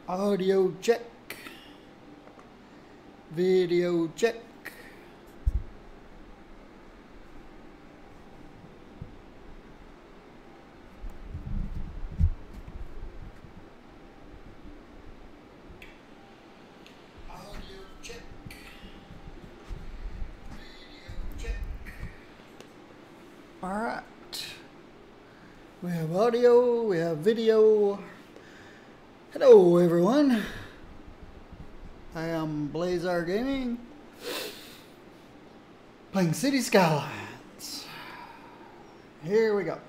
Audio check. Video check. Audio check. Video check. All right. We have audio, we have video. Hello everyone. I am Blazar Gaming, playing City Skylines. Here we go.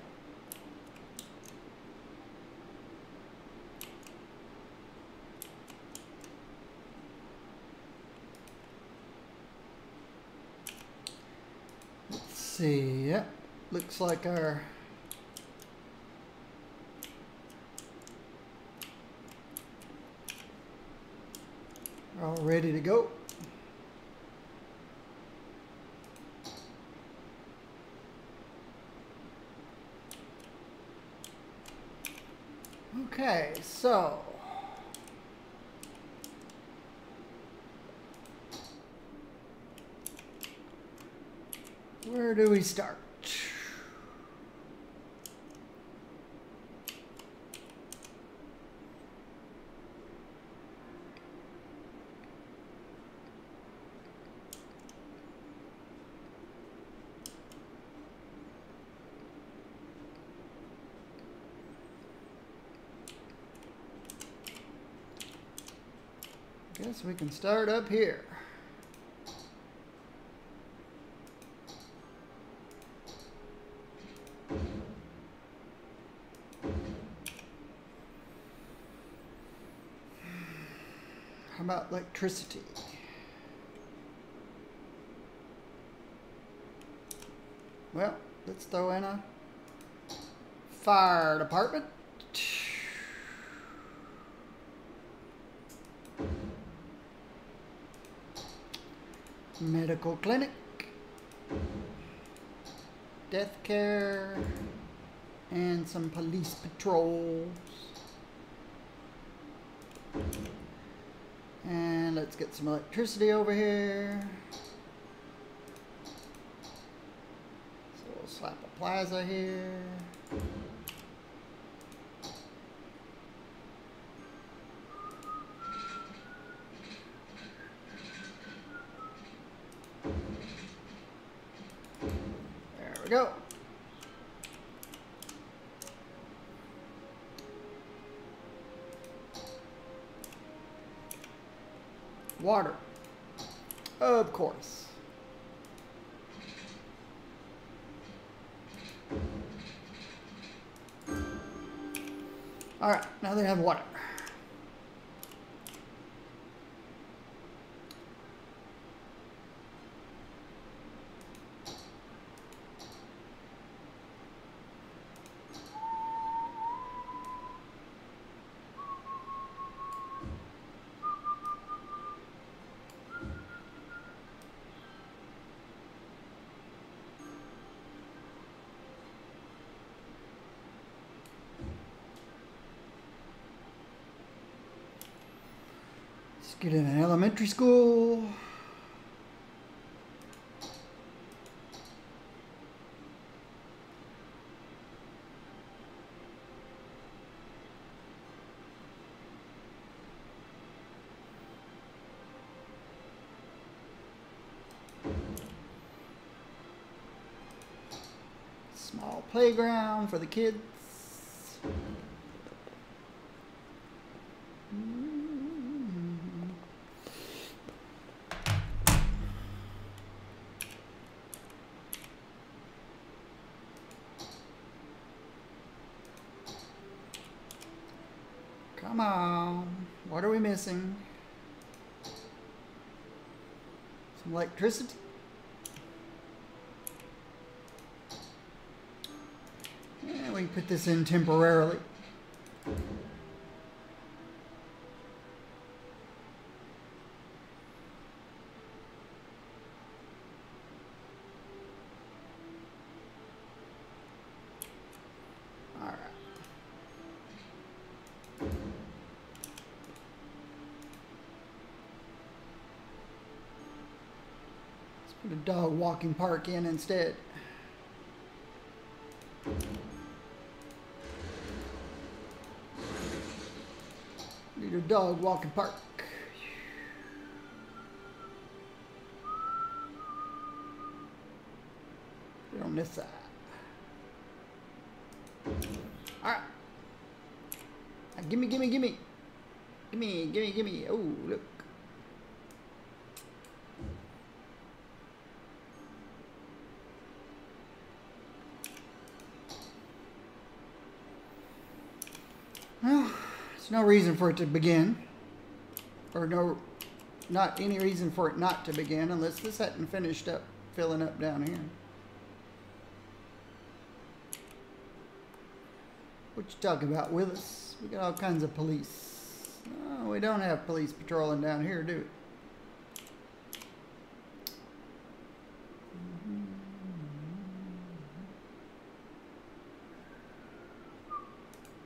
Let's see, yep, looks like our all ready to go. Okay, so where do we start? Guess we can start up here. How about electricity? Well, let's throw in a fire department. Medical clinic, death care, and some police patrols. And let's get some electricity over here. So we'll slap a plaza here. There we go. Water. Of course. All right, now they have water. Let's get in an elementary school. Small playground for the kids. Come on, what are we missing? Some electricity? Yeah, we can put this in temporarily. Put a dog walking park in instead. Need a dog walking park. Put it on this side. Alright. Gimme, gimme, gimme. Gimme, gimme, gimme. Oh, look. Well, there's no reason for it to begin. Or not any reason for it not to begin unless this hadn't finished up filling up down here. What you talking about, Willis? We got all kinds of police. Oh, we don't have police patrolling down here, do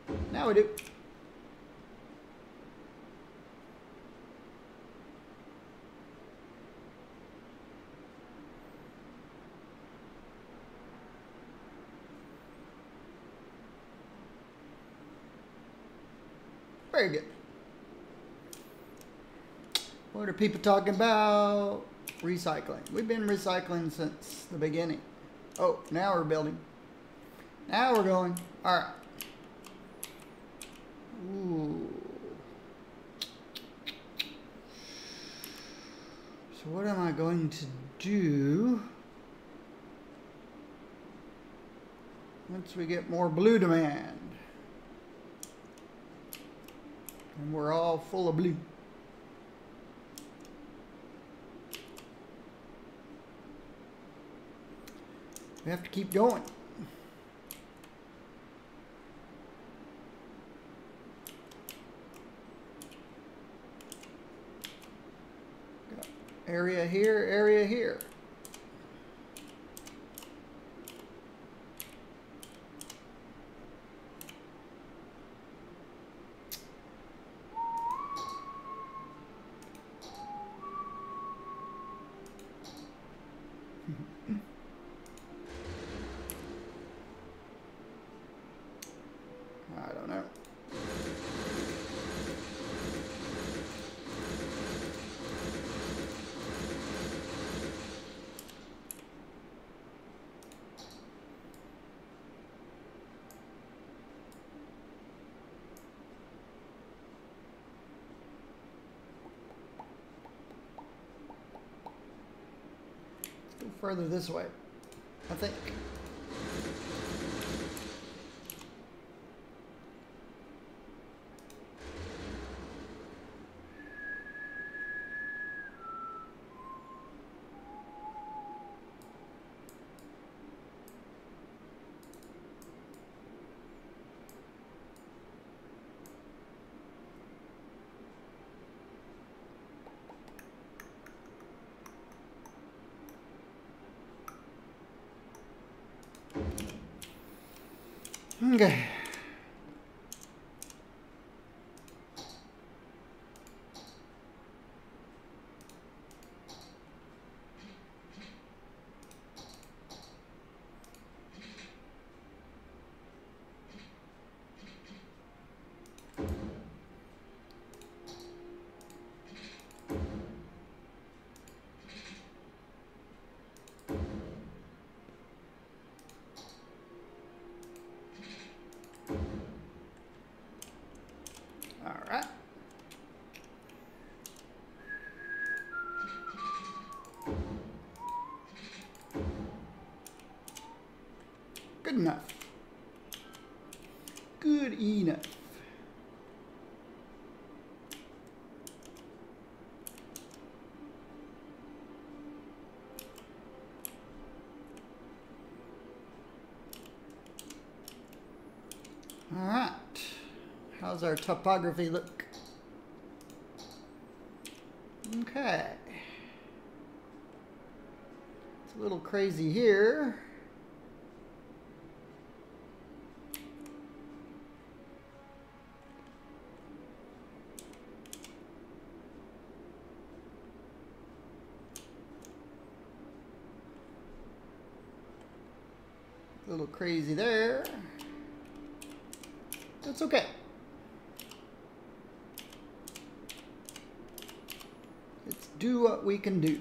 we? Now we do. Very good. What are people talking about? Recycling. We've been recycling since the beginning. Oh, now we're building. Now we're going. All right. Ooh. So what am I going to do once we get more blue demand? And we're all full of blue. We have to keep going. Got area here, area here. I don't know. Let's go further this way, I think. Okay. All right. Good enough. Good enough. All right. How's our topography look? Okay. It's a little crazy here. A little crazy there. That's okay. Let's do what we can do.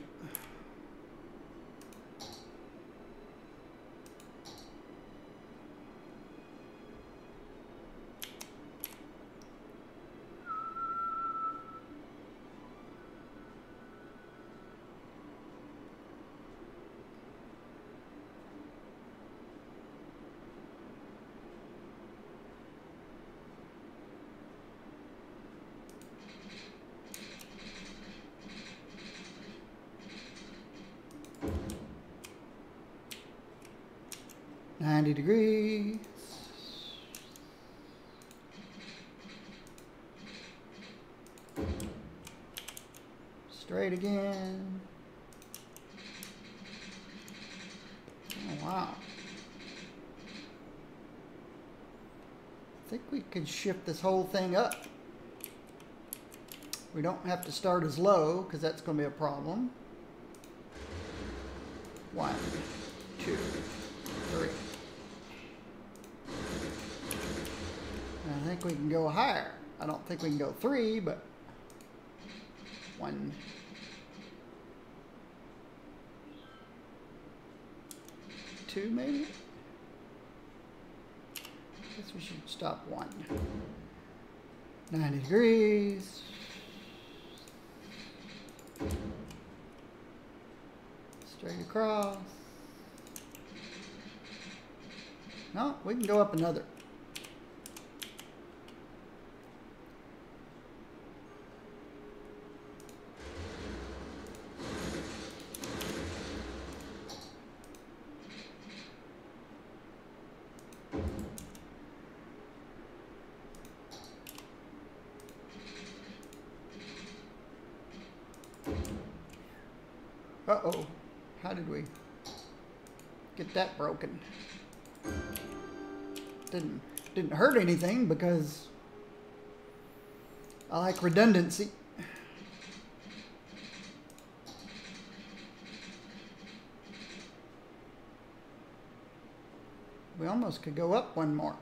$90. Straight again. Oh, wow. I think we can shift this whole thing up. We don't have to start as low because that's going to be a problem. 1, 2, 3. I think we can go higher. I don't think we can go 3, but 1, 2 maybe? Guess we should stop 1. 90 degrees. Straight across. No, we can go up another. Uh-oh. How did we get that broken? Didn't hurt anything because I like redundancy. We almost could go up one more.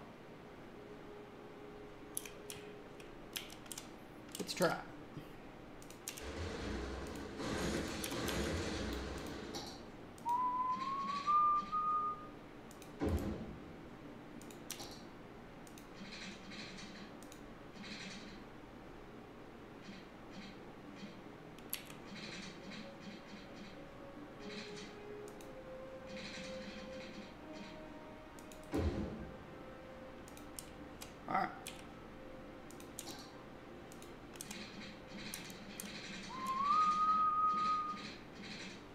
Let's try. Alright.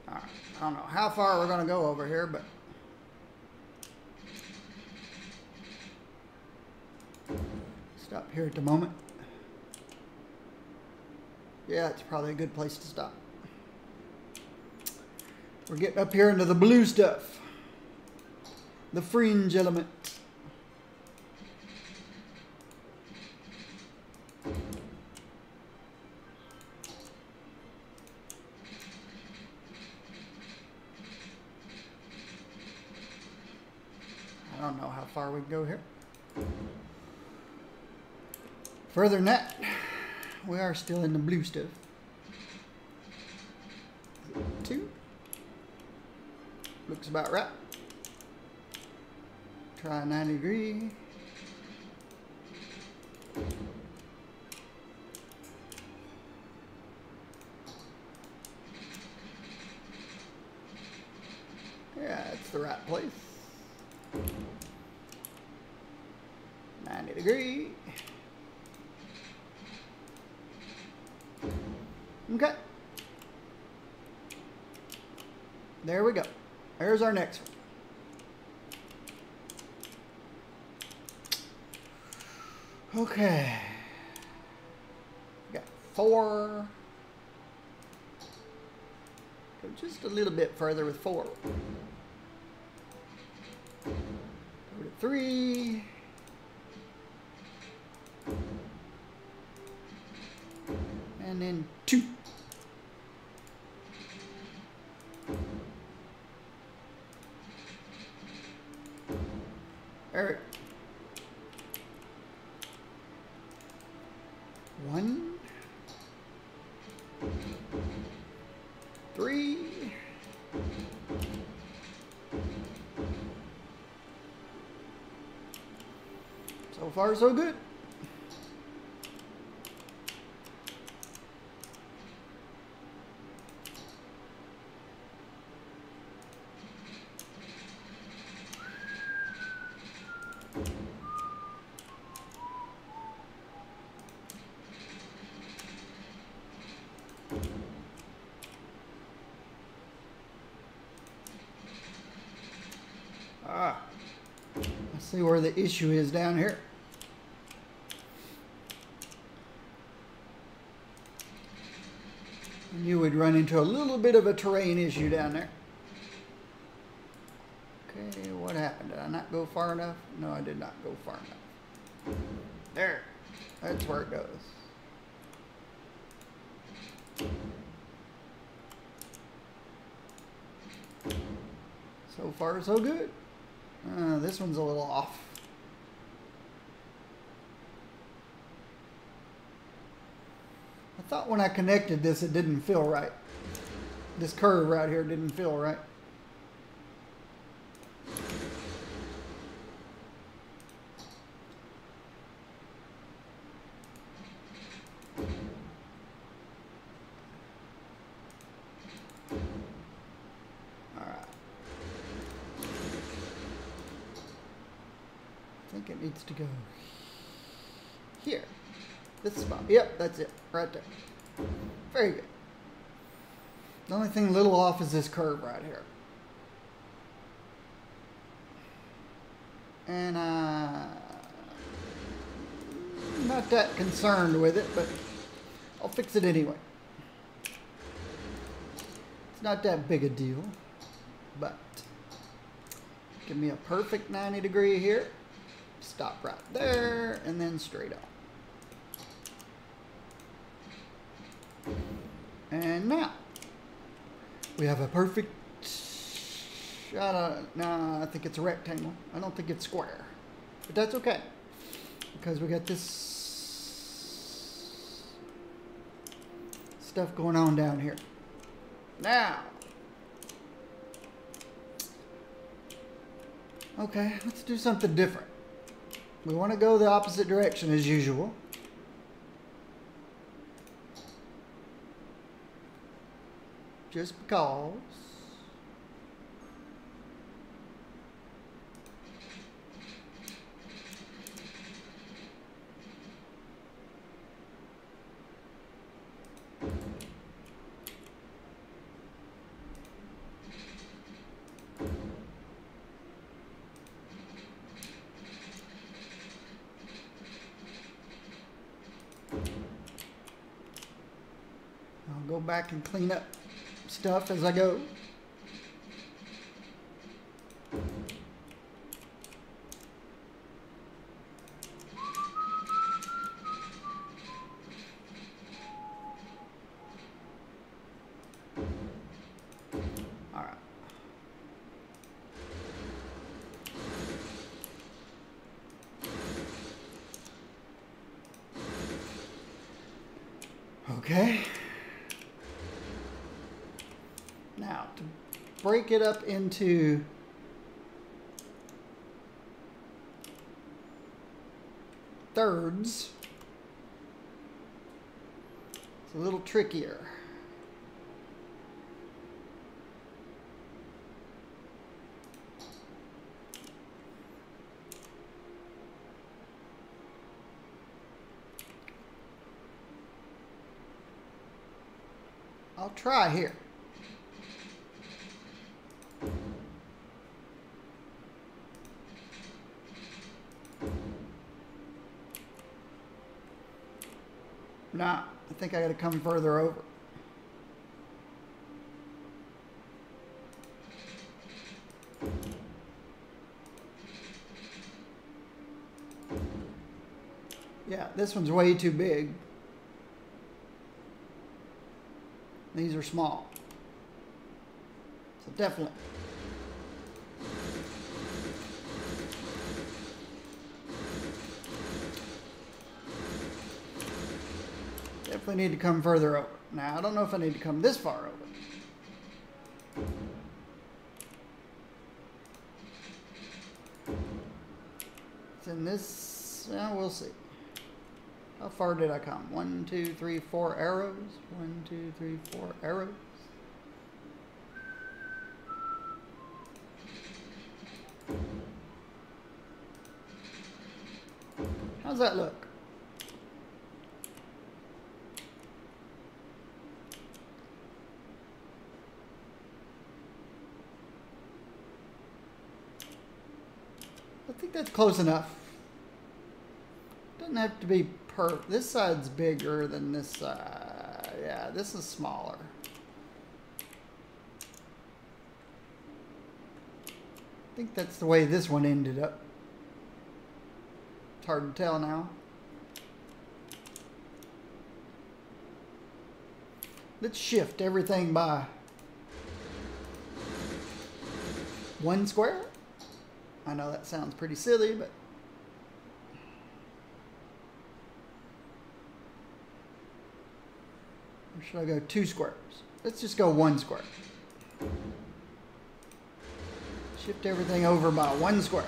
Alright. I don't know how far we're going to go over here, but stop here at the moment. Yeah, it's probably a good place to stop. We're getting up here into the blue stuff. The fringe element. I don't know how far we can go here. Further than that, we are still in the blue stuff. 2. Looks about right. Try 90 degree. Yeah, it's the right place. 90 degree. Okay. There we go. There's our next one. Okay. Got 4. Go just a little bit further with 4. Go to 3. And then 2. 3. So far, so good. Let's see where the issue is down here. And you would run into a little bit of a terrain issue down there. Okay, what happened? Did I not go far enough? No, I did not go far enough. There. That's where it goes. So far, so good. This one's a little off. I thought when I connected this, it didn't feel right. This curve right here didn't feel right. I think it needs to go here. This spot. Yep, that's it. Right there. Very good. The only thing a little off is this curve right here. And I'm not that concerned with it, but I'll fix it anyway. It's not that big a deal, but give me a perfect 90 degree here. Stop right there, and then straight up. And now, we have a perfect, no, I think it's a rectangle. I don't think it's square. But that's okay, because we got this stuff going on down here. Now, okay, let's do something different. We want to go the opposite direction as usual. Just because. I'll go back and clean up stuff as I go. All right. Okay. Now, to break it up into thirds, it's a little trickier. I'll try here. Nah, I think I got to come further over. Yeah, this one's way too big. These are small. So definitely. Definitely need to come further over. Now, I don't know if I need to come this far over. It's in this, we'll see. How far did I come? 1, 2, 3, 4 arrows. 1, 2, 3, 4 arrows. How's that look? I think that's close enough. Doesn't have to be perfect. This side's bigger than this side. Yeah, this is smaller. I think that's the way this one ended up. It's hard to tell now. Let's shift everything by 1 square. I know that sounds pretty silly, but or should I go 2 squares? Let's just go 1 square. Shift everything over by 1 square.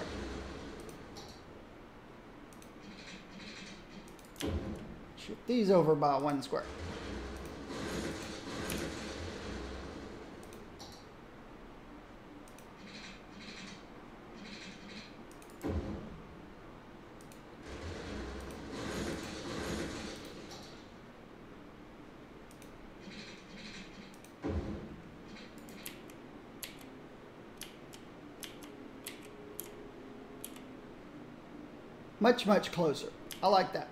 Shift these over by 1 square. Much, much closer. I like that.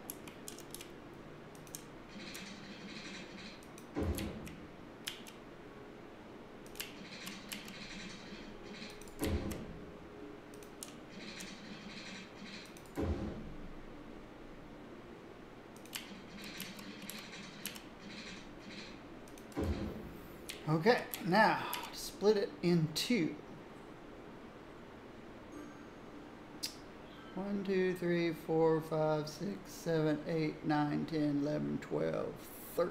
Okay, now split it in 2. 1, 2, 3, 4, 5, 6, 7, 8, 9, 10, 11, 12, 13.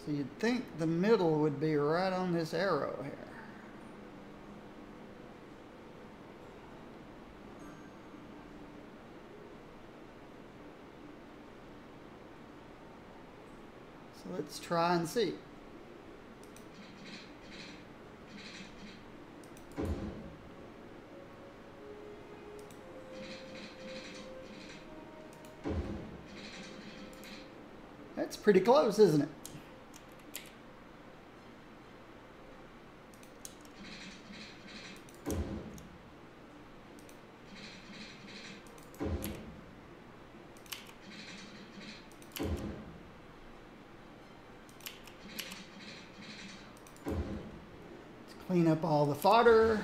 So you'd think the middle would be right on this arrow here. So let's try and see. That's pretty close, isn't it? Let's clean up all the fodder.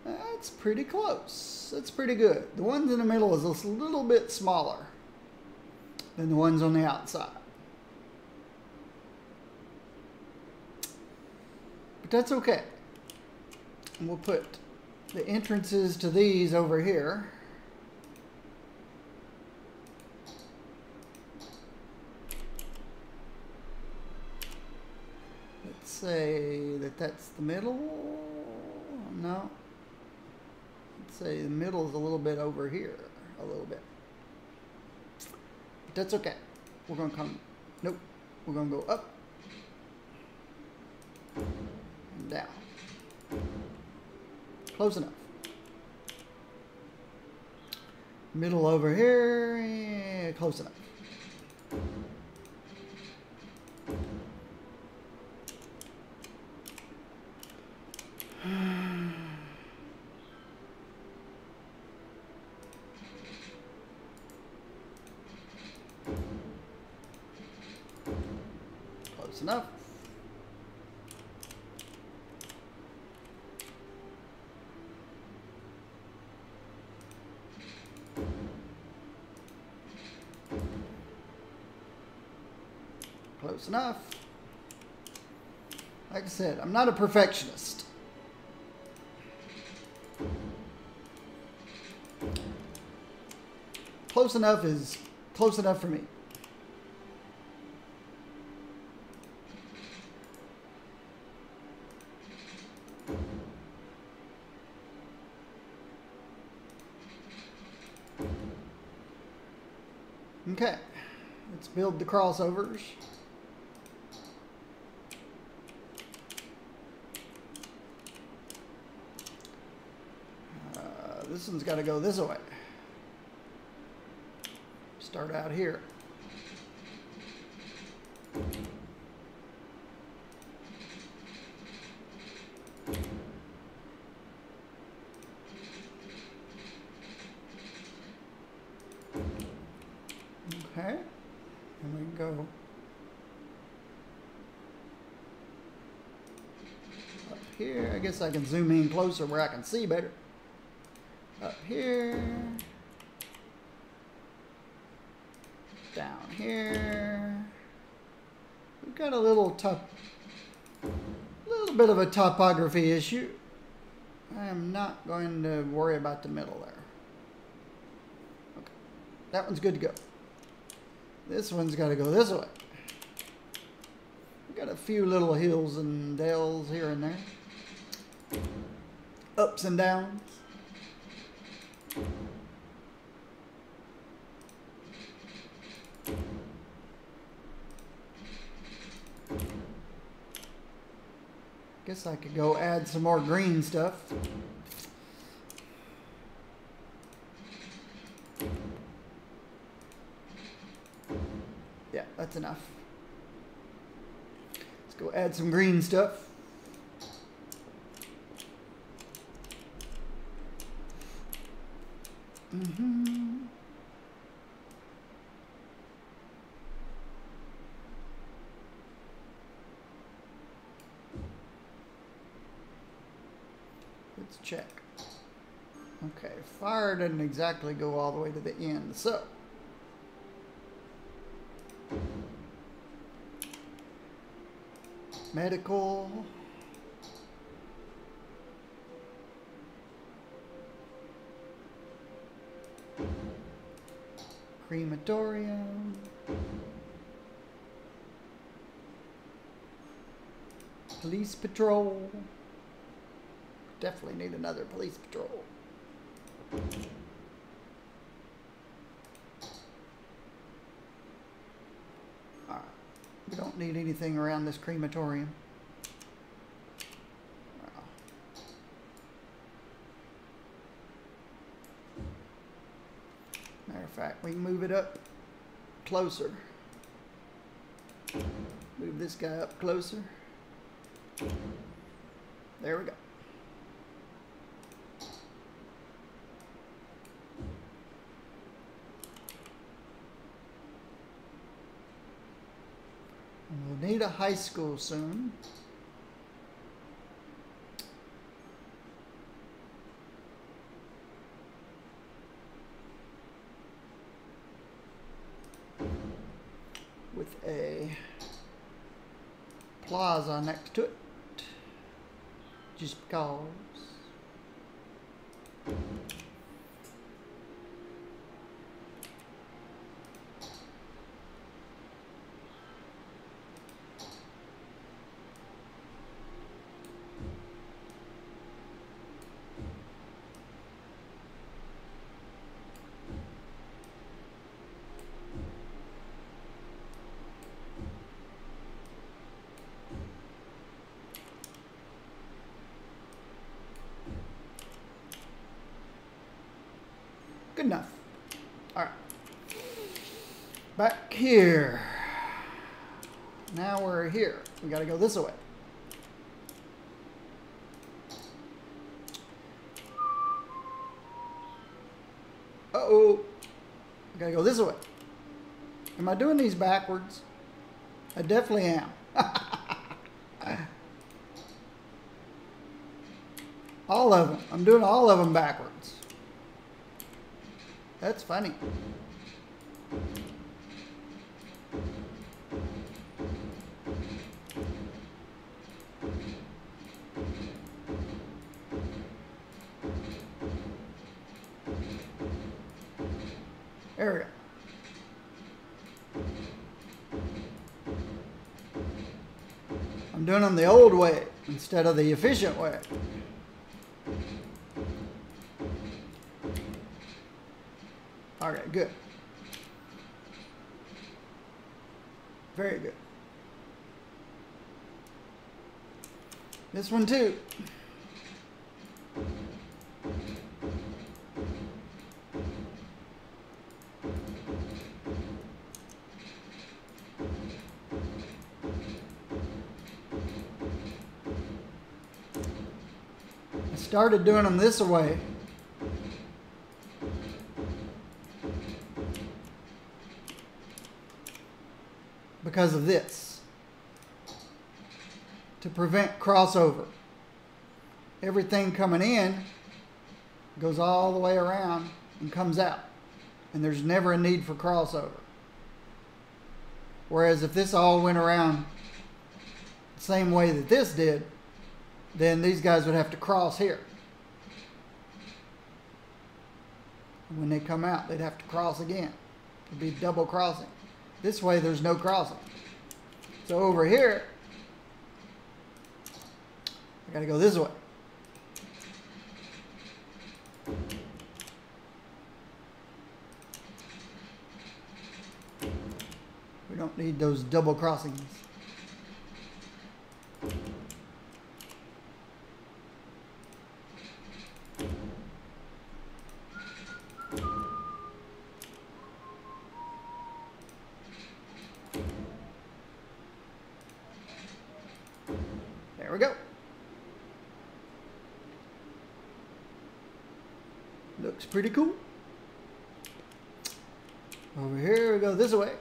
That's pretty close. That's pretty good. The ones in the middle is a little bit smaller than the ones on the outside. But that's okay. And we'll put the entrances to these over here. Let's say that that's the middle. No. Let's say the middle is a little bit over here. A little bit. But that's okay. We're going to come. Nope. We're going to go up. And down. Close enough. Middle over here. Yeah, close enough. Close enough. Close enough. Like I said, I'm not a perfectionist. Close enough is close enough for me. Okay, let's build the crossovers. This one's got to go this way. Start out here. Okay, and we can go up here. I guess I can zoom in closer where I can see better. Up here, down here. We've got a little bit of a topography issue. I am not going to worry about the middle there. Okay, that one's good to go. This one's got to go this way. We've got a few little hills and dales here and there. Ups and downs. Guess I could go add some more green stuff. Yeah, that's enough. Let's go add some green stuff. Let's check. Okay, fire doesn't exactly go all the way to the end, so medical. Crematorium. Police patrol. Definitely need another police patrol. Alright. We don't need anything around this crematorium. Matter of fact, we can move it up closer. Move this guy up closer. There we go. We'll need a high school soon. With a plaza next to it, just because. Good enough. All right. Back here. Now we're here. We got to go this way. Uh-oh. We got to go this way. Am I doing these backwards? I definitely am. All of them. I'm doing all of them backwards. That's funny. I'm doing them the old way instead of the efficient way. Okay, good. Very good. This one too. I started doing them this way. Because of this. To prevent crossover. Everything coming in goes all the way around and comes out. And there's never a need for crossover. Whereas if this all went around the same way that this did, then these guys would have to cross here. And when they come out, they'd have to cross again. It'd be double crossing. This way, there's no crossing. So over here, I got to go this way. We don't need those double crossings. There we go. Looks pretty cool. Over here we go this way.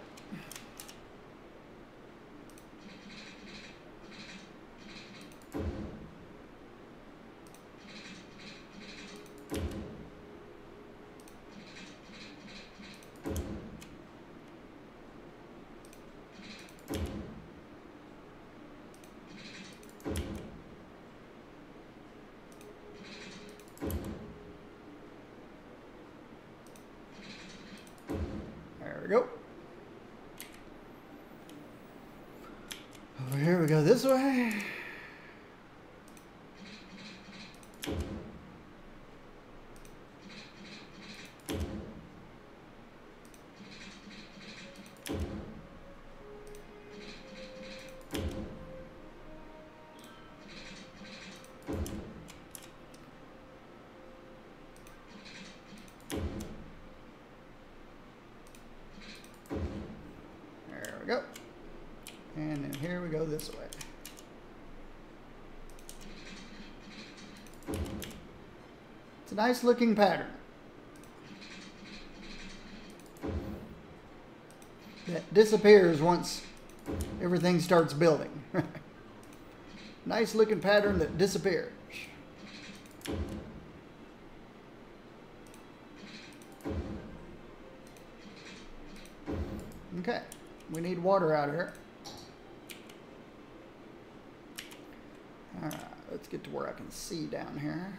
There we go. Over here we go this way. There we go. And then here we go this way. It's a nice looking pattern that disappears once everything starts building. Nice looking pattern that disappears. Okay, we need water out here. All right, let's get to where I can see down here.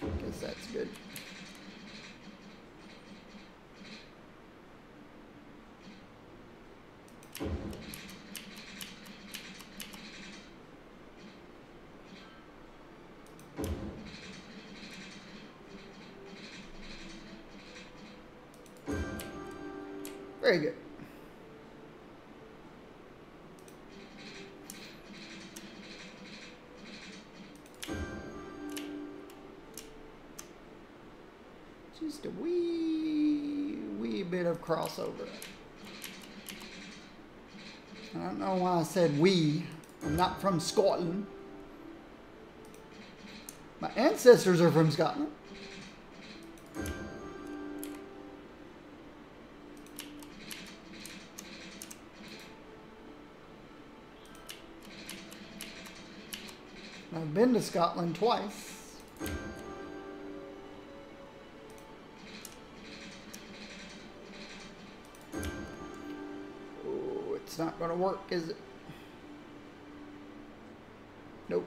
Guess that's good. Very good. Just a wee bit of crossover. I don't know why I said we. I'm not from Scotland. My ancestors are from Scotland. I've been to Scotland twice. It's not going to work, is it? Nope.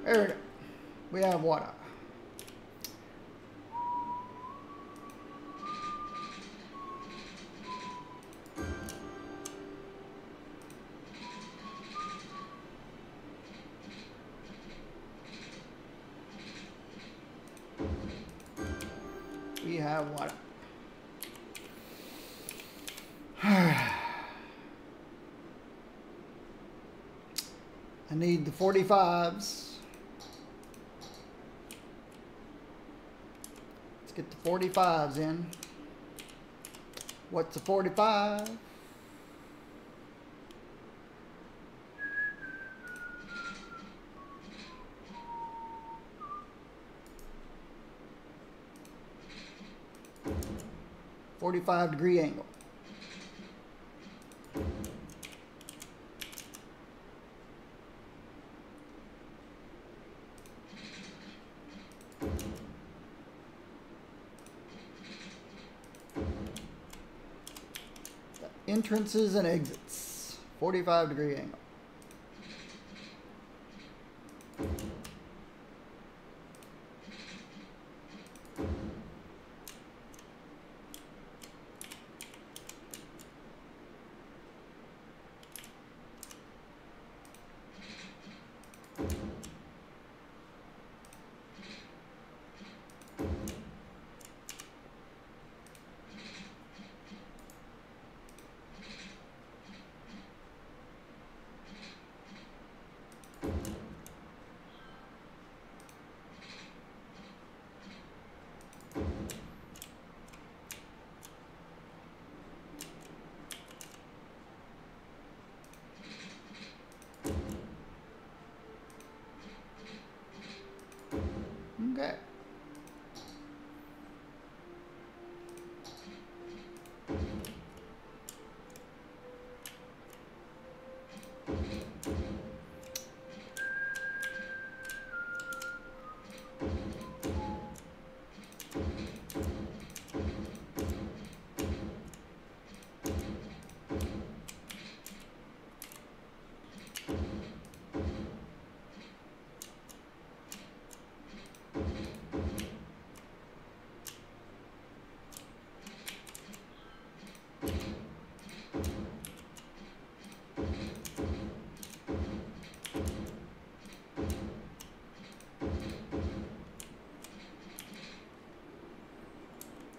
There we go. We have water. We have water. I need the 45s. Let's get the 45s in. What's a 45? .45-degree angle. Entrances and exits. 45-degree angle. Okay.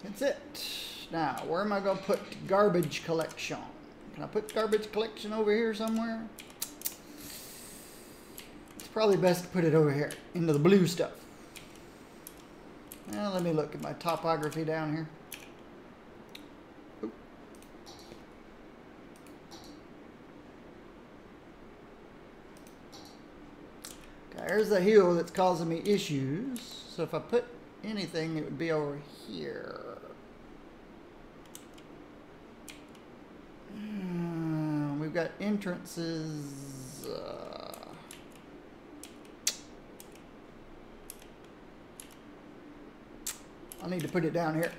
That's it. Now, where am I going to put garbage collection? Can I put garbage collection over here somewhere? It's probably best to put it over here, into the blue stuff. Now, let me look at my topography down here. Oop. Okay, there's the hill that's causing me issues. So if I put anything, it would be over here. We've got entrances. I'll need to put it down here.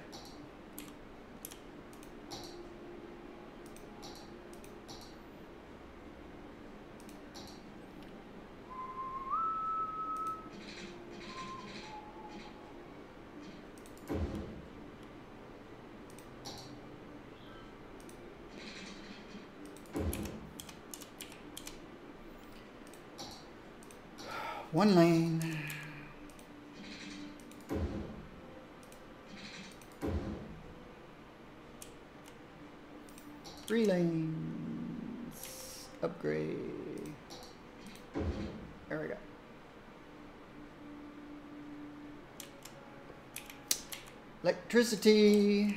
One lane. Three lanes. Upgrade. There we go. Electricity.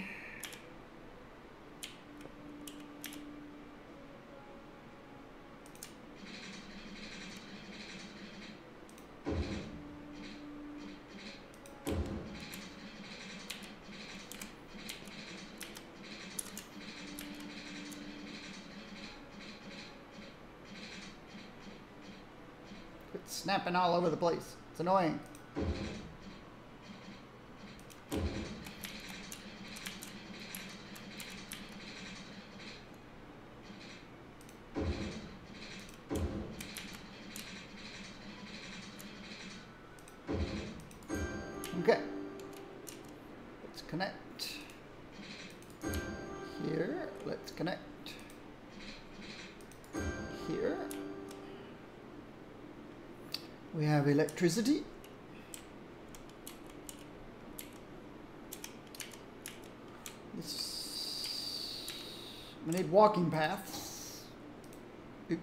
It's snapping all over the place. It's annoying. Okay. Let's connect. Here. Let's connect. Here. We have electricity. We need walking paths. Oops.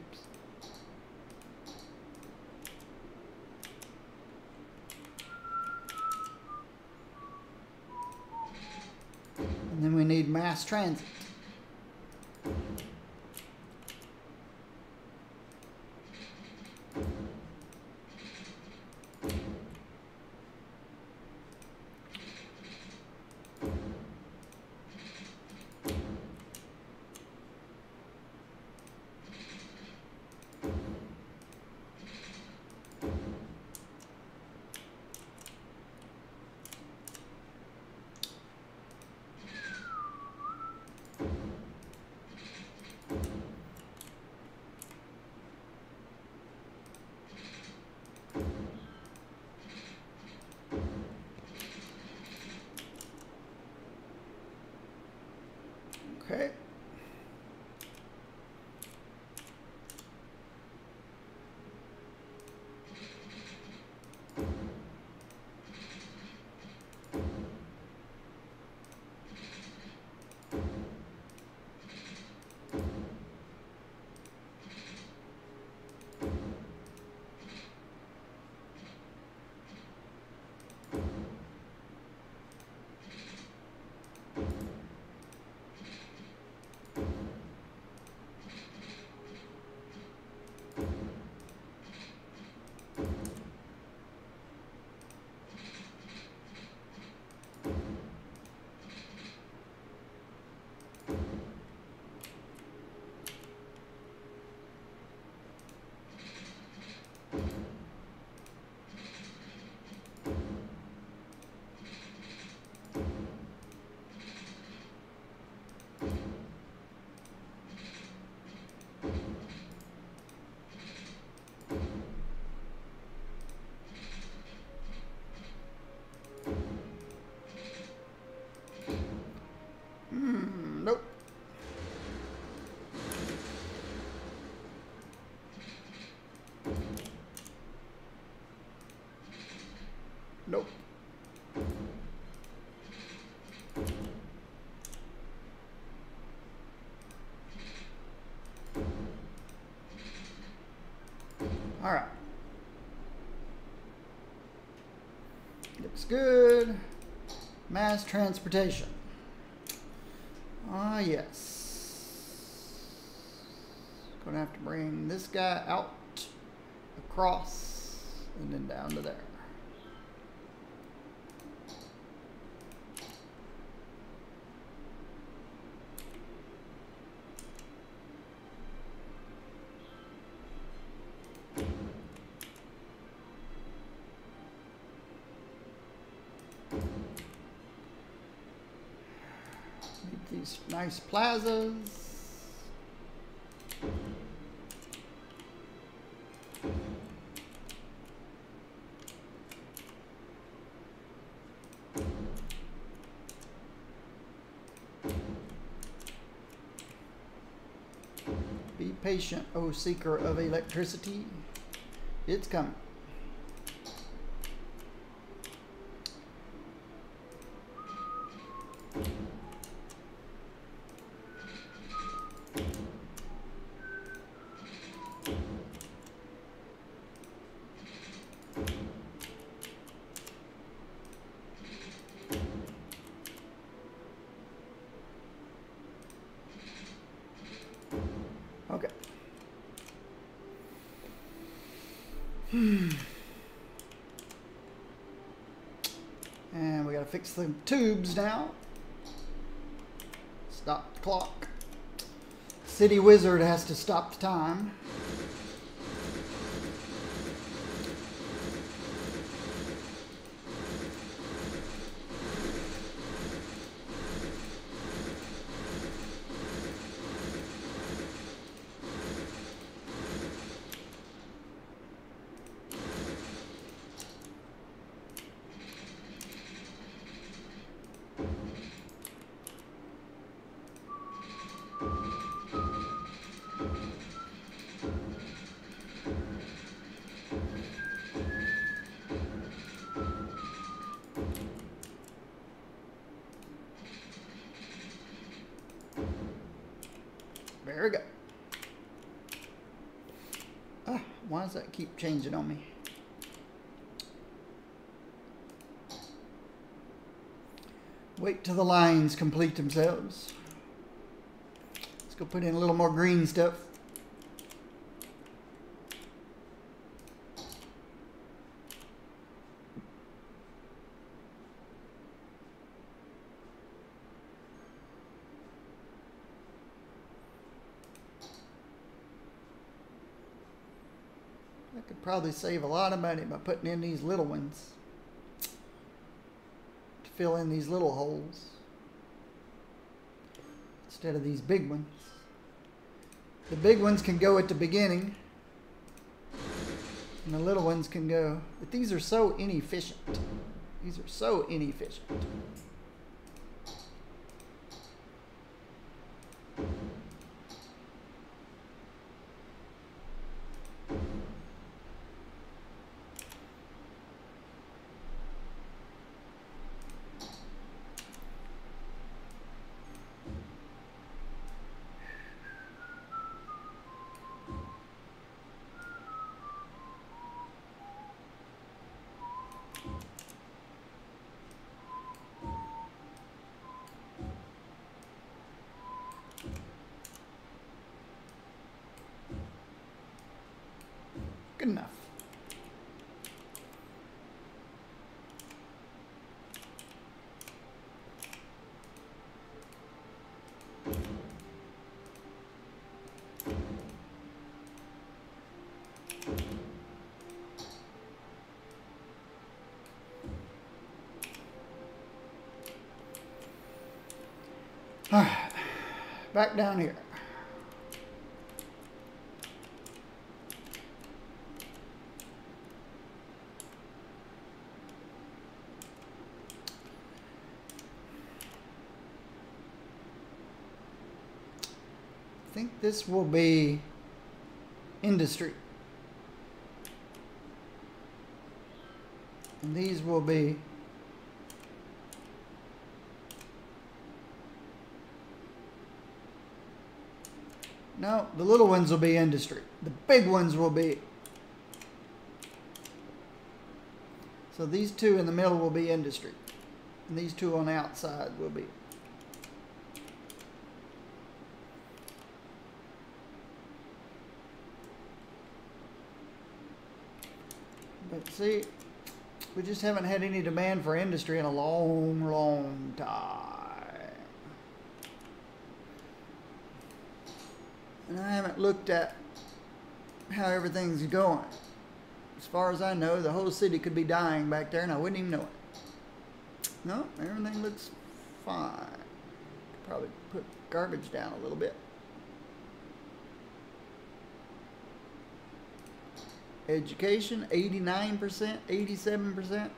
And then we need mass transit. Okay. Nope. Nope. All right. Looks good. Mass transportation. Ah, yes. Gonna have to bring this guy out, across, and then down to there. These nice plazas. Be patient, O seeker of electricity. It's coming. Okay. And we gotta fix the tubes now. Stop the clock. City Wizard has to stop the time. There we go. Ah, why does that keep changing on me? Wait till the lines complete themselves. Let's go put in a little more green stuff. I could probably save a lot of money by putting in these little ones to fill in these little holes instead of these big ones. The big ones can go at the beginning and the little ones can go, but these are so inefficient. These are so inefficient. Good enough. All right, back down here. I think this will be industry. And these will be no, the little ones will be industry. The big ones will be. So these two in the middle will be industry. And these two on the outside will be. But see, we just haven't had any demand for industry in a long, long time. And I haven't looked at how everything's going. As far as I know, the whole city could be dying back there and I wouldn't even know it. No, everything looks fine. Could probably put garbage down a little bit. Education, 89%, 87%.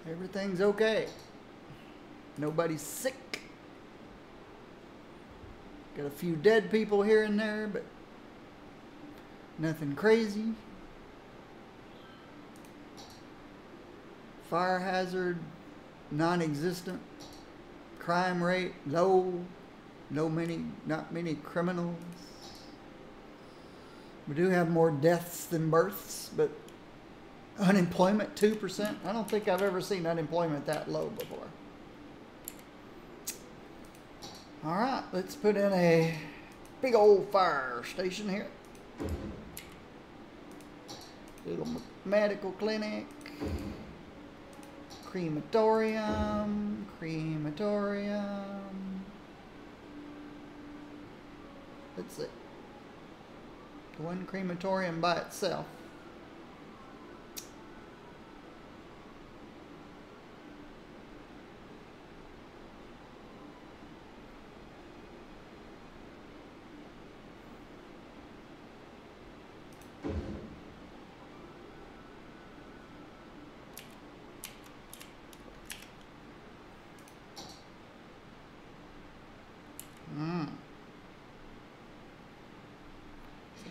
Everything's okay. Nobody's sick. Got a few dead people here and there, but nothing crazy. Fire hazard, non-existent. Crime rate, low. Not many criminals. We do have more deaths than births, but unemployment, 2%. I don't think I've ever seen unemployment that low before. All right, let's put in a big old fire station here. Little medical clinic. Crematorium. Let's see. One crematorium by itself.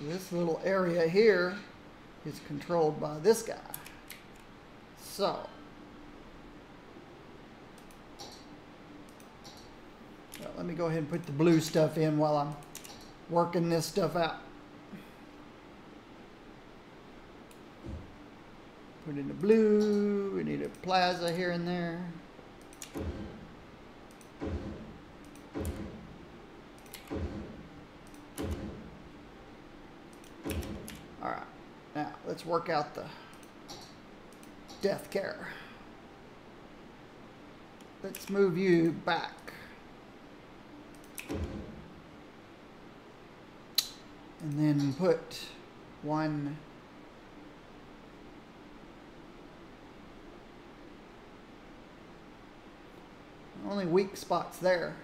This little area here is controlled by this guy. So, well, let me go ahead and put the blue stuff in while I'm working this stuff out. Put in the blue. We need a plaza here and there. All right. Now, let's work out the death care. Let's move you back. And then put one only weak spots there.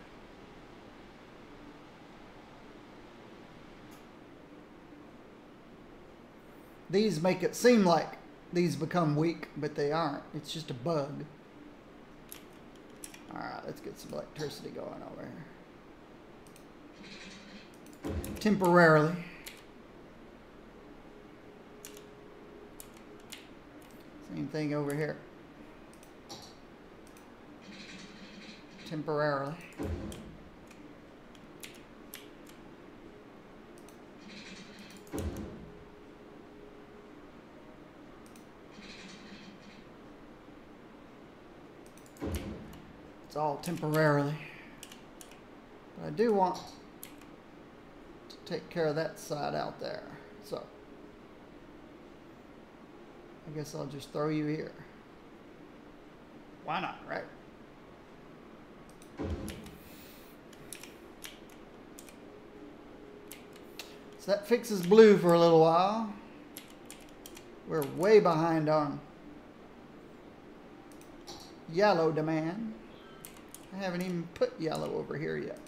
These make it seem like these become weak, but they aren't. It's just a bug. Alright, let's get some electricity going over here. Temporarily. Same thing over here. Temporarily. It's all temporarily. But I do want to take care of that side out there. So I guess I'll just throw you here. Why not, right? So that fixes blue for a little while. We're way behind on yellow demand. I haven't even put yellow over here yet,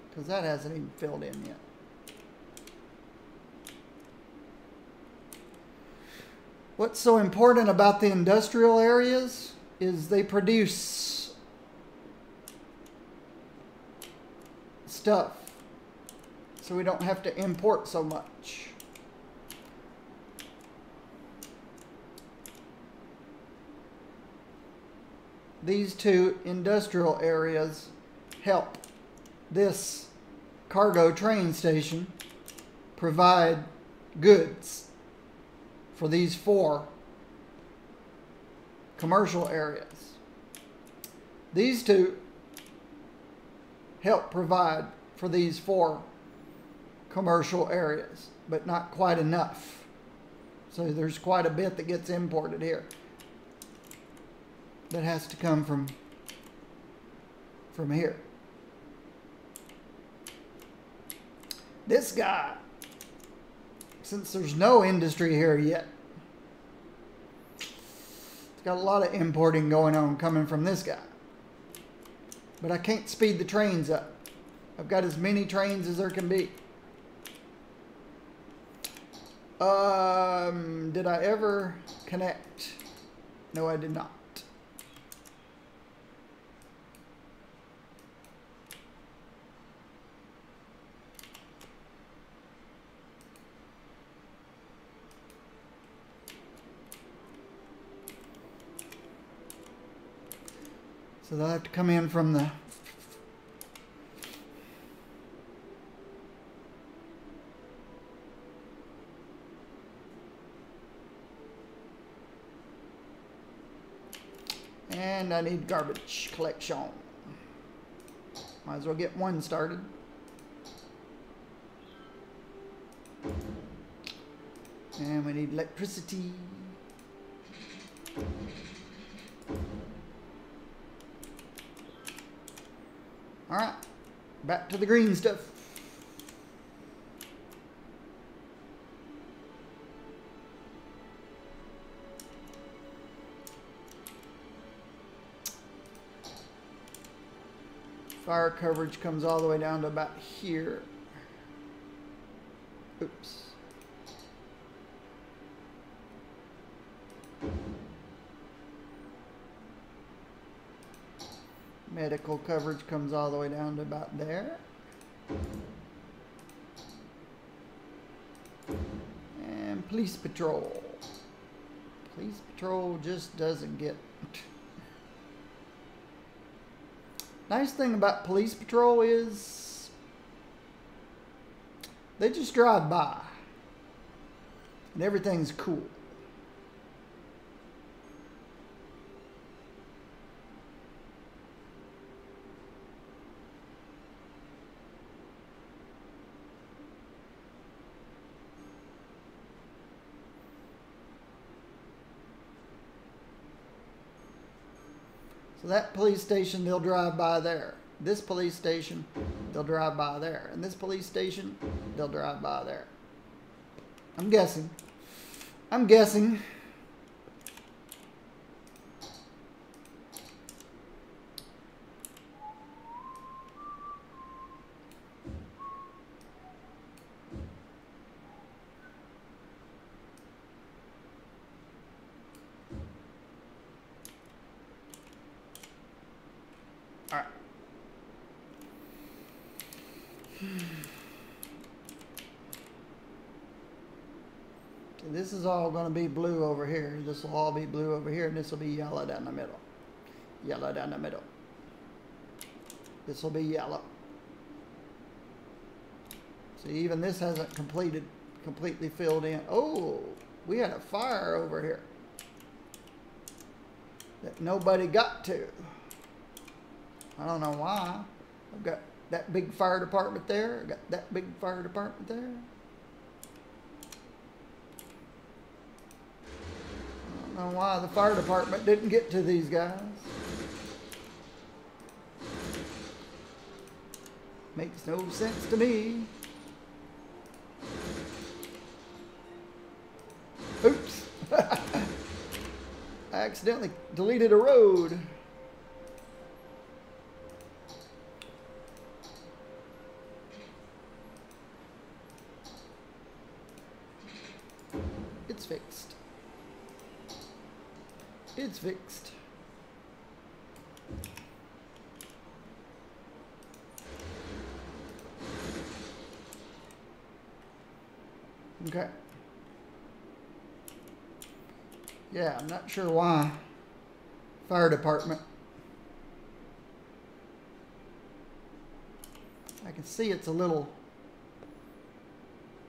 because that hasn't even filled in yet. What's so important about the industrial areas is they produce stuff, so we don't have to import so much. These two industrial areas help this cargo train station provide goods for these 4 commercial areas. These two help provide for these 4 commercial areas, but not quite enough. So there's quite a bit that gets imported here that has to come from here. This guy, since there's no industry here yet, it's got a lot of importing going on coming from this guy. But I can't speed the trains up. I've got as many trains as there can be. Did I ever connect? No, I did not. So they'll have to come in from the and I need garbage collection. Might as well get one started. And we need electricity. All right, back to the green stuff. Fire coverage comes all the way down to about here. Oops. Medical coverage comes all the way down to about there. And police patrol. Police patrol just doesn't get. Nice thing about police patrol is they just drive by and everything's cool. So that police station, they'll drive by there. This police station, they'll drive by there. And this police station, they'll drive by there. I'm guessing. I'm guessing. All right. This is all going to be blue over here. This will all be blue over here, and this will be yellow down the middle. Yellow down the middle. This will be yellow. See, even this hasn't completely filled in. Oh, we had a fire over here that nobody got to. I don't know why. I've got that big fire department there. I got that big fire department there. I don't know why the fire department didn't get to these guys. Makes no sense to me. Oops. I accidentally deleted a road. It's fixed. It's fixed. Okay. Yeah, I'm not sure why. Fire department. I can see it's a little.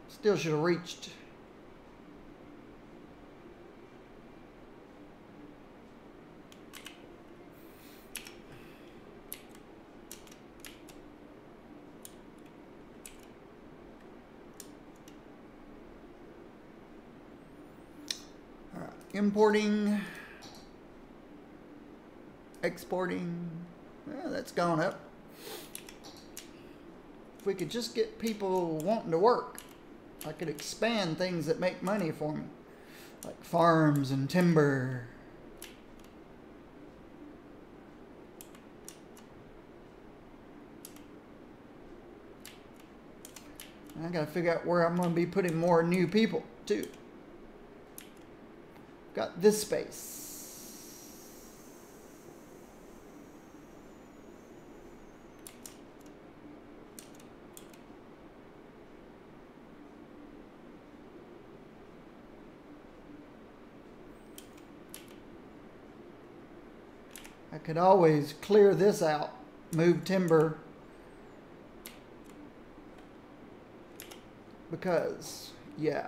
Still should have reached. Importing, exporting, well, that's gone up. If we could just get people wanting to work, I could expand things that make money for me, like farms and timber. And I gotta figure out where I'm gonna be putting more new people too. Got this space. I could always clear this out, move timber, because, yeah.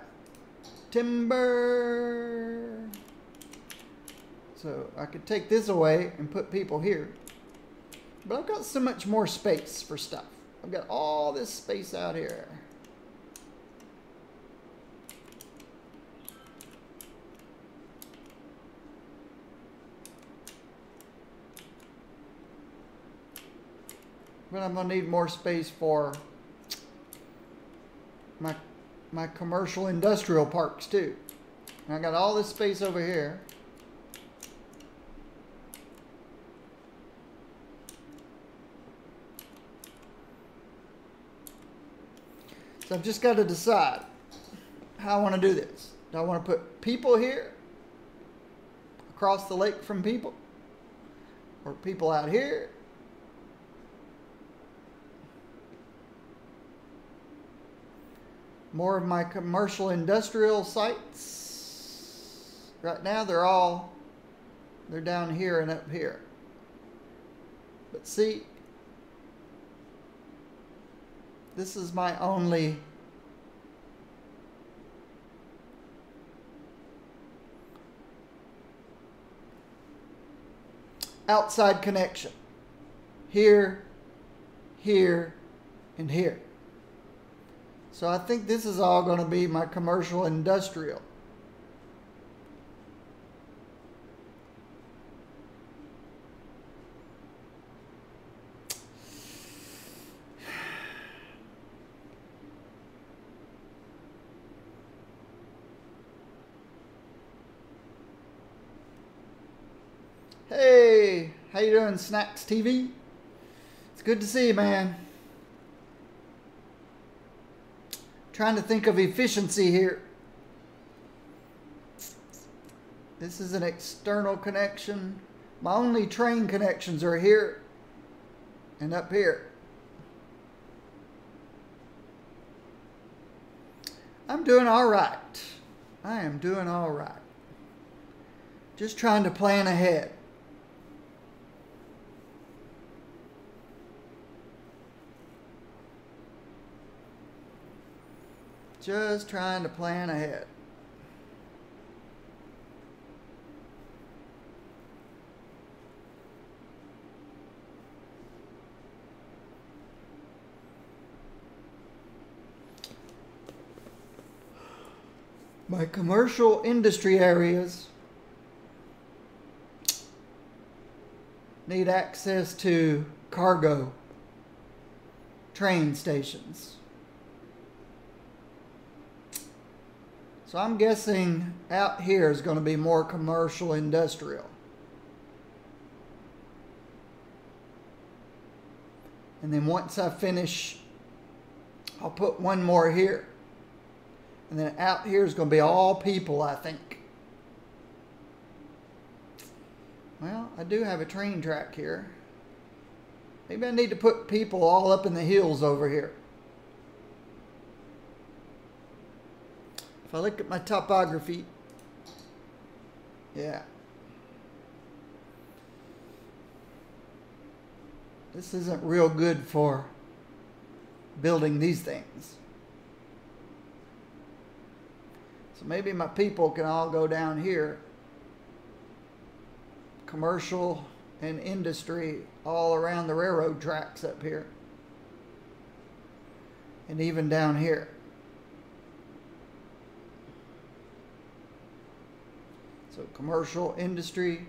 Timber. So I could take this away and put people here. But I've got so much more space for stuff. I've got all this space out here. But I'm going to need more space for my commercial industrial parks too. And I got all this space over here. So I've just got to decide how I want to do this. Do I want to put people here across the lake from people, or people out here? More of my commercial industrial sites, Right now they're down here and up here. But see, this is my only outside connection. Here, here, and here. So I think this is all going to be my commercial industrial. Hey, how you doing, Snacks TV? It's good to see you, man. Trying to think of efficiency here. This is an external connection. My only train connections are here and up here. I'm doing all right. I am doing all right. Just trying to plan ahead. Just trying to plan ahead. My commercial industry areas need access to cargo train stations. So I'm guessing out here is going to be more commercial industrial. And then once I finish, I'll put one more here. And then out here is going to be all people, I think. Well, I do have a train track here. Maybe I need to put people all up in the hills over here. If I look at my topography, yeah. This isn't real good for building these things. So maybe my people can all go down here. Commercial and industry all around the railroad tracks up here. And even down here. So commercial industry,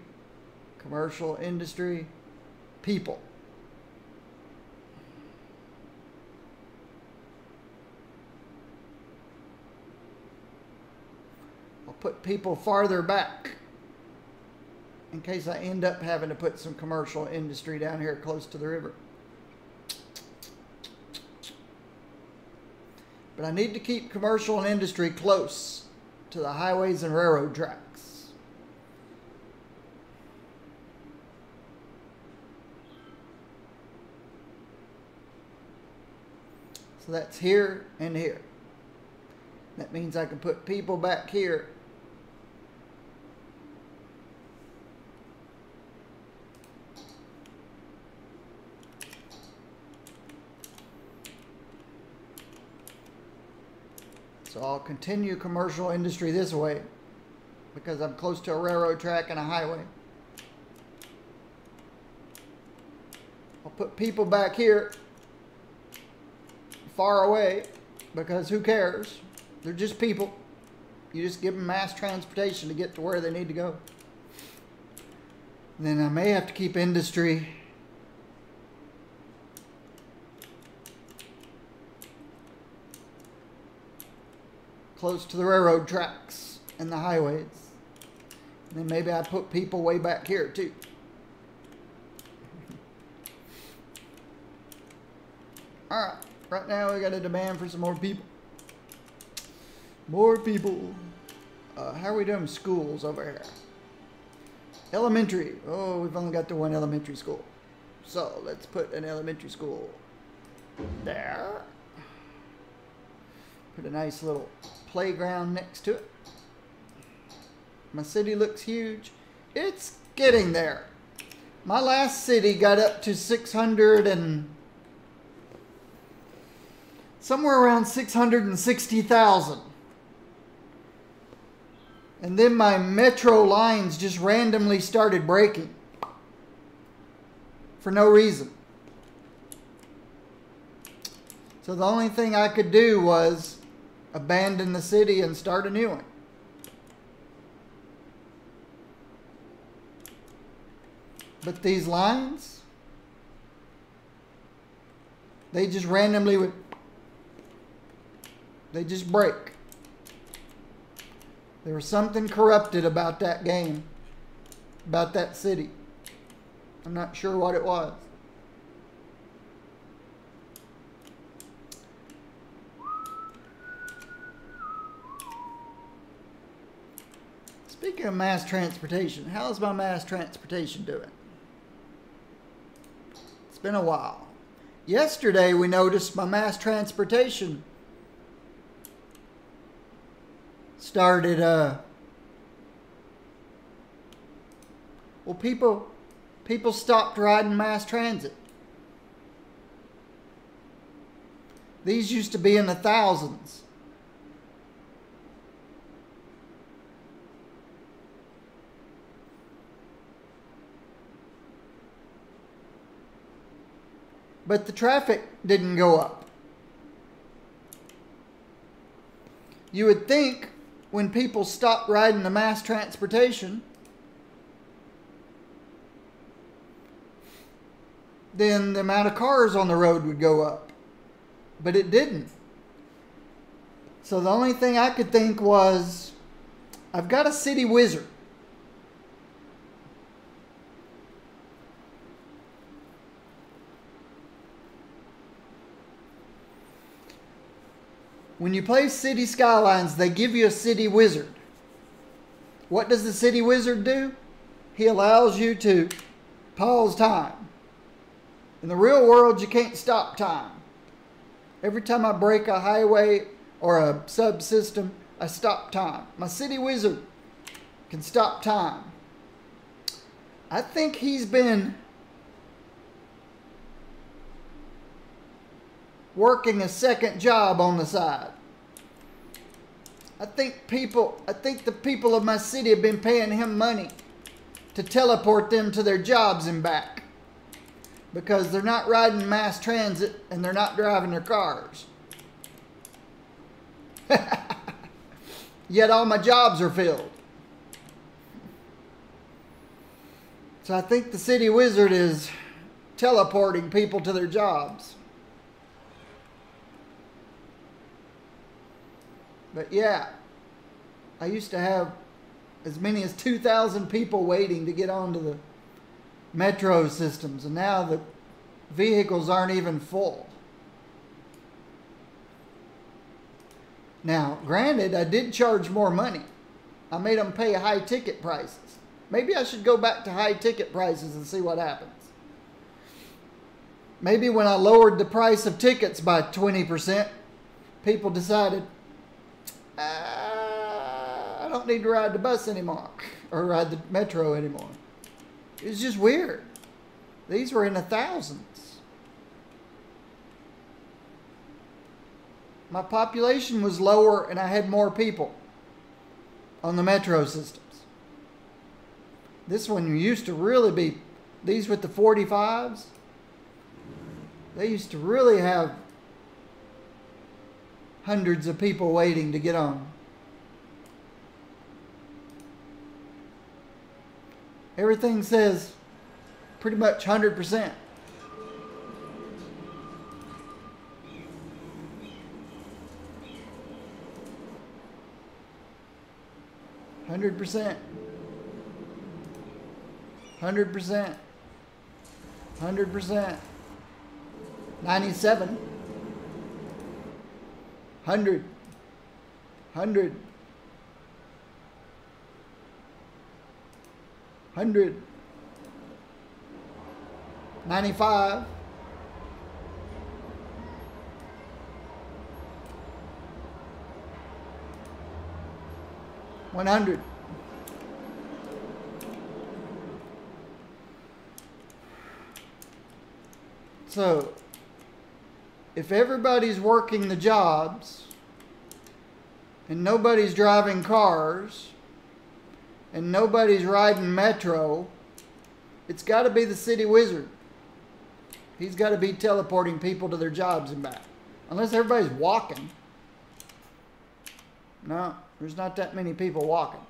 people. I'll put people farther back in case I end up having to put some commercial industry down here close to the river. But I need to keep commercial and industry close to the highways and railroad tracks. So that's here and here. That means I can put people back here. So I'll continue commercial industry this way because I'm close to a railroad track and a highway. I'll put people back here far away because who cares? They're just people. You just give them mass transportation to get to where they need to go. And then I may have to keep industry close to the railroad tracks and the highways. And then maybe I put people way back here too. Alright, right now we got a demand for some more people. More people. How are we doing schools over here? Elementary. Oh, we've only got the one elementary school. So let's put an elementary school there. Put a nice little playground next to it. My city looks huge. It's getting there. My last city got up to 600 and somewhere around 660,000. And then my metro lines just randomly started breaking for no reason. So the only thing I could do was abandon the city and start a new one. But these lines, they just randomly would, they just break. There was something corrupted about that game, about that city. I'm not sure what it was. Speaking of mass transportation, how's my mass transportation doing? It's been a while. Yesterday we noticed my mass transportation started, well, people stopped riding mass transit. These used to be in the thousands. But the traffic didn't go up. You would think when people stopped riding the mass transportation, then the amount of cars on the road would go up. But it didn't. So the only thing I could think was, I've got a city wizard. When you play City Skylines, they give you a city wizard. What does the city wizard do? He allows you to pause time. In the real world, you can't stop time. Every time I break a highway or a subsystem, I stop time. My city wizard can stop time. I think he's been working a second job on the side. I think the people of my city have been paying him money to teleport them to their jobs and back, because they're not riding mass transit and they're not driving their cars. Yet all my jobs are filled. So I think the city wizard is teleporting people to their jobs. But yeah, I used to have as many as 2,000 people waiting to get onto the metro systems, and now the vehicles aren't even full. Now, granted, I did charge more money. I made them pay high ticket prices. Maybe I should go back to high ticket prices and see what happens. Maybe when I lowered the price of tickets by 20%, people decided, I don't need to ride the bus anymore, or ride the metro anymore. It's just weird. These were in the thousands. My population was lower and I had more people on the metro systems. This one used to really be, these with the 45s, they used to really have hundreds of people waiting to get on. Everything says pretty much 100%. Hundred percent. 100%. 100%. 97. 100. 100. 100. 95. 100. So, if everybody's working the jobs and nobody's driving cars and nobody's riding metro, it's got to be the city wizard. He's got to be teleporting people to their jobs and back. Unless everybody's walking. No, there's not that many people walking.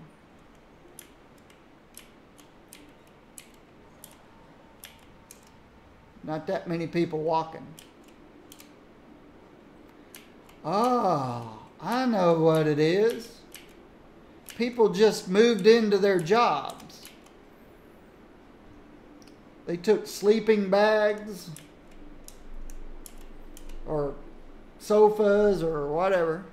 Not that many people walking. Oh, I know what it is. People just moved into their jobs. They took sleeping bags or sofas or whatever.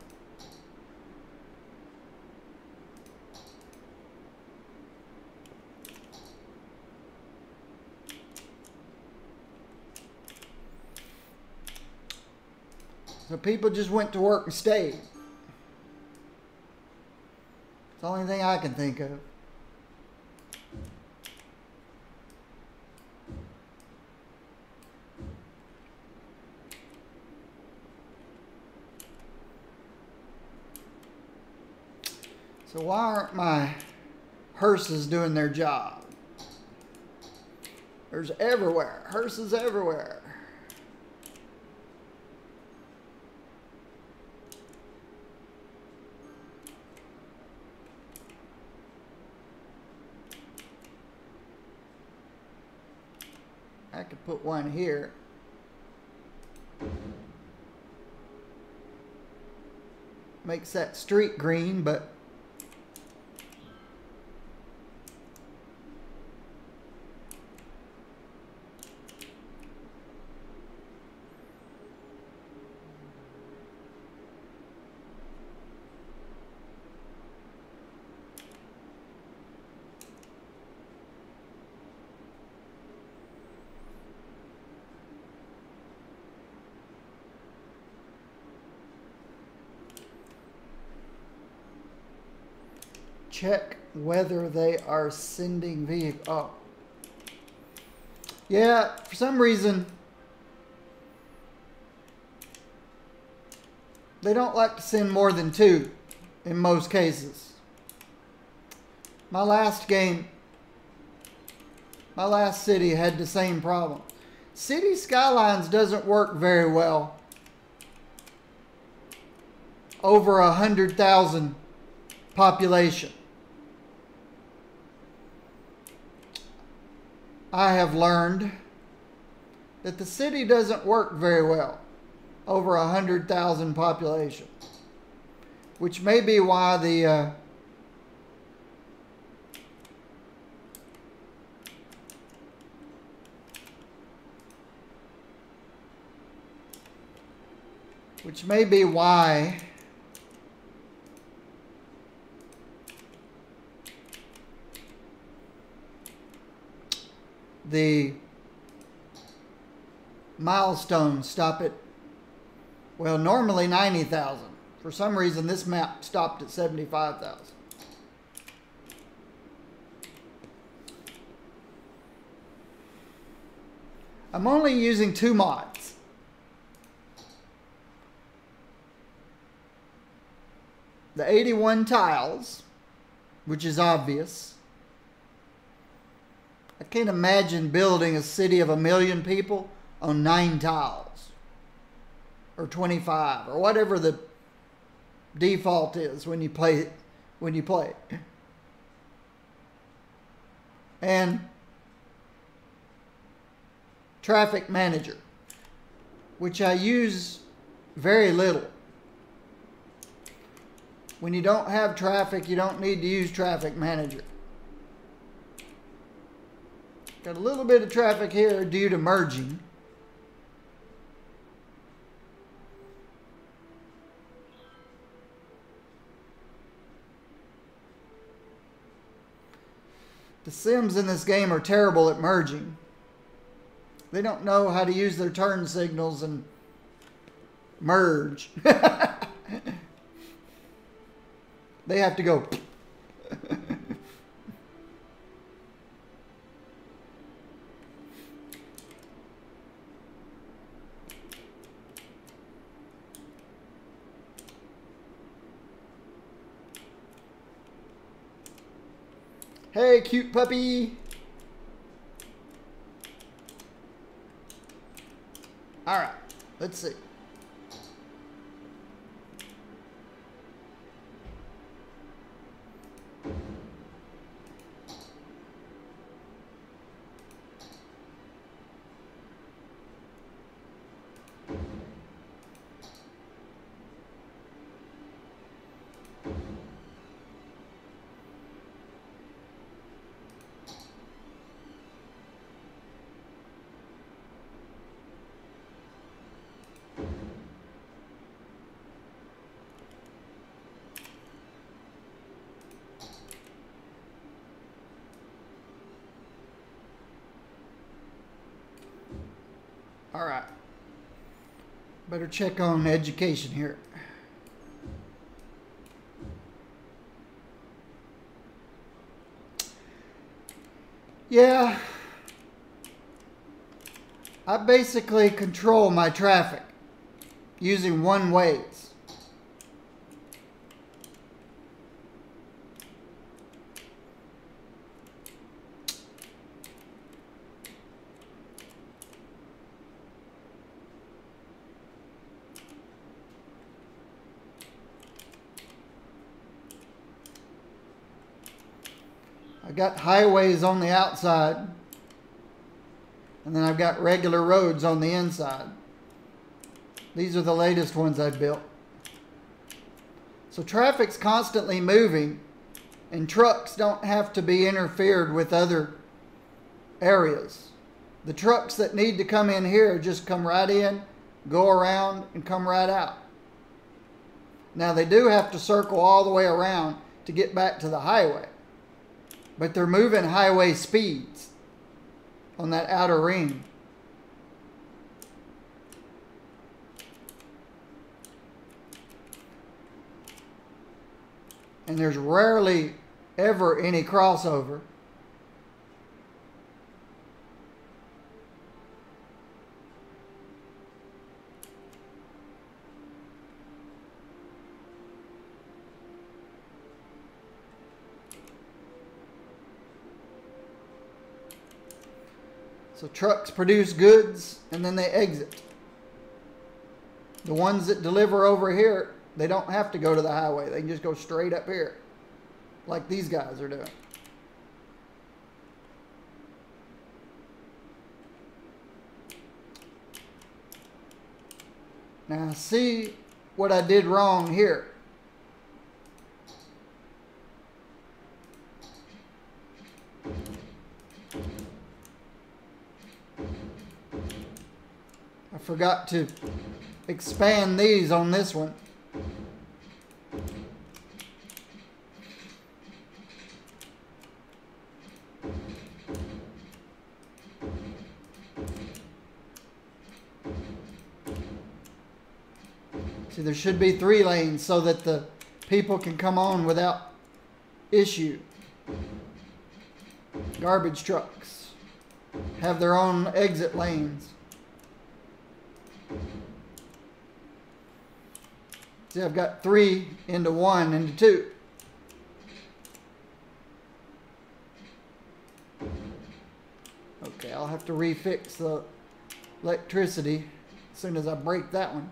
So people just went to work and stayed. It's the only thing I can think of. So why aren't my hearses doing their job? There's everywhere. Hearses everywhere. I could put one here. Makes that street green, but check whether they are sending vehicle. Oh. Yeah, for some reason, they don't like to send more than 2 in most cases. My last game, my last city had the same problem. City Skylines doesn't work very well over 100,000 population. I have learned that the city doesn't work very well over 100,000 population, which may be why the the milestones stop at, well, normally 90,000. For some reason, this map stopped at 75,000. I'm only using 2 mods. The 81 tiles, which is obvious. I can't imagine building a city of 1 million people on 9 tiles. Or 25, or whatever the default is when you play it. And traffic manager, which I use very little. When you don't have traffic, you don't need to use traffic manager. Got a little bit of traffic here due to merging. The Sims in this game are terrible at merging. They don't know how to use their turn signals and merge. They have to go. Hey, cute puppy. All right, let's see. All right. Better check on education here. Yeah. I basically control my traffic using one-ways. I got highways on the outside, and then I've got regular roads on the inside. These are the latest ones I've built. So traffic's constantly moving, and trucks don't have to be interfered with other areas. The trucks that need to come in here just come right in, go around, and come right out. Now they do have to circle all the way around to get back to the highway, but they're moving highway speeds on that outer ring. And there's rarely ever any crossover. So trucks produce goods and then they exit. The ones that deliver over here, they don't have to go to the highway. They can just go straight up here, like these guys are doing. Now see what I did wrong here. I forgot to expand these on this one. See, there should be 3 lanes so that the people can come on without issue. Garbage trucks have their own exit lanes. See, I've got 3 into 1 into 2. Okay, I'll have to refix the electricity as soon as I break that one.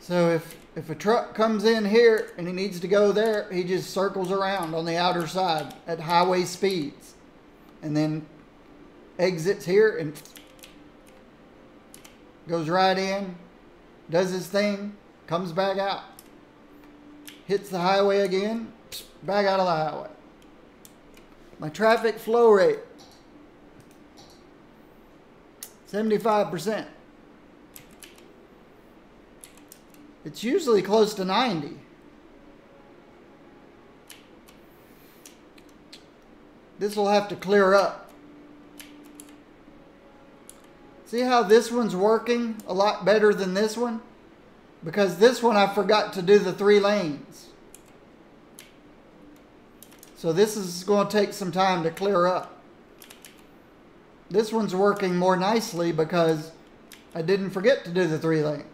So if a truck comes in here and he needs to go there, he just circles around on the outer side at highway speeds and then exits here and goes right in, does his thing, comes back out, hits the highway again, back out of the highway. My traffic flow rate, 75%. It's usually close to 90. This will have to clear up. See how this one's working a lot better than this one? Because this one I forgot to do the 3 lanes. So this is going to take some time to clear up. This one's working more nicely because I didn't forget to do the 3 lanes.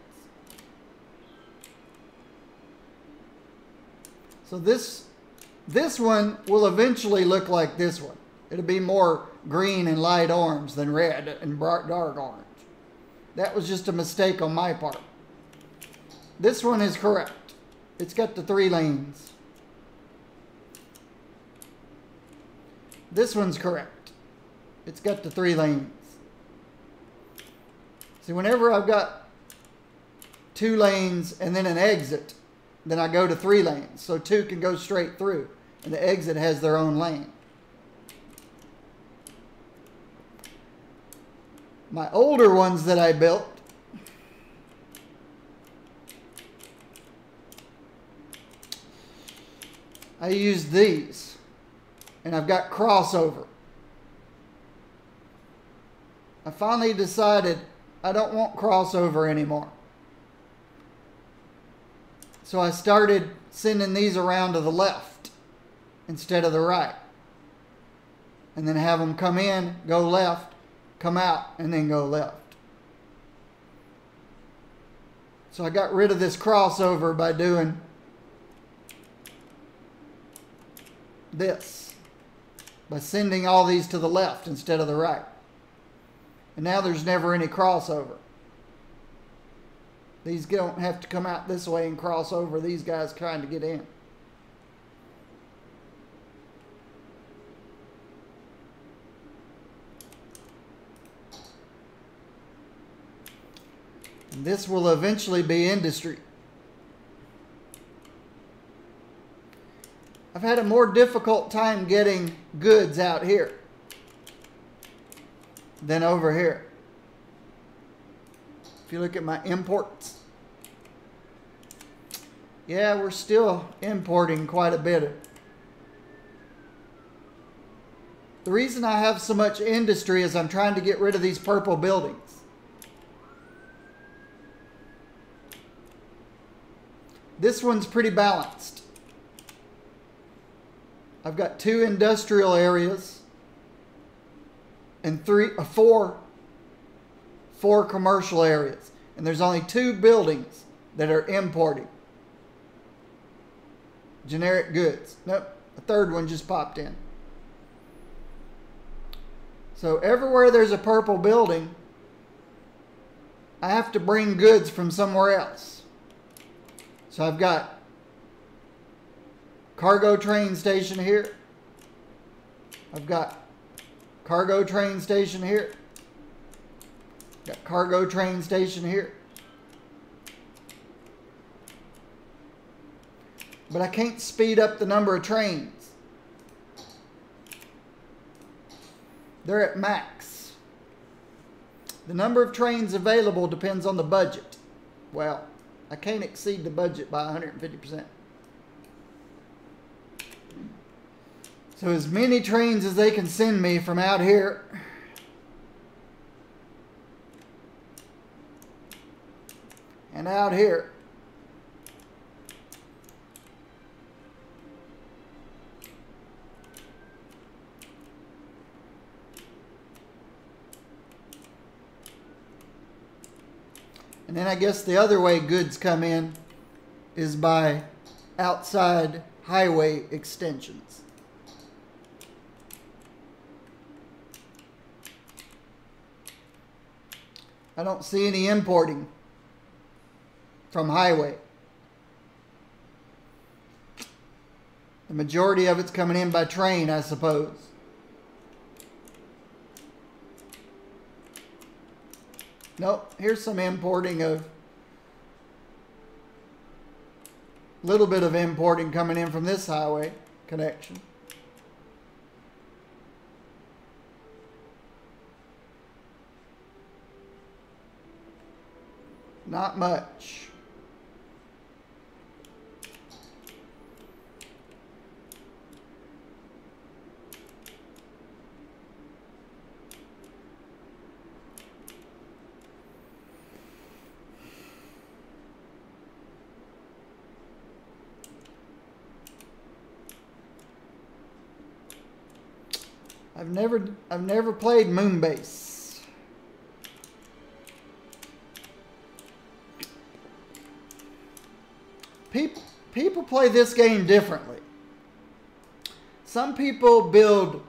So this one will eventually look like this one. It'll be more green and light orange than red and bright dark orange. That was just a mistake on my part. This one is correct. It's got the 3 lanes. This one's correct. It's got the 3 lanes. See, whenever I've got 2 lanes and then an exit, then I go to 3 lanes. So 2 can go straight through, and the exit has their own lane. My older ones that I built, I used these, and I've got crossover. I finally decided I don't want crossover anymore. So I started sending these around to the left instead of the right. And then have them come in, go left, come out, and then go left. So I got rid of this crossover by doing this. By sending all these to the left instead of the right. And now there's never any crossover. These don't have to come out this way and cross over these guys trying to get in. And this will eventually be industry. I've had a more difficult time getting goods out here than over here. If you look at my imports, yeah, we're still importing quite a bit. The reason I have so much industry is I'm trying to get rid of these purple buildings. This one's pretty balanced. I've got 2 industrial areas and 4 commercial areas. And there's only 2 buildings that are importing generic goods. Nope, a 3rd one just popped in. So everywhere there's a purple building, I have to bring goods from somewhere else. So I've got cargo train station here. I've got cargo train station here. Got cargo train station here. But I can't speed up the number of trains. They're at max. The number of trains available depends on the budget. Well, I can't exceed the budget by 150%. So as many trains as they can send me from out here and out here. And then I guess the other way goods come in is by outside highway extensions. I don't see any importing from highway. The majority of it's coming in by train, I suppose. Nope, here's some importing of, little bit of importing coming in from this highway connection. Not much. I've never played Moonbase. People play this game differently. Some people build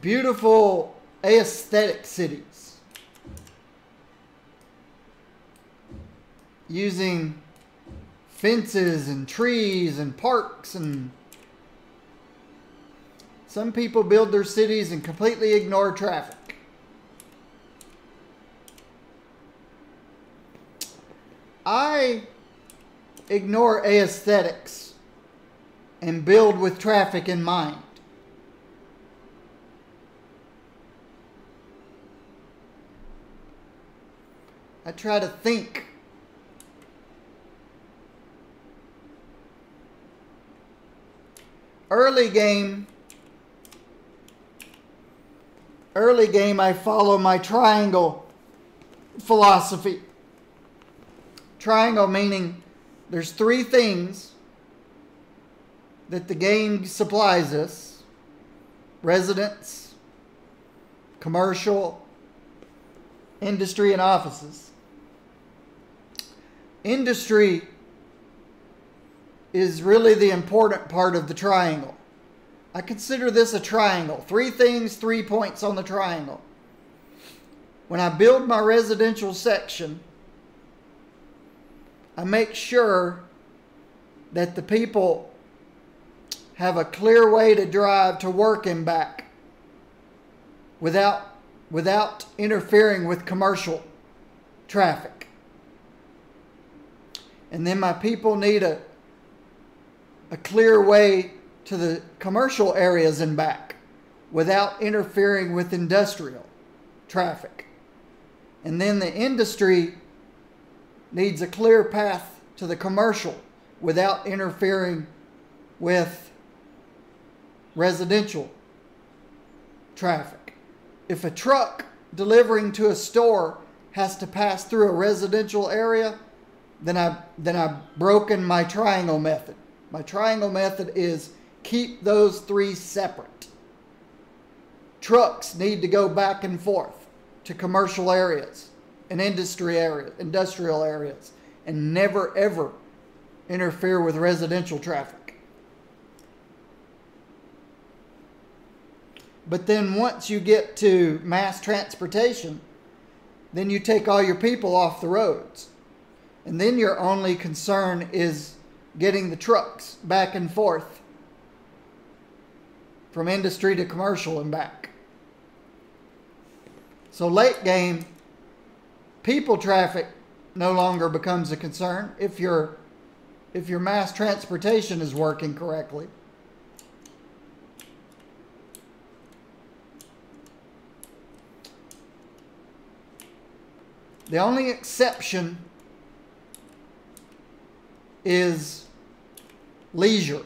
beautiful aesthetic cities using fences and trees and parks, and some people build their cities and completely ignore traffic. I ignore aesthetics and build with traffic in mind. I try to think. Early game, I follow my triangle philosophy. Triangle meaning there's three things that the game supplies us: residents, commercial, industry, and offices. Industry is really the important part of the triangle. I consider this a triangle. 3 things, 3 points on the triangle. When I build my residential section, I make sure that the people have a clear way to drive to work and back without interfering with commercial traffic. And then my people need a clear way to the commercial areas and back without interfering with industrial traffic. And then the industry needs a clear path to the commercial without interfering with residential traffic. If a truck delivering to a store has to pass through a residential area, then I've broken my triangle method. My triangle method is keep those 3 separate. Trucks need to go back and forth to commercial areas and industrial areas, and never ever interfere with residential traffic. But then once you get to mass transportation, then you take all your people off the roads. And then your only concern is getting the trucks back and forth from industry to commercial and back. So late game, people traffic no longer becomes a concern if your mass transportation is working correctly. The only exception is leisure.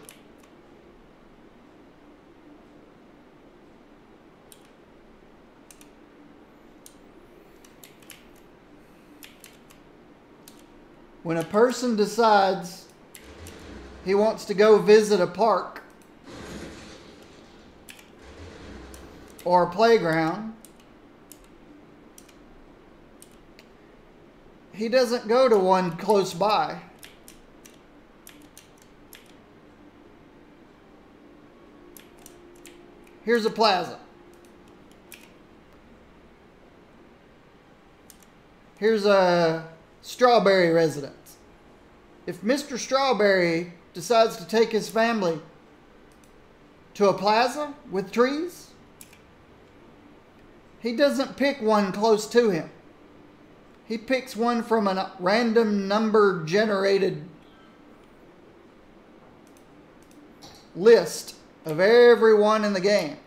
When a person decides he wants to go visit a park or a playground, he doesn't go to one close by. Here's a plaza. Here's a Strawberry residence. If Mr. Strawberry decides to take his family to a plaza with trees, he doesn't pick one close to him. He picks one from a random number generated list of everyone in the game.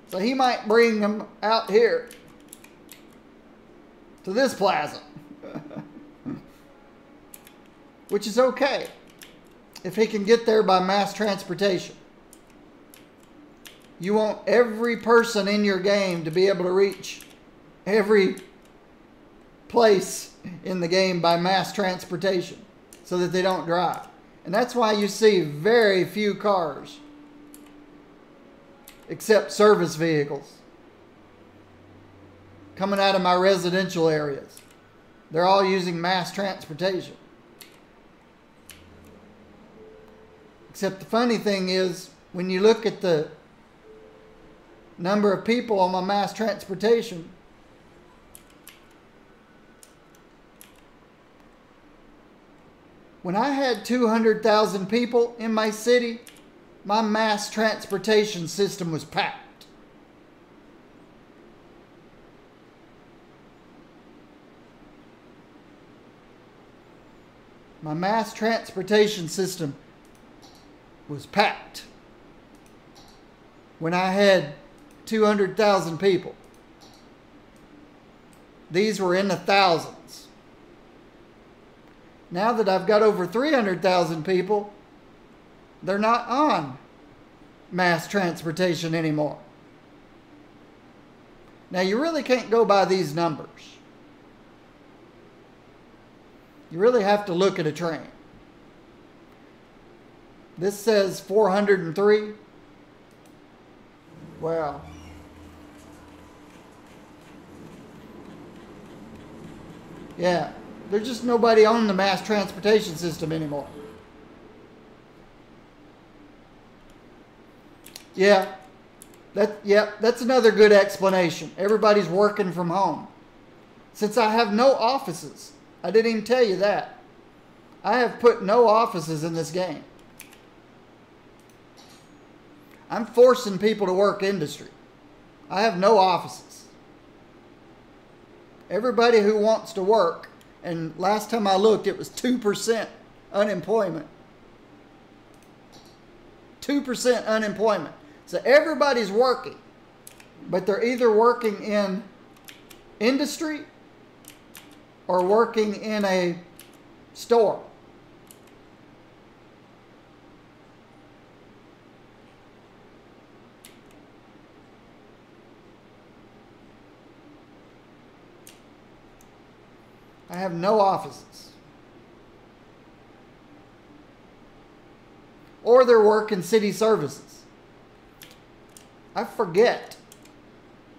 So he might bring them out here to this plaza, which is okay if he can get there by mass transportation. You want every person in your game to be able to reach every place in the game by mass transportation so that they don't drive. And that's why you see very few cars, except service vehicles, coming out of my residential areas. They're all using mass transportation. Except the funny thing is, when you look at the number of people on my mass transportation, when I had 200,000 people in my city, my mass transportation system was packed. My mass transportation system was packed when I had 200,000 people. These were in the thousands. Now that I've got over 300,000 people, they're not on mass transportation anymore. Now, you really can't go by these numbers. You really have to look at a train. This says 403. Well, yeah, there's just nobody on the mass transportation system anymore. Yeah, that's another good explanation. Everybody's working from home. Since I have no offices, I didn't even tell you that. I have put no offices in this game. I'm forcing people to work industry. I have no offices. Everybody who wants to work, and last time I looked, it was 2% unemployment. 2% unemployment. So everybody's working, but they're either working in industry or working in a store. I have no offices. Or they're working city services. I forget.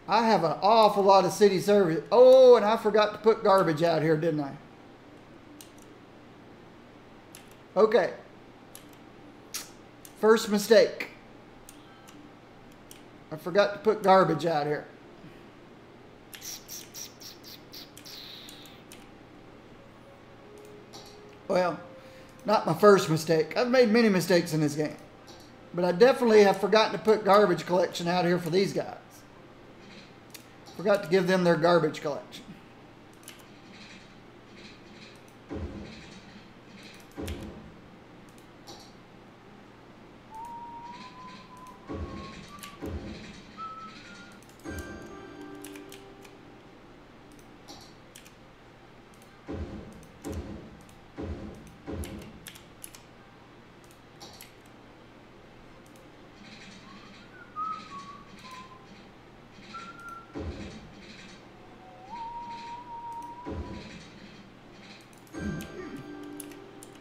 I have an awful lot of city service. Oh, and I forgot to put garbage out here, didn't I? Okay. First mistake. I forgot to put garbage out here. Well, not my first mistake. I've made many mistakes in this game. But I definitely have forgotten to put garbage collection out here for these guys. Forgot to give them their garbage collection.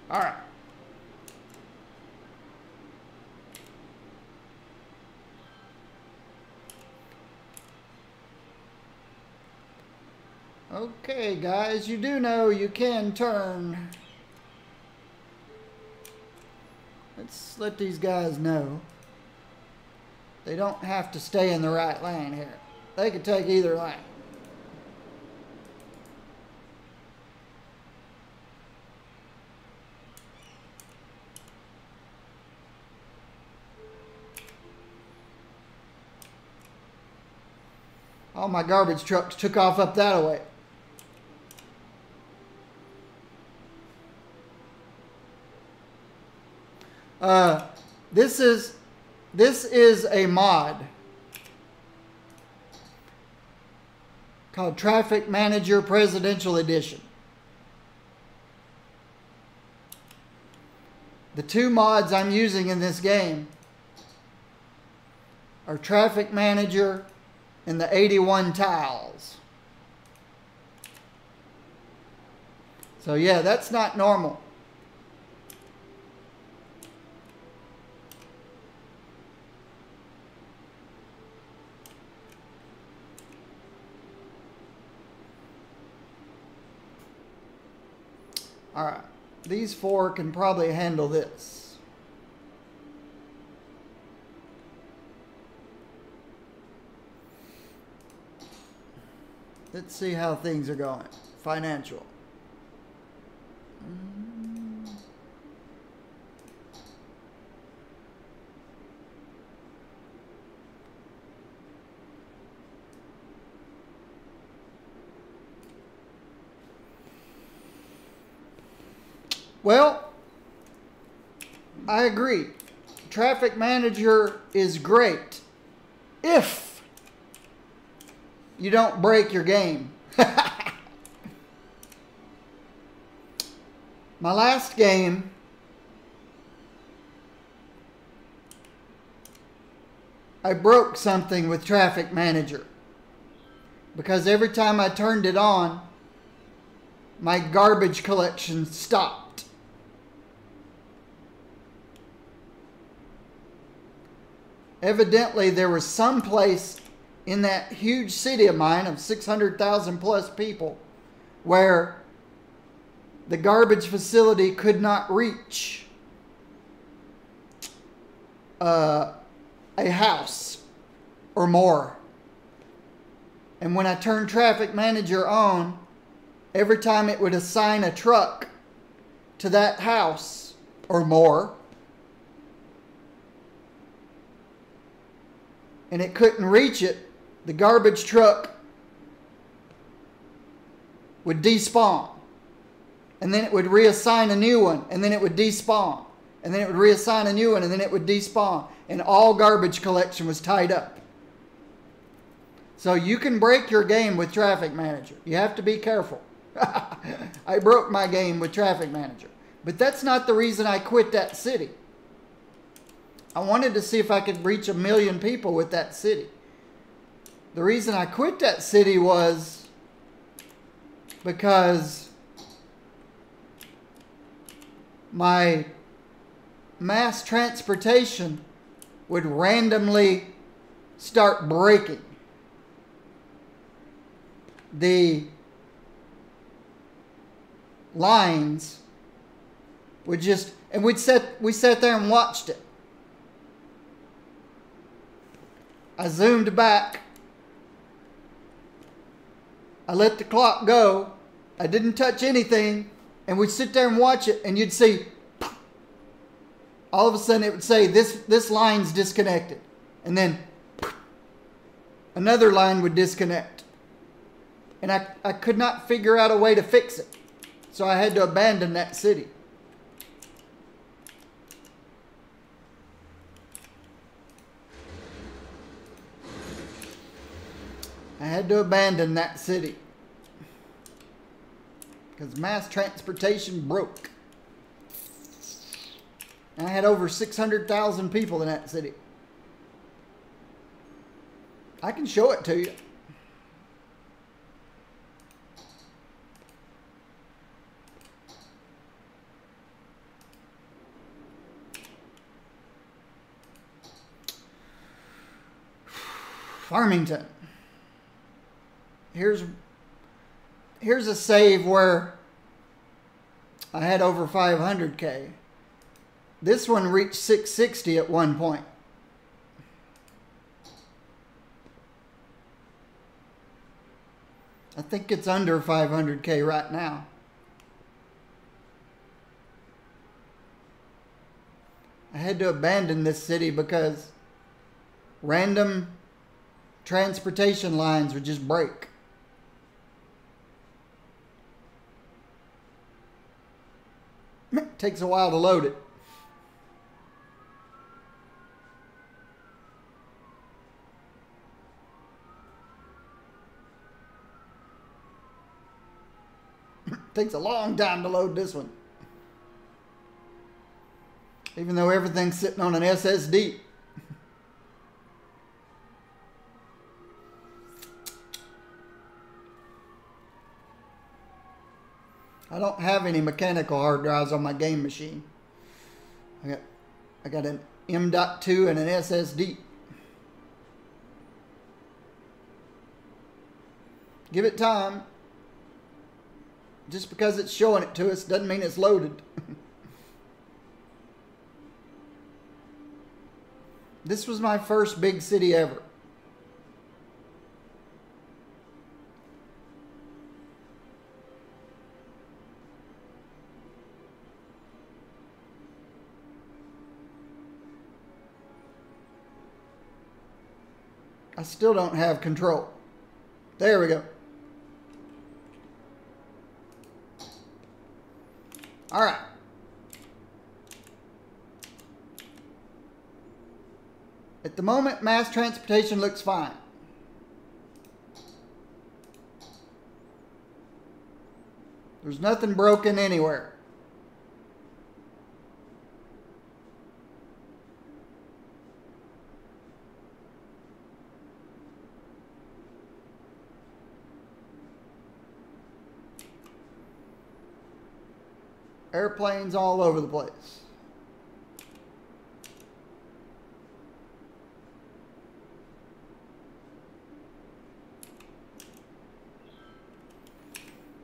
All right. Okay, guys, you do know you can turn. Let's let these guys know they don't have to stay in the right lane here. They can take either lane. All my garbage trucks took off up that way. This is a mod called Traffic Manager Presidential Edition. The two mods I'm using in this game are Traffic Manager and the 81 tiles. So yeah, that's not normal. Alright. These 4 can probably handle this. Let's see how things are going. Financial. Well, I agree. Traffic Manager is great if you don't break your game. My last game, I broke something with Traffic Manager because every time I turned it on, my garbage collection stopped. Evidently, there was some place in that huge city of mine of 600,000 plus people where the garbage facility could not reach a house or more. And when I turned Traffic Manager on, every time it would assign a truck to that house or more, and it couldn't reach it, the garbage truck would despawn. And then it would reassign a new one, and then it would despawn. And then it would reassign a new one, and then it would despawn. And all garbage collection was tied up. So you can break your game with Traffic Manager. You have to be careful. I broke my game with Traffic Manager. But that's not the reason I quit that city. I wanted to see if I could reach 1 million people with that city. The reason I quit that city was because my mass transportation would randomly start breaking. The lines would just, and we sat there and watched it. I zoomed back. I let the clock go. I didn't touch anything. And we'd sit there and watch it, and you'd see, all of a sudden it would say, this line's disconnected. And then another line would disconnect. And I could not figure out a way to fix it. So I had to abandon that city. I had to abandon that city because mass transportation broke. And I had over 600,000 people in that city. I can show it to you. Farmington. Here's a save where I had over 500K. This one reached 660 at one point. I think it's under 500K right now. I had to abandon this city because random transportation lines would just break. It takes a while to load it. Takes a long time to load this one. Even though everything's sitting on an SSD. I don't have any mechanical hard drives on my game machine. I got an M.2 and an SSD. Give it time. Just because it's showing it to us doesn't mean it's loaded. This was my first big city ever. I still don't have control. There we go. All right. At the moment, mass transportation looks fine. There's nothing broken anywhere. Airplanes all over the place.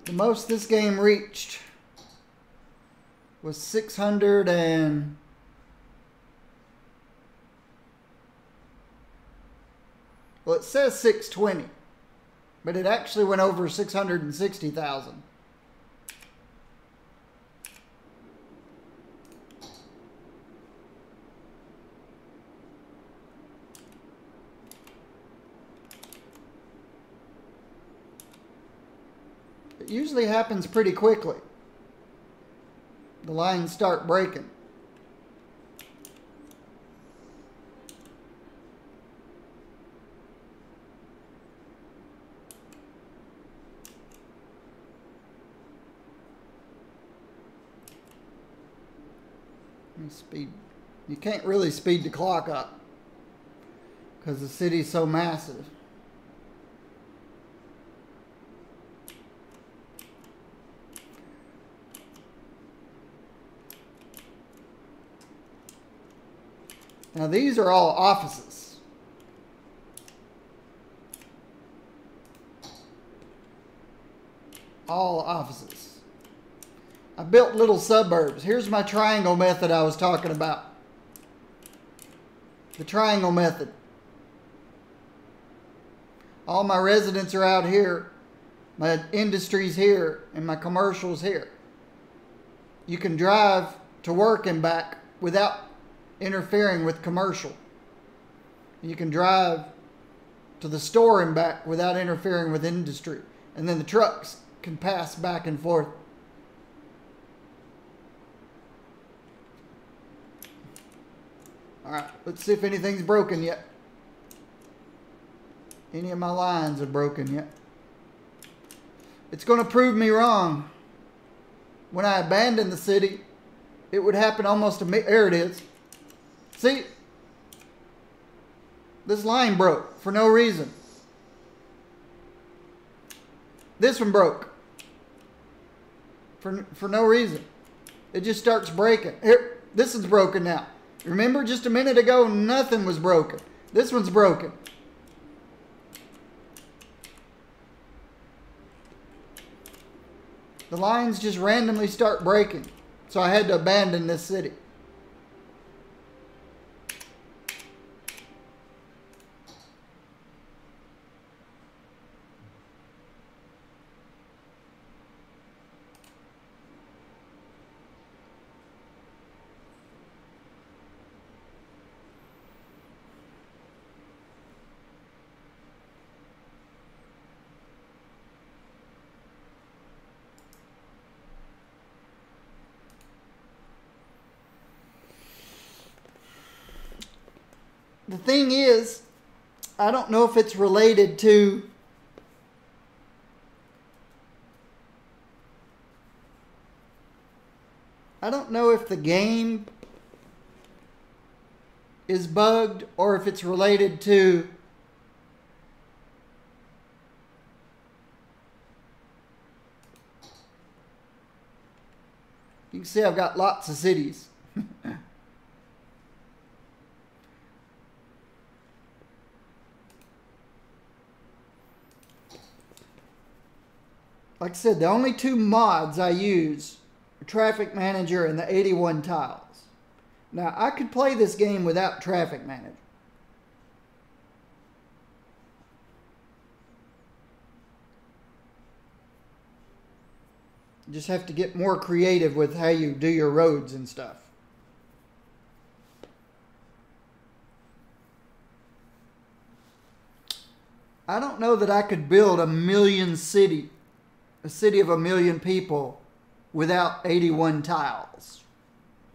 The most this game reached was 600 and... Well, it says 620, but it actually went over 660,000. It usually happens pretty quickly. The lines start breaking. Speed. You can't really speed the clock up because the city's so massive. Now these are all offices. All offices. I built little suburbs. Here's my triangle method I was talking about. The triangle method. All my residents are out here. My industry's here and my commercial's here. You can drive to work and back without interfering with commercial. You can drive to the store and back without interfering with industry. And then the trucks can pass back and forth. Alright, let's see if anything's broken yet. Any of my lines are broken yet. It's going to prove me wrong. When I abandoned the city, it would happen almost immediately. There it is. See? This line broke for no reason. This one broke. For no reason. It just starts breaking. Here, this is broken now. Remember just a minute ago, nothing was broken. This one's broken. The lines just randomly start breaking. So I had to abandon this city. The thing is, I don't know if it's related to I don't know if the game is bugged or if it's related to you can see I've got lots of cities. like I said, the only two mods I use are Traffic Manager and the 81 tiles. Now, I could play this game without Traffic Manager. You just have to get more creative with how you do your roads and stuff. I don't know that I could build a city of 1 million people without 81 tiles.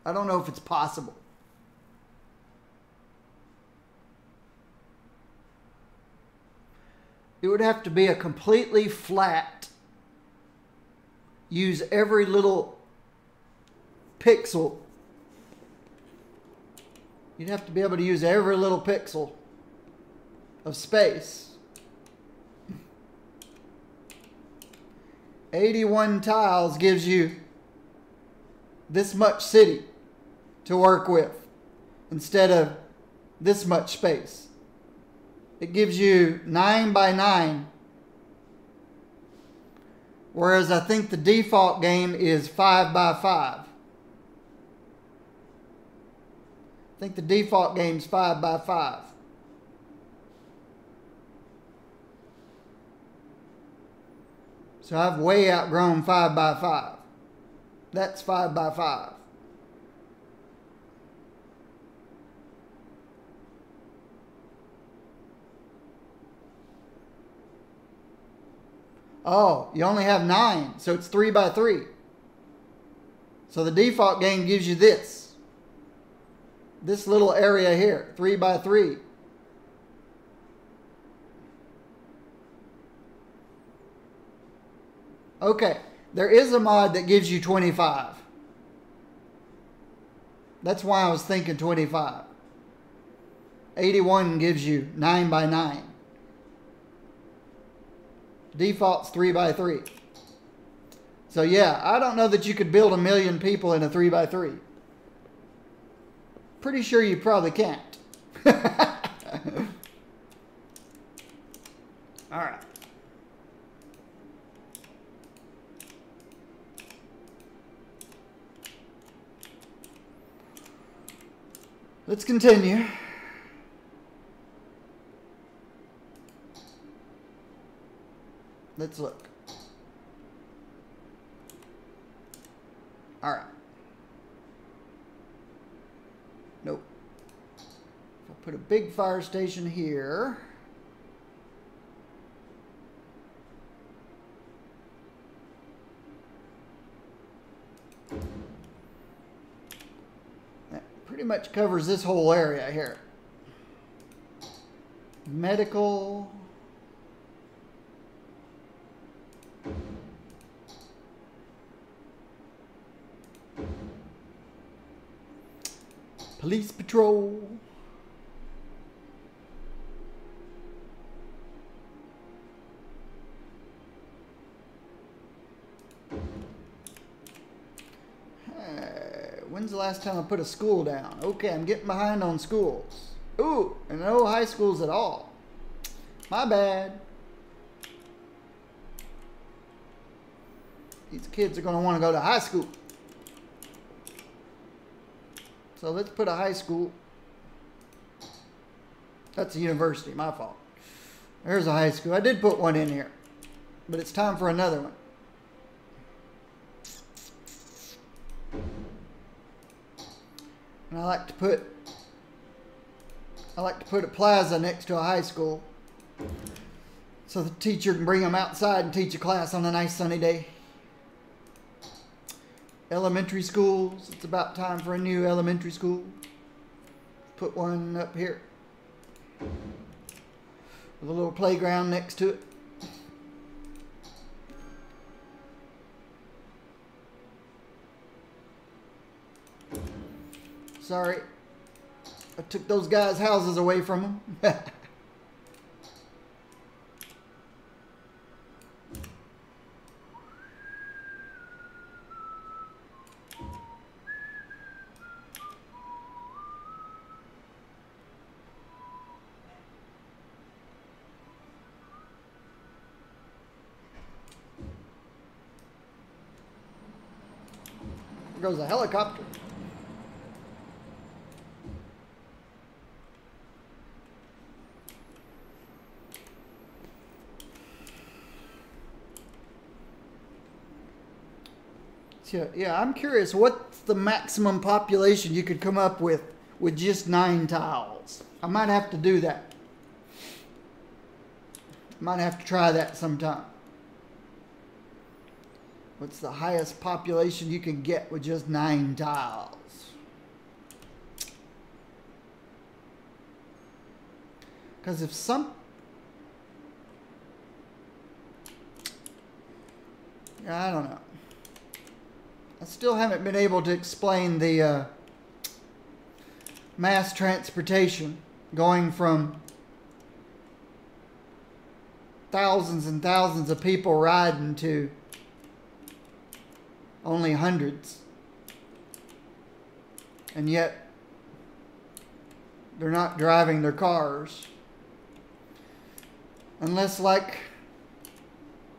I don't know if it's possible. It would have to be a completely flat, use every little pixel. You'd have to be able to use every little pixel of space. 81 tiles gives you this much city to work with instead of this much space. It gives you 9 by 9, whereas I think the default game is 5 by 5. I think the default game's 5 by 5. So I've way outgrown 5 by 5. That's 5 by 5. Oh, you only have 9, so it's 3 by 3. So the default game gives you this. This little area here, 3 by 3. Okay, there is a mod that gives you 25. That's why I was thinking 25. 81 gives you 9 by 9. Default's 3 by 3. So yeah, I don't know that you could build 1 million people in a 3 by 3. Pretty sure you probably can't. All right. Let's continue. Let's look. All right. Nope. If I put a big fire station here. That pretty much covers this whole area here. Medical. Police patrol. When's the last time I put a school down? Okay, I'm getting behind on schools. Ooh, and no high schools at all. My bad. These kids are going to want to go to high school. So let's put a high school. That's a university, my fault. There's a high school. I did put one in here, but it's time for another one. And I like to put a plaza next to a high school so the teacher can bring them outside and teach a class on a nice sunny day. Elementary schools, it's about time for a new elementary school. Put one up here with a little playground next to it. Sorry, I took those guys' houses away from them. goes a helicopter. Yeah, I'm curious, what's the maximum population you could come up with just 9 tiles? I might have to do that. Might have to try that sometime. What's the highest population you can get with just 9 tiles? Because if some... I don't know. I still haven't been able to explain the mass transportation going from thousands and thousands of people riding to only hundreds. And yet they're not driving their cars. Unless, like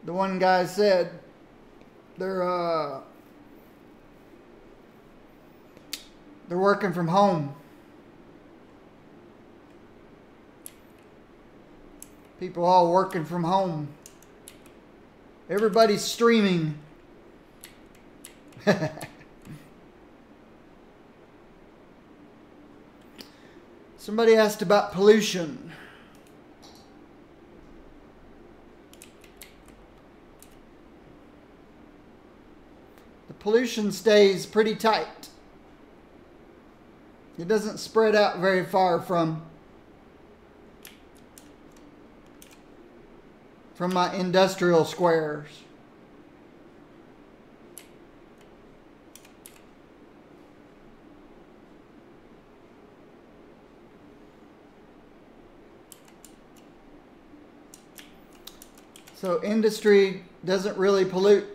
the one guy said, they're working from home. People all working from home. Everybody's streaming. Somebody asked about pollution. The pollution stays pretty tight. It doesn't spread out very far from my industrial squares. So industry doesn't really pollute.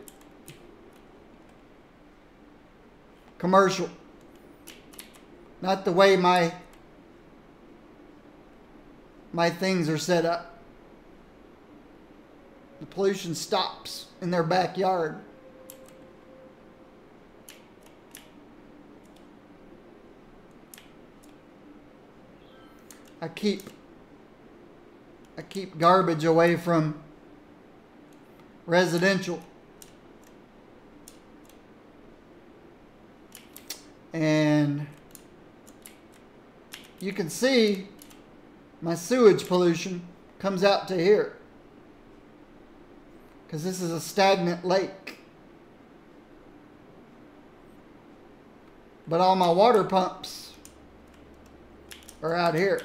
Commercial. Not the way my things are set up. The pollution stops in their backyard. I keep garbage away from residential. And you can see my sewage pollution comes out to here. Because this is a stagnant lake. But all my water pumps are out here.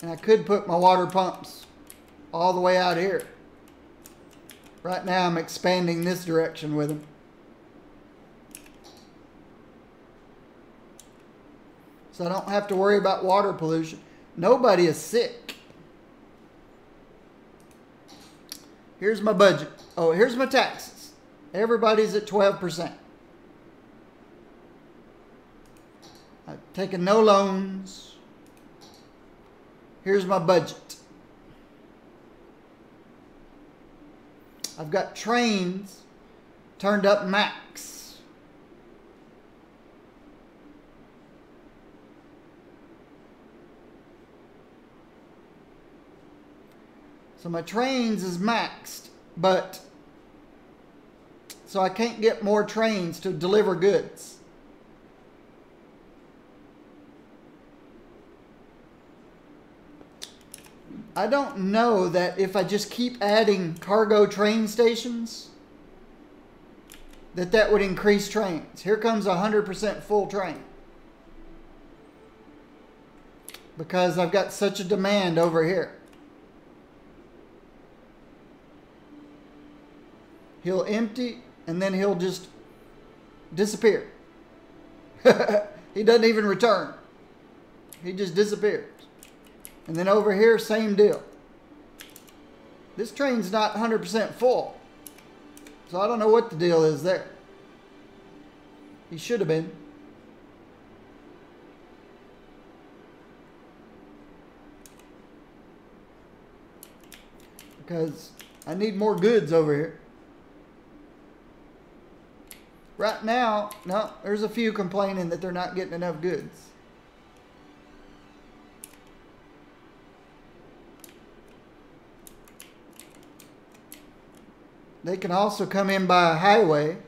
And I could put my water pumps all the way out here. Right now I'm expanding this direction with them. So I don't have to worry about water pollution. Nobody is sick. Here's my budget. Oh, here's my taxes. Everybody's at 12%. I've taken no loans. Here's my budget. I've got trains turned up max. So my trains is maxed, but so I can't get more trains to deliver goods. I don't know that if I just keep adding cargo train stations, that would increase trains. Here comes a 100% full train. Because I've got such a demand over here. He'll empty and then he'll just disappear. He doesn't even return. He just disappears. And then over here, same deal. This train's not 100% full. So I don't know what the deal is there. He should have been. Because I need more goods over here. right now, no, there's a few complaining that they're not getting enough goods. They can also come in by a highway.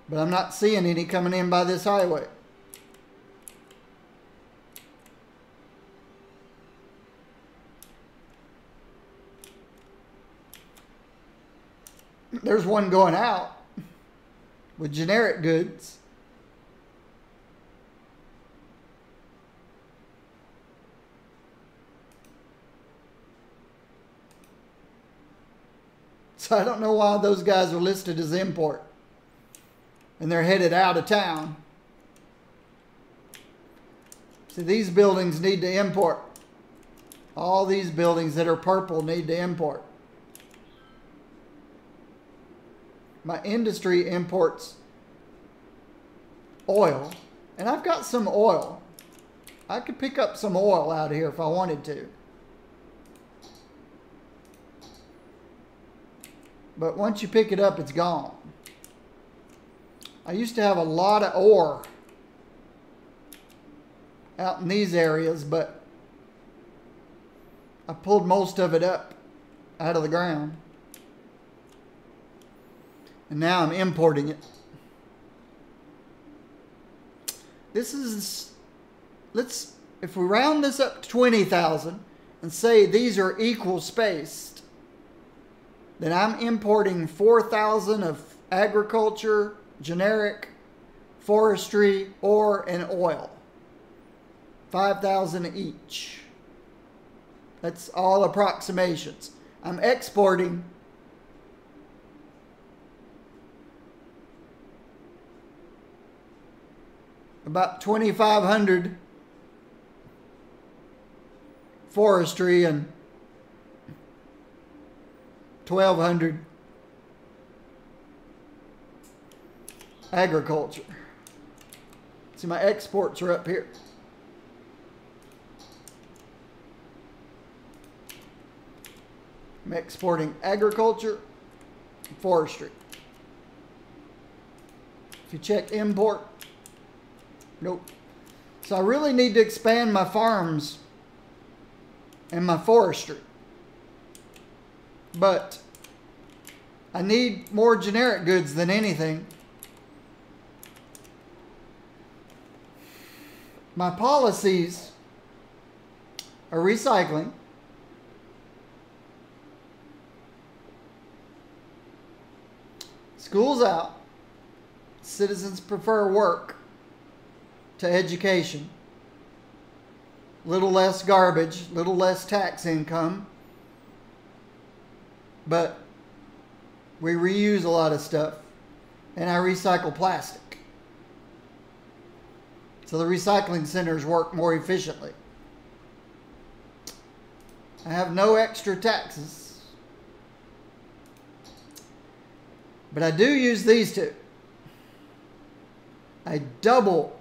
But I'm not seeing any coming in by this highway. There's one going out with generic goods. So I don't know why those guys are listed as import. And they're headed out of town. See, these buildings need to import. All these buildings that are purple need to import. My industry imports oil. And I've got some oil. I could pick up some oil out of here if I wanted to. But once you pick it up, it's gone. I used to have a lot of ore out in these areas, but I pulled most of it up out of the ground. And now I'm importing it. This is, if we round this up to 20,000 and say these are equal spaced, then I'm importing 4,000 of agriculture, generic, forestry, ore, and oil. 5,000 each. That's all approximations. I'm exporting about 2,500 forestry and 1,200 agriculture. See, my exports are up here. I'm exporting agriculture and forestry. If you check import, nope. So I really need to expand my farms and my forestry. But I need more generic goods than anything. My policies are recycling, school's out, citizens prefer work to education, little less garbage, little less tax income, but we reuse a lot of stuff, and I recycle plastic. So the recycling centers work more efficiently. I have no extra taxes. But I do use these two. I double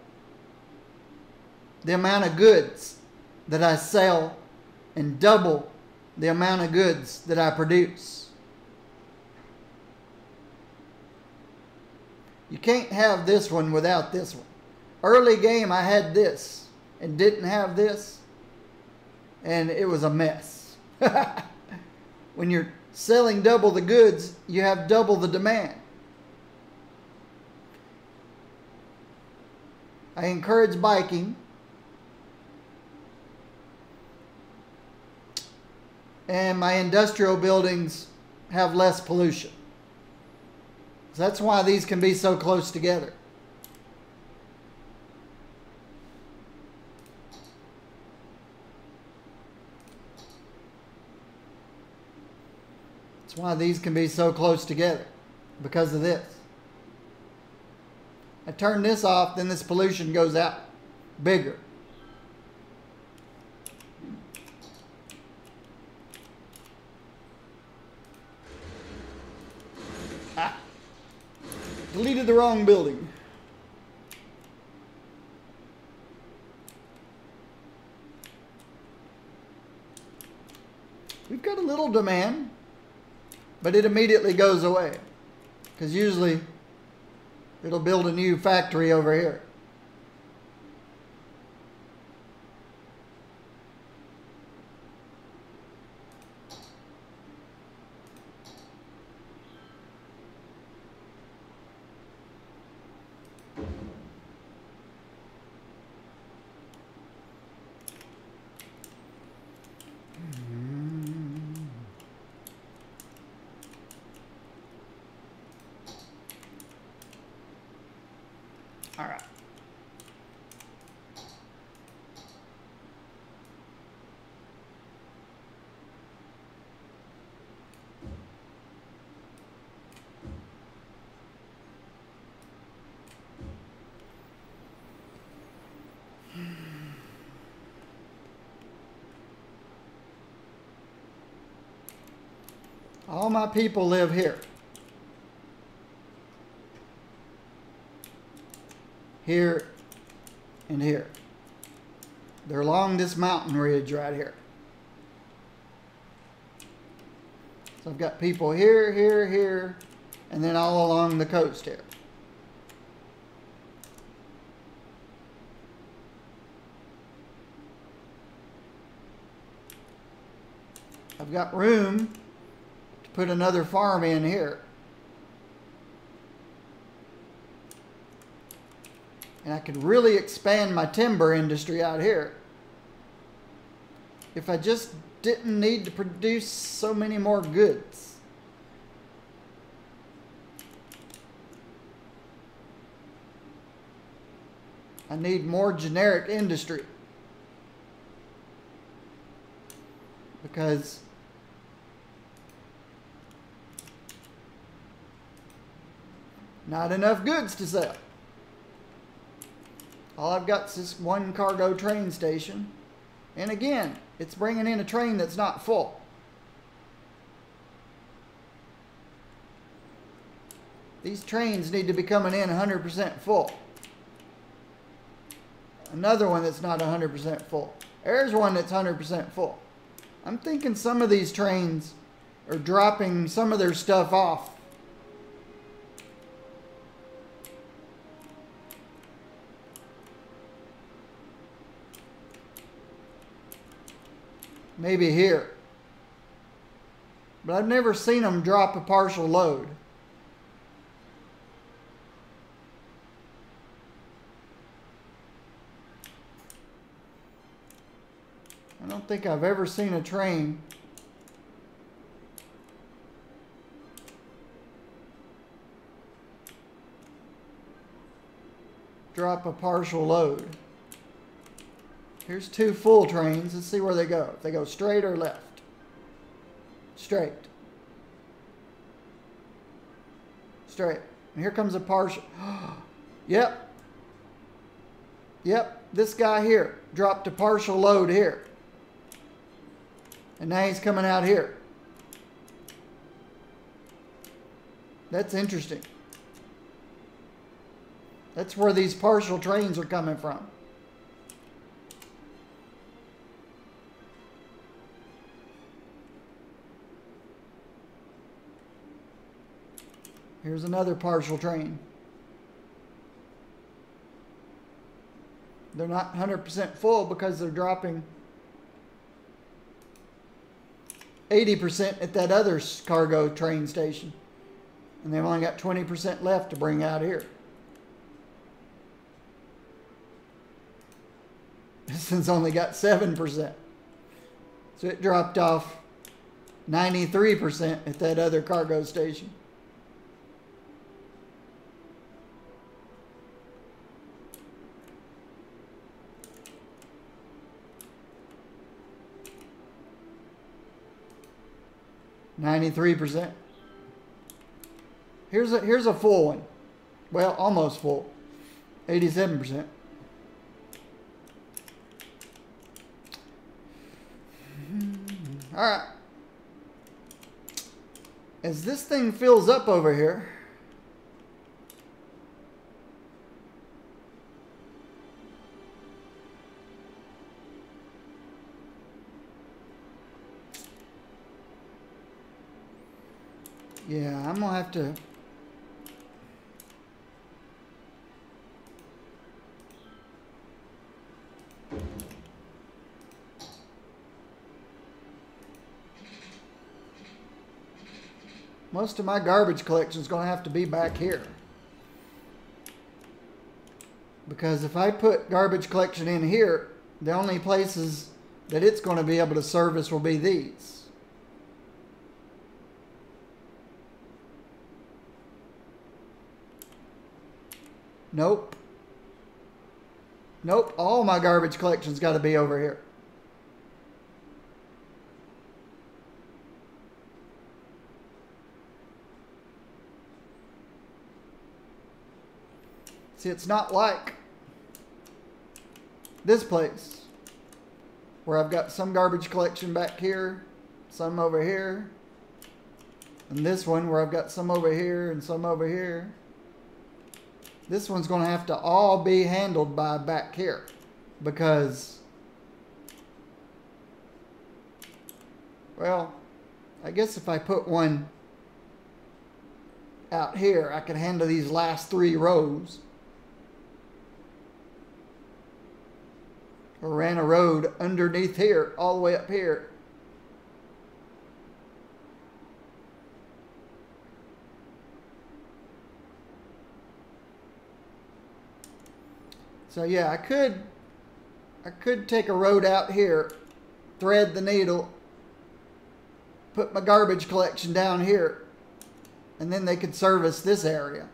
the amount of goods that I sell and double the amount of goods that I produce. You can't have this one without this one. Early game, I had this and didn't have this, and it was a mess. When you're selling double the goods, you have double the demand. I encourage biking. And my industrial buildings have less pollution. So that's why these can be so close together. That's why these can be so close together, because of this. I turn this off, then this pollution goes out bigger. Ah, deleted the wrong building. We've got a little demand. but it immediately goes away. Because usually it'll build a new factory over here. All right. All my people live here. Here and here. They're along this mountain ridge right here. So I've got people here, here, here, and then all along the coast here. I've got room to put another farm in here. And I could really expand my timber industry out here if I just didn't need to produce so many more goods. I need more generic industry because not enough goods to sell. All I've got is this one cargo train station. And again, it's bringing in a train that's not full. These trains need to be coming in 100% full. Another one that's not 100% full. There's one that's 100% full. I'm thinking some of these trains are dropping some of their stuff off. Maybe here. But I've never seen them drop a partial load. I don't think I've ever seen a train drop a partial load. Here's two full trains. Let's see where they go. If they go straight or left. Straight. Straight. And here comes a partial. Yep. Yep. This guy here dropped a partial load here. And now he's coming out here. That's interesting. That's where these partial trains are coming from. Here's another partial train. They're not 100% full because they're dropping 80% at that other cargo train station. And they've only got 20% left to bring out here. This one's only got 7%. So it dropped off 93% at that other cargo station. %. Here's a full one. Well, almost full. 87%. All right. As this thing fills up over here, Yeah, I'm gonna have to. Most of my garbage collection is gonna have to be back here. Because if I put garbage collection in here, the only places that it's going to be able to service will be these. Nope. Nope. All my garbage collection's got to be over here. See, it's not like this place where I've got some garbage collection back here, some over here, and this one where I've got some over here and some over here. This one's going to have to all be handled by back here because, well, I guess if I put one out here, I can handle these last 3 rows. Or ran a road underneath here, all the way up here. So yeah, I could take a road out here, thread the needle, put my garbage collection down here, and then they could service this area.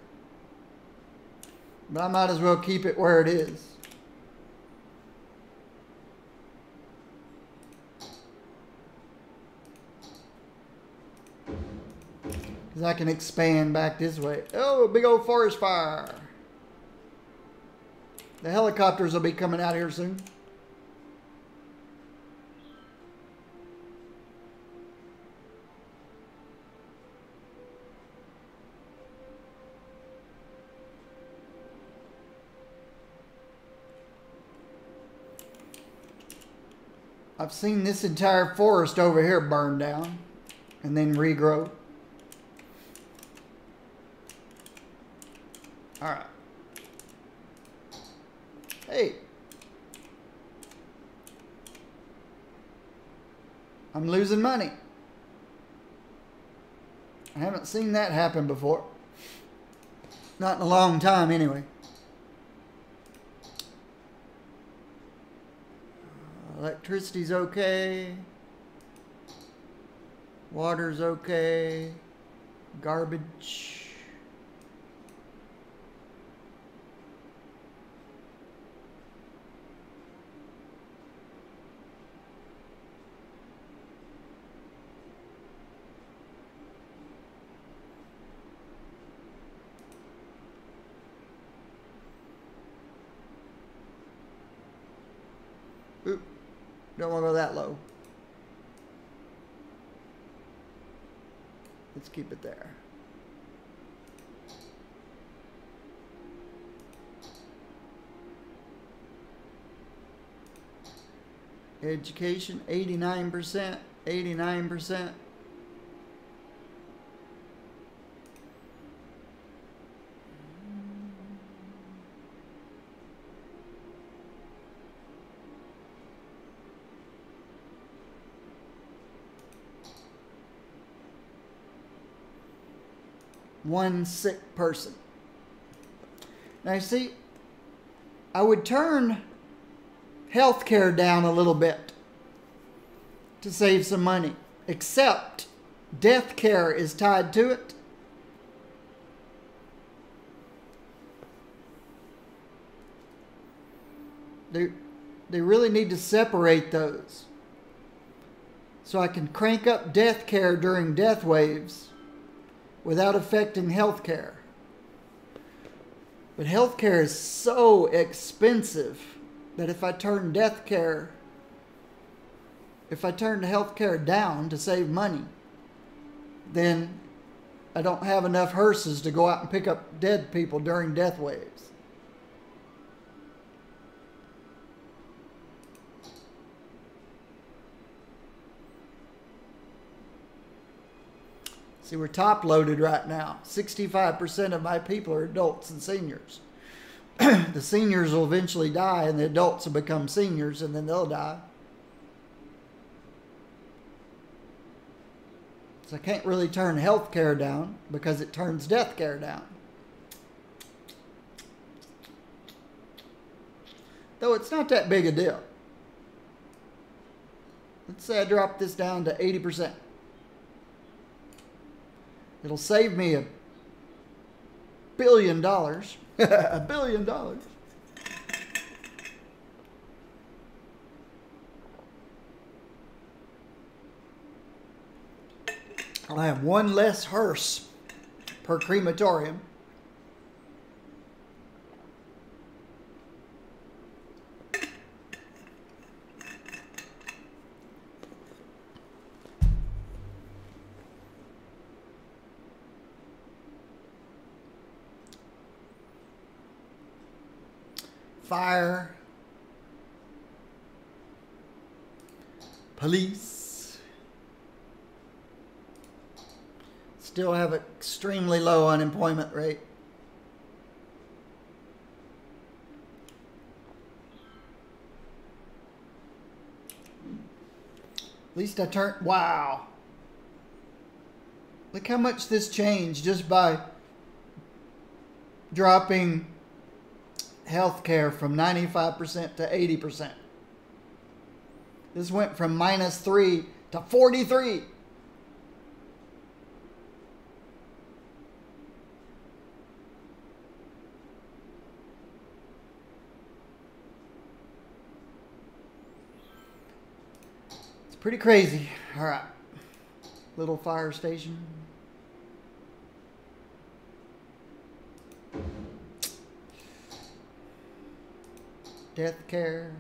But I might as well keep it where it is. Because I can expand back this way. Oh, big old forest fire. The helicopters will be coming out here soon. I've seen this entire forest over here burn down and then regrow. All right. Hey. I'm losing money. I haven't seen that happen before. Not in a long time, anyway. Electricity's okay. Water's okay. Garbage. Oop, don't want to go that low. Let's keep it there. Education, 89%, 89%. One sick person. Now you see, I would turn healthcare down a little bit to save some money, except death care is tied to it. They really need to separate those so I can crank up death care during death waves without affecting healthcare. But healthcare is so expensive that if I turn healthcare down to save money, then I don't have enough hearses to go out and pick up dead people during death waves. See, we're top loaded right now. 65% of my people are adults and seniors. The seniors will eventually die, and the adults will become seniors, and then they'll die. So I can't really turn health care down because it turns death care down. Though it's not that big a deal. Let's say I drop this down to 80%. It'll save me $1 billion. $1 billion. I'll have one less hearse per crematorium. Fire, police, still have an extremely low unemployment rate. At least I turned, wow. Look how much this changed just by dropping healthcare from 95% to 80%. This went from -3 to 43. It's pretty crazy. All right. Little fire station. Death care.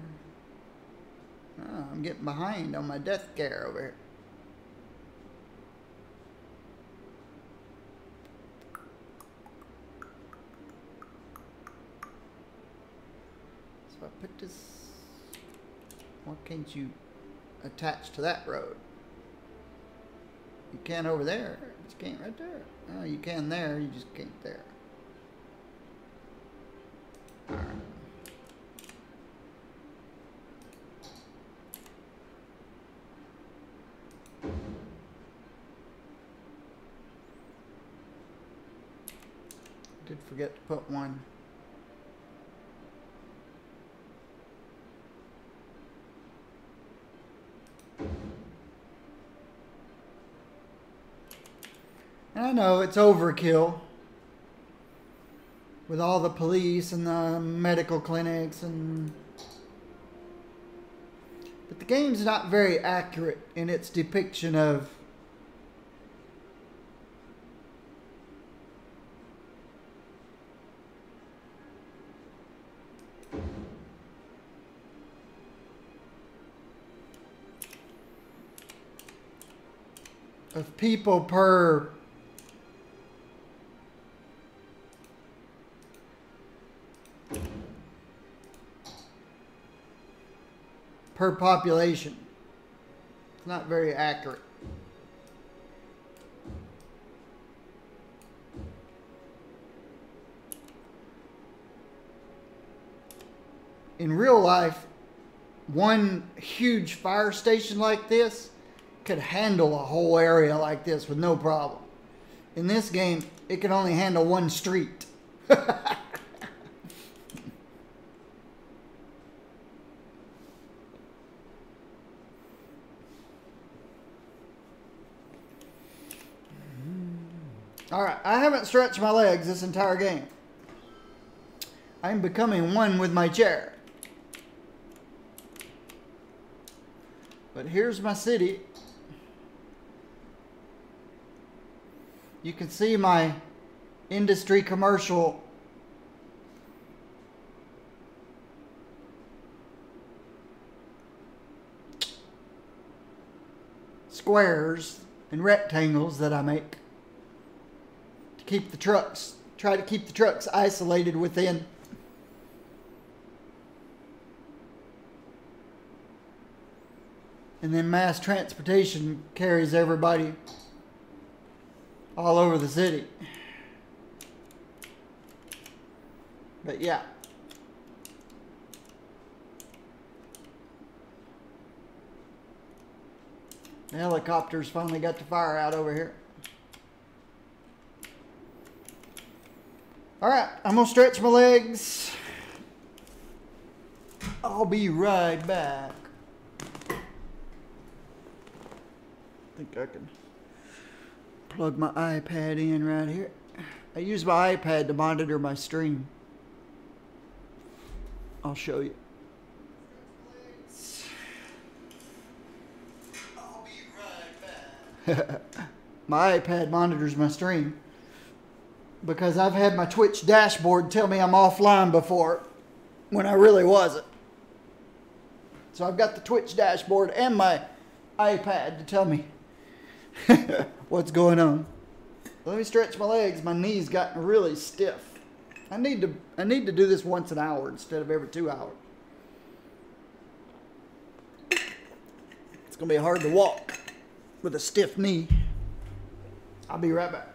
Oh, I'm getting behind on my death care over here. So I put this. Why can't you attach to that road? You can over there. You can't right there. Oh, you can there. You just can't there. All right. Did forget to put one. And I know it's overkill with all the police and the medical clinics and but the game's not very accurate in its depiction of people per population. It's not very accurate. In real life, one huge fire station like this could handle a whole area like this with no problem. In this game, it can only handle one street. Alright, I haven't stretched my legs this entire game. I'm becoming one with my chair. But here's my city. You can see my industry commercial squares and rectangles that I make to keep the trucks, try to keep the trucks isolated within. And then mass transportation carries everybody all over the city. But yeah. The helicopters finally got the fire out over here. Alright, I'm going to stretch my legs. I'll be right back. I think I can plug my iPad in right here. I use my iPad to monitor my stream. I'll show you. I'll be right back. My iPad monitors my stream because I've had my Twitch dashboard tell me I'm offline before when I really wasn't. So I've got the Twitch dashboard and my iPad to tell me what's going on. Let me stretch my legs. My knees gotten really stiff. I need to do this once an hour instead of every 2 hours. It's gonna be hard to walk with a stiff knee. I'll be right back.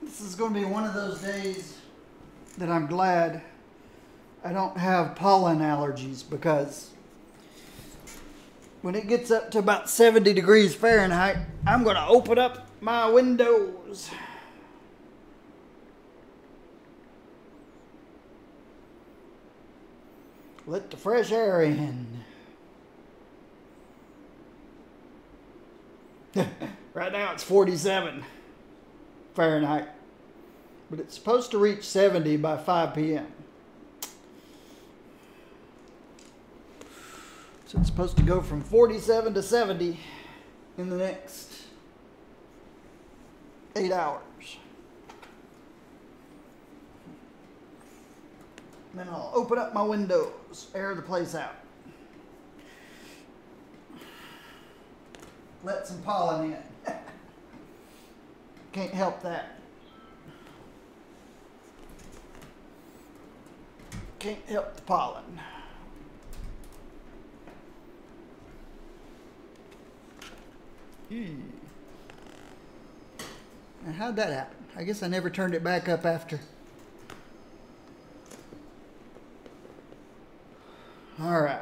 This is going to be one of those days that I'm glad I don't have pollen allergies, because when it gets up to about 70 degrees Fahrenheit, I'm going to open up my windows. Let the fresh air in. Right now it's 47 Fahrenheit. But it's supposed to reach 70 by 5 p.m. So it's supposed to go from 47 to 70 in the next 8 hours. And then I'll open up my windows, air the place out. Let some pollen in. Can't help that. Can't help the pollen. Now, how'd that happen? I guess I never turned it back up after. All right.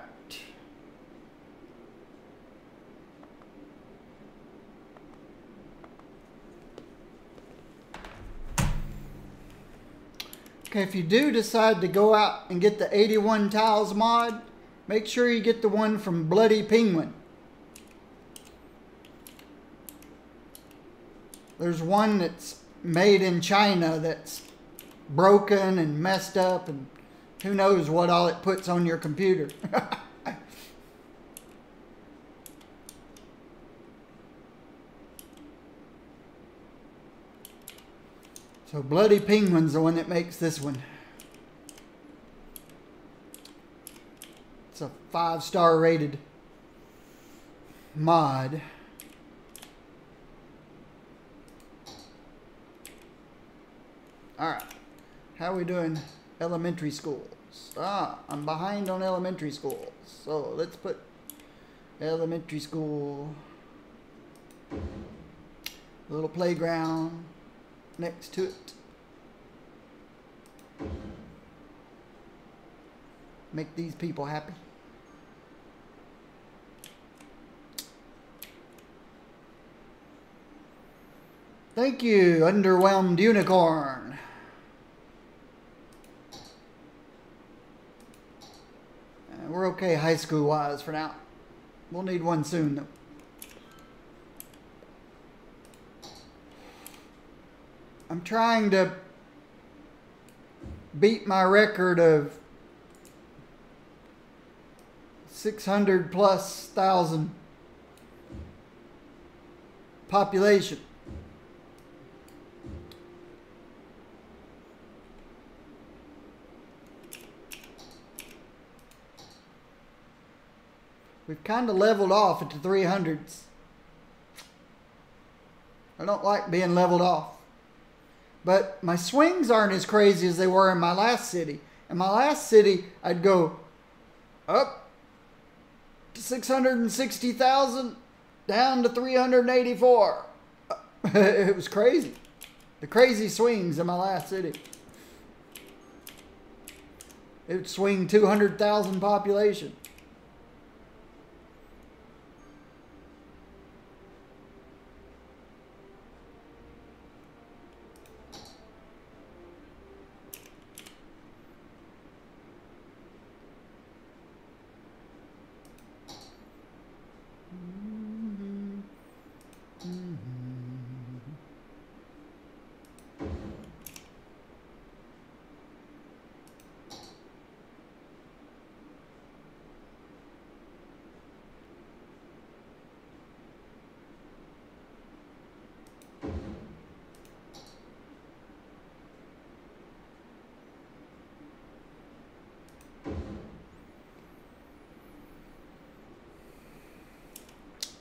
Okay, if you do decide to go out and get the 81 tiles mod, make sure you get the one from Bloody Penguin. There's one that's made in China that's broken and messed up, and who knows what all it puts on your computer. So Bloody Penguin's the one that makes this one. It's a 5-star rated mod. Alright, how are we doing elementary schools? I'm behind on elementary schools. So let's put elementary school, a little playground next to it. Make these people happy. Thank you, Underwhelmed Unicorn. We're okay high school wise for now. We'll need one soon though. I'm trying to beat my record of 600,000+ population. We've kind of leveled off at the 300s. I don't like being leveled off. But my swings aren't as crazy as they were in my last city. In my last city, I'd go up to 660,000, down to 384. It was crazy. The crazy swings in my last city. It would swing 200,000 population.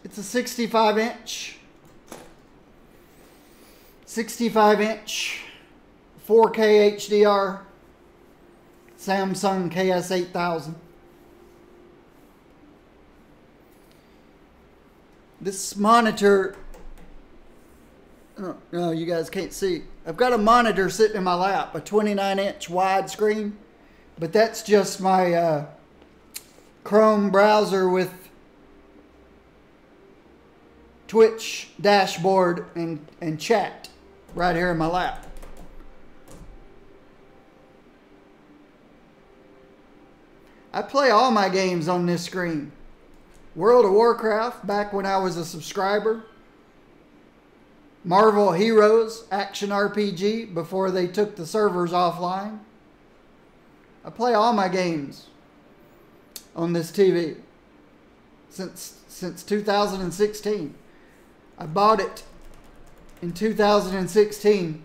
It's a 65 inch 4K HDR Samsung KS8000. This monitor, oh, no, you guys can't see. I've got a monitor sitting in my lap, a 29-inch widescreen, but that's just my Chrome browser with Twitch dashboard and chat right here in my lap. I play all my games on this screen. World of Warcraft, back when I was a subscriber. Marvel Heroes, action RPG, before they took the servers offline. I play all my games on this TV since 2016. I bought it in 2016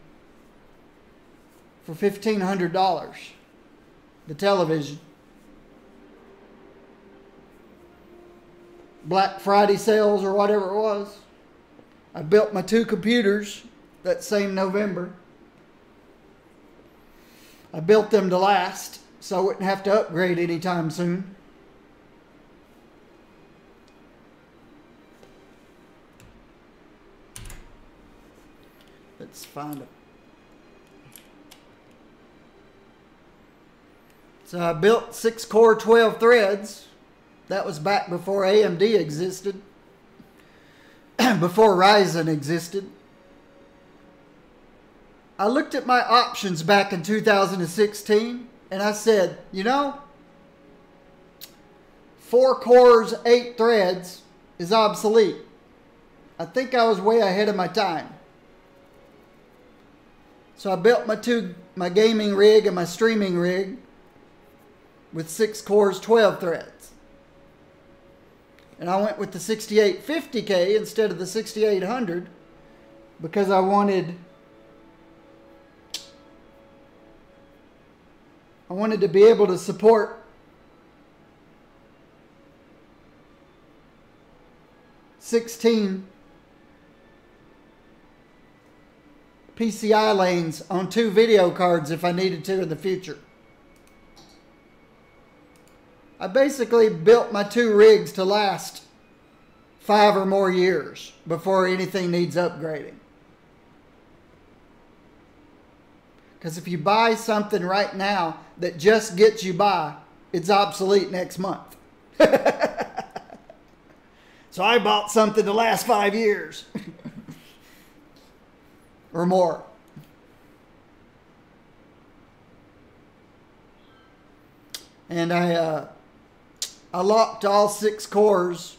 for $1,500. The television. Black Friday sales or whatever it was. I built my 2 computers that same November. I built them to last, so I wouldn't have to upgrade anytime soon. Let's find it. So I built 6-core 12 threads. That was back before AMD existed. Before Ryzen existed. I looked at my options back in 2016 and I said, you know, 4 cores, 8 threads is obsolete. I think I was way ahead of my time. So I built my gaming rig and my streaming rig with 6 cores, 12 threads. And I went with the 6850K instead of the 6800 because I wanted to be able to support 16 PCI lanes on 2 video cards if I needed to in the future. I basically built my 2 rigs to last 5 or more years before anything needs upgrading. Because if you buy something right now that just gets you by, it's obsolete next month. So I bought something to last 5 years or more. And I locked all 6 cores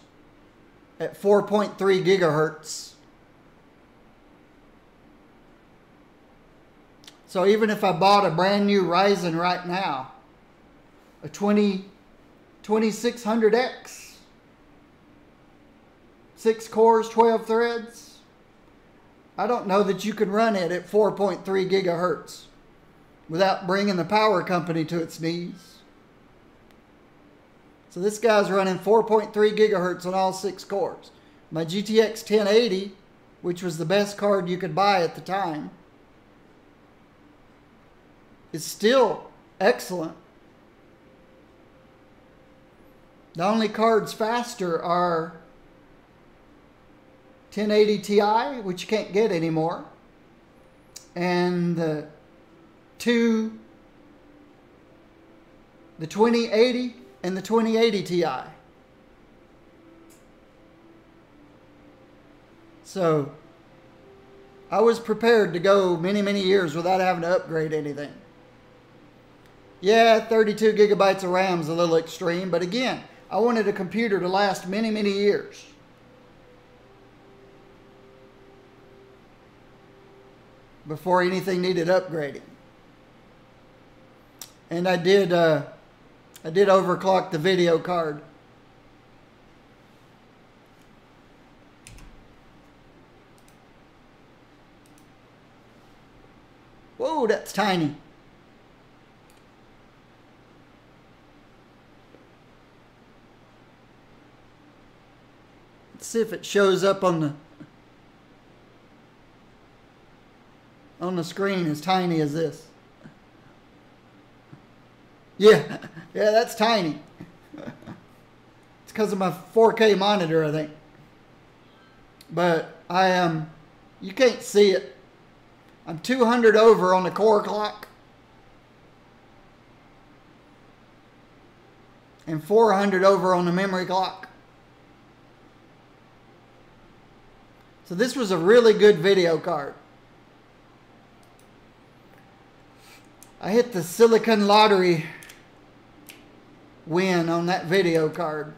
at 4.3 gigahertz. So even if I bought a brand new Ryzen right now, a 2600X, 6 cores, 12 threads, I don't know that you can run it at 4.3 gigahertz without bringing the power company to its knees. So this guy's running 4.3 gigahertz on all 6 cores. My GTX 1080, which was the best card you could buy at the time, is still excellent. The only cards faster are 1080 Ti, which you can't get anymore, and the 2080 and the 2080 Ti. So I was prepared to go many, many years without having to upgrade anything. Yeah, 32 gigabytes of RAM is a little extreme, but again, I wanted a computer to last many, many years. Before anything needed upgrading. And I did overclock the video card. Whoa, that's tiny. Let's see if it shows up on the screen as tiny as this. Yeah, that's tiny. It's because of my 4K monitor, I think. But you can't see it. I'm 200 over on the core clock and 400 over on the memory clock. So this was a really good video card. I hit the Silicon Lottery win on that video card.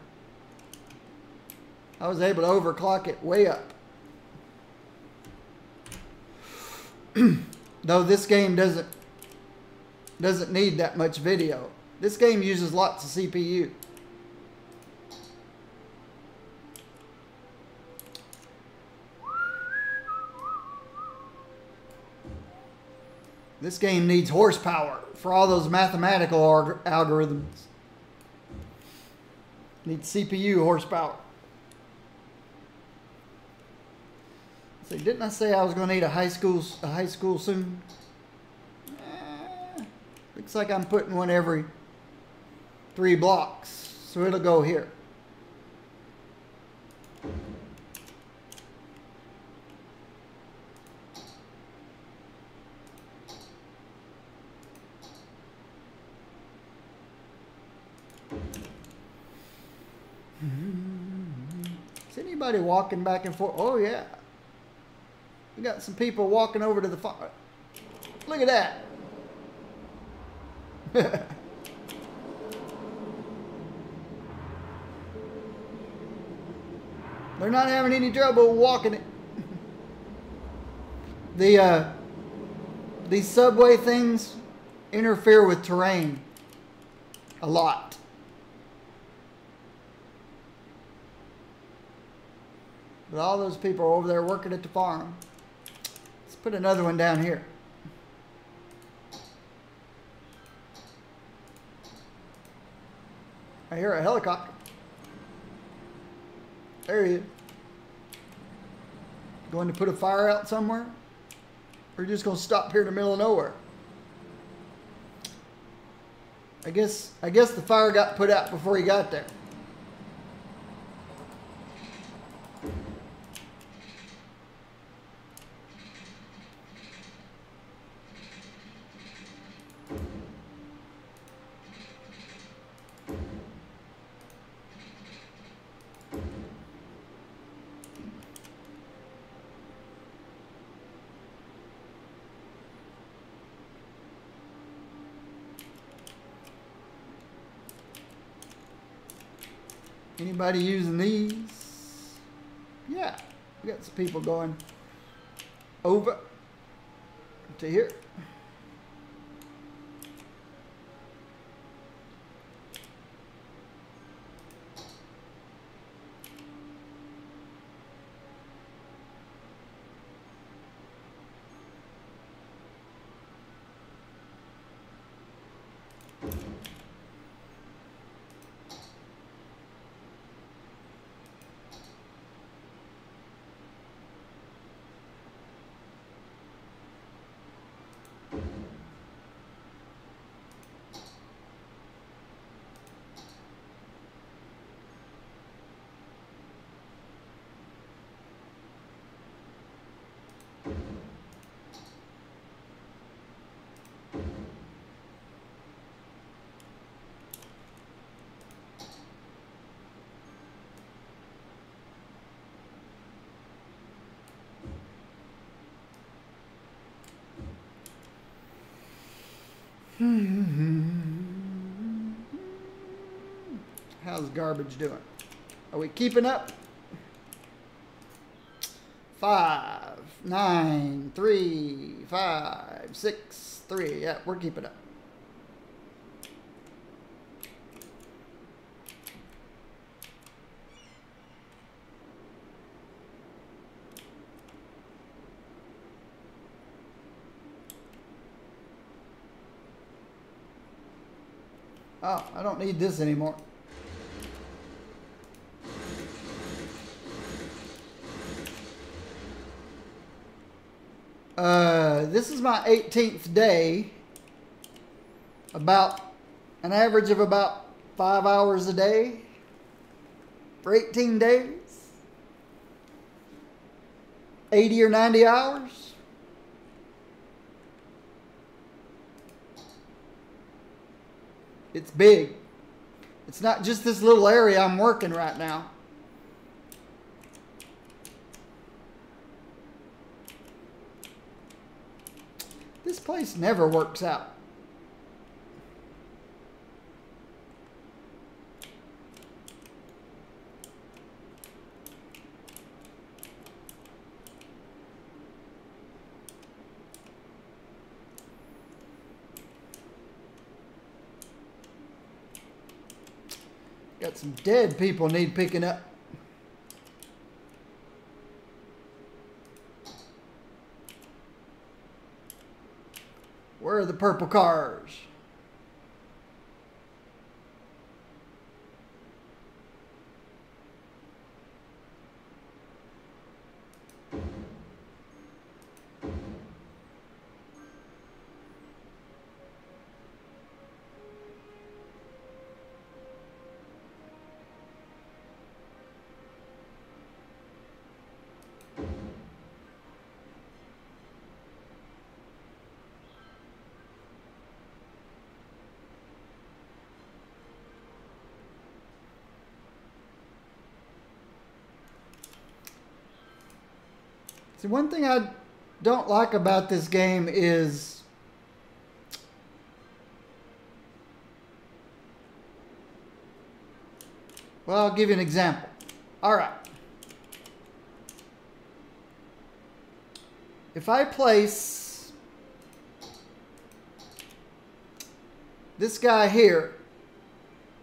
I was able to overclock it way up. Though this game doesn't need that much video. This game uses lots of CPU. This game needs horsepower for all those mathematical algorithms. Needs CPU horsepower. So didn't I say I was going to need a high school soon? Looks like I'm putting one every 3 blocks, so it'll go here. Is anybody walking back and forth? Oh yeah. We got some people walking over to the fire. Look at that. They're not having any trouble walking it. These subway things interfere with terrain a lot. But all those people are over there working at the farm. Let's put another one down here. I hear a helicopter. There he is. Going to put a fire out somewhere? Or just going to stop here in the middle of nowhere? I guess the fire got put out before he got there. Anybody using these? Yeah, we got some people going over to here. How's garbage doing? Are we keeping up? 5, 9, 3, 5, 6, 3. Yeah, we're keeping up. Oh, I don't need this anymore. This is my 18th day. About an average of about 5 hours a day for 18 days. 80 or 90 hours. It's big. It's not just this little area I'm working right now. This place never works out. Got some dead people need picking up. Where are the purple cars? See, one thing I don't like about this game is well, I'll give you an example. All right. if I place this guy here,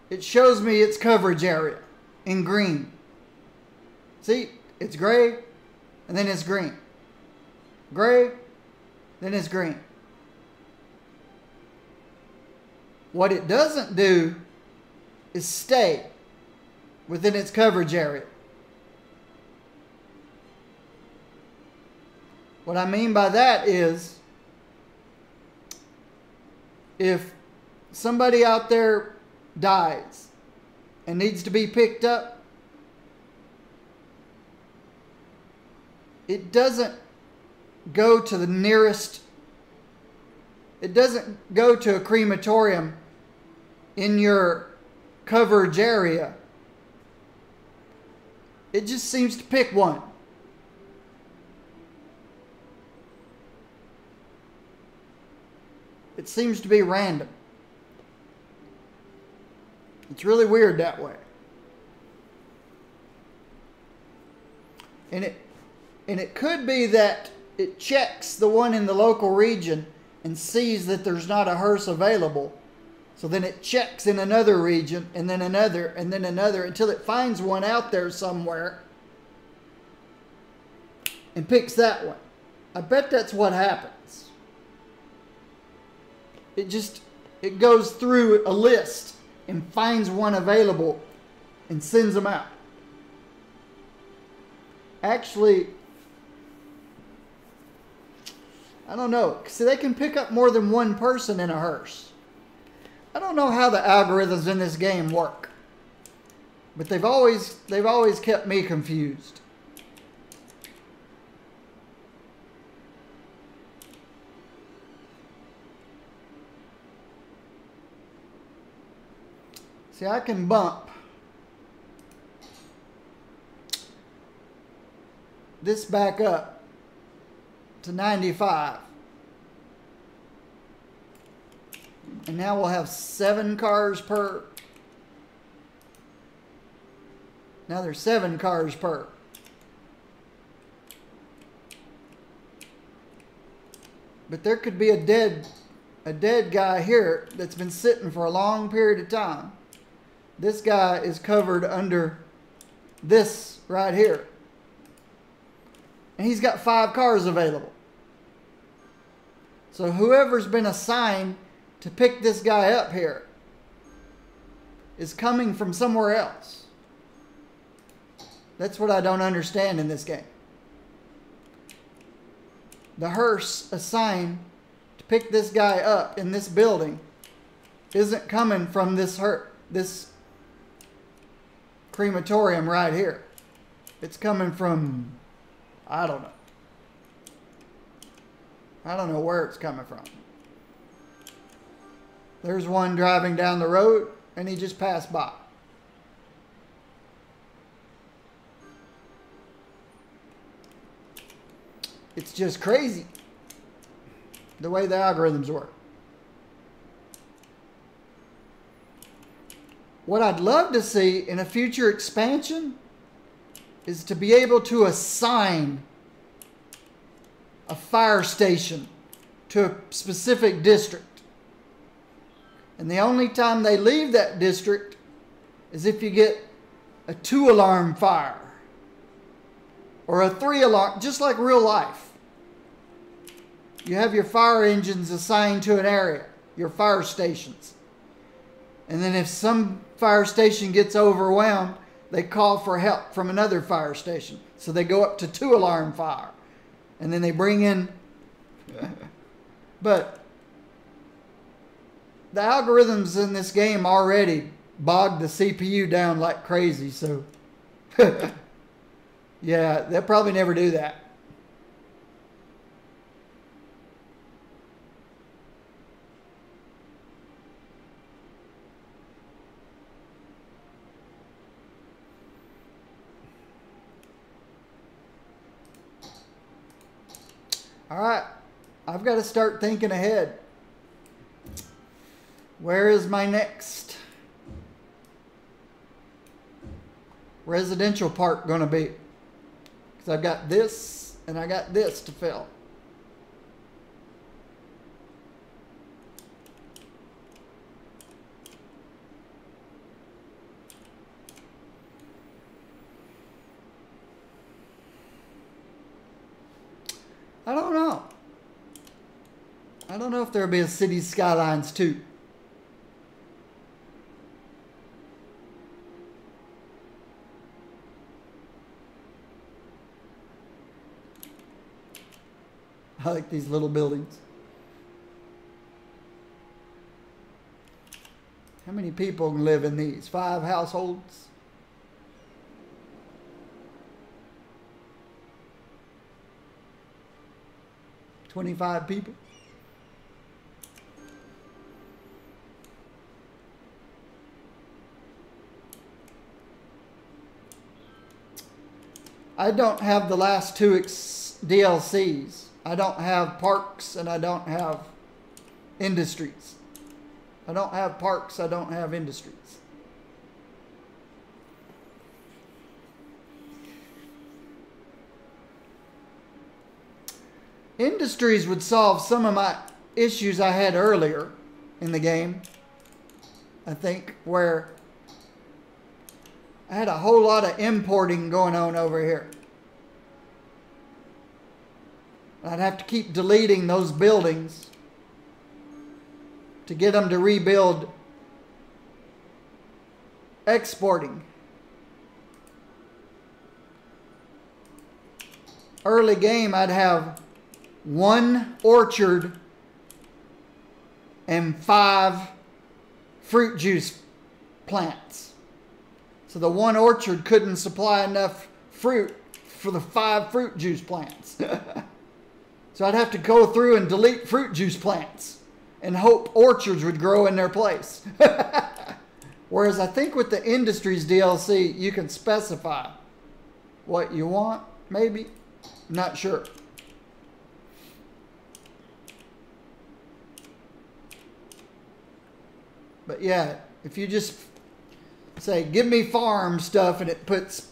it shows me its coverage area in green. See, it's gray, and then it's green. Gray, then it's green. What it doesn't do is stay within its coverage area. What I mean by that is, if somebody out there dies and needs to be picked up, it doesn't go to the nearest, it doesn't go to a crematorium in your coverage area. It just seems to pick one. It seems to be random. It's really weird that way. And it could be that it checks the one in the local region and sees that there's not a hearse available. So then it checks in another region, and then another, and then another, until it finds one out there somewhere and picks that one. I bet that's what happens. It goes through a list and finds one available and sends them out. Actually, I don't know. See, they can pick up more than one person in a hearse. I don't know how the algorithms in this game work, but they've always kept me confused. See, I can bump this back up to 95. And now we'll have 7 cars per. Now there's 7 cars per. But there could be a dead guy here that's been sitting for a long period of time. This guy is covered under this right here. And he's got 5 cars available. So whoever's been assigned to pick this guy up here is coming from somewhere else. That's what I don't understand in this game. The hearse assigned to pick this guy up in this building isn't coming from this crematorium right here. It's coming from, I don't know. I don't know where it's coming from. There's one driving down the road and he just passed by. It's just crazy the way the algorithms work. What I'd love to see in a future expansion is to be able to assign a fire station to a specific district. And the only time they leave that district is if you get a 2-alarm fire or a 3-alarm, just like real life. You have your fire engines assigned to an area, your fire stations. And then if some fire station gets overwhelmed, they call for help from another fire station. So they go up to 2-alarm fire. And then they bring in... But the algorithms in this game already bogged the CPU down like crazy. So, yeah, they'll probably never do that. All right, I've got to start thinking ahead. Where is my next residential park going to be? Because I've got this and I got this to fill. I don't know. I don't know if there'll be a Cities Skylines 2. I like these little buildings. How many people can live in these? 5 households? $25 people? I don't have the last 2 DLCs. I don't have parks and I don't have industries. I don't have parks, I don't have industries. Industries would solve some of my issues I had earlier in the game. I think where I had a whole lot of importing going on over here. I'd have to keep deleting those buildings to get them to rebuild exporting. Early game, I'd have 1 orchard and 5 fruit juice plants. So the 1 orchard couldn't supply enough fruit for the 5 fruit juice plants. So I'd have to go through and delete fruit juice plants and hope orchards would grow in their place. Whereas I think with the Industries DLC, you can specify what you want, maybe. Not sure. But yeah, if you just say, give me farm stuff, and it puts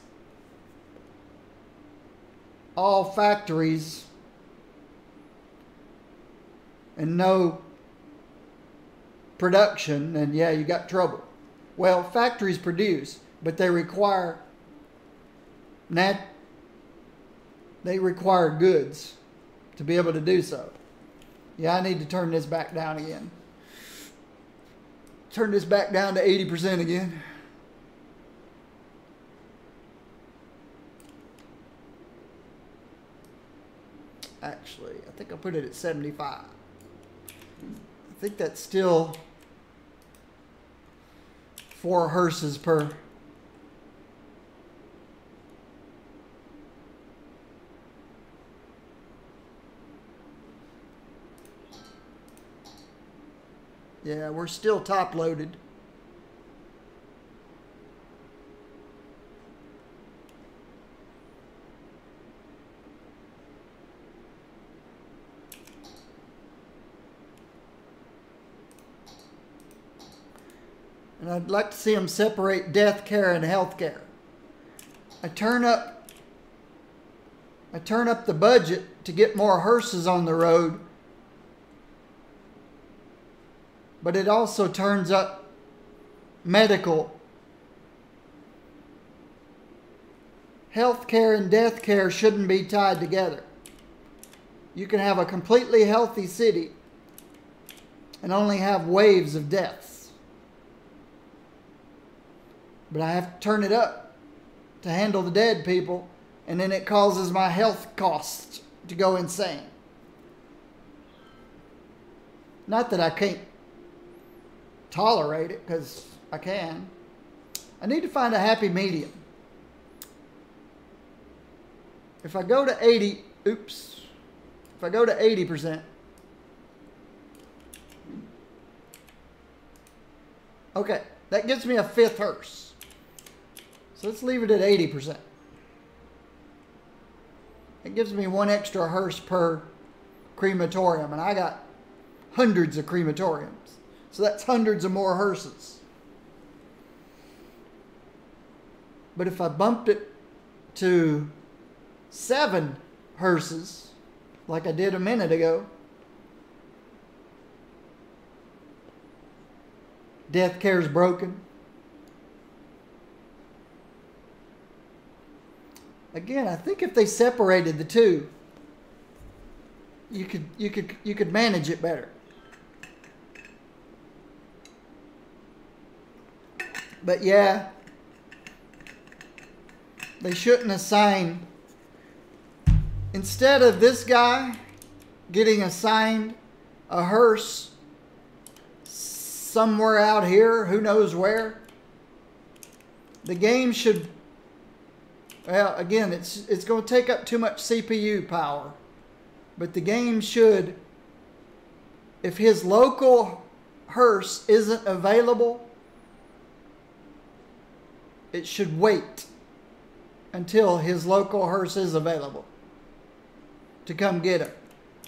all factories and no production, and yeah, you got trouble. Well, factories produce, but they require goods to be able to do so. Yeah, I need to turn this back down again. Turn this back down to 80% again. Actually, I think I put it at 75. I think that's still 4 hearses per. Yeah, we're still top loaded. And I'd like to see them separate death care and health care. I turn up the budget to get more hearses on the road, but it also turns up medical. Health care and death care shouldn't be tied together. You can have a completely healthy city and only have waves of deaths. But I have to turn it up to handle the dead people, and then it causes my health costs to go insane. Not that I can't tolerate it, because I can. I need to find a happy medium. If I go to 80, oops. If I go to 80%, okay, that gives me a 5th hearse. So let's leave it at 80%. It gives me 1 extra hearse per crematorium, and I got hundreds of crematoriums. So that's hundreds of more hearses. But if I bumped it to 7 hearses, like I did a minute ago, death care's broken. Again, I think if they separated the two, you could manage it better. But yeah, they shouldn't assign, instead of this guy getting assigned a hearse somewhere out here, who knows where, the game should, well, again, it's going to take up too much CPU power. But the game should, if his local hearse isn't available, it should wait until his local hearse is available to come get him.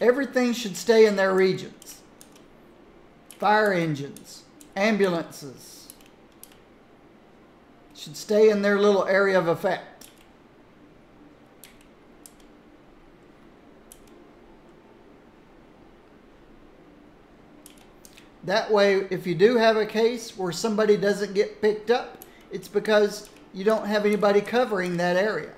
Everything should stay in their regions. Fire engines, ambulances should stay in their little area of effect. That way, if you do have a case where somebody doesn't get picked up, it's because you don't have anybody covering that area.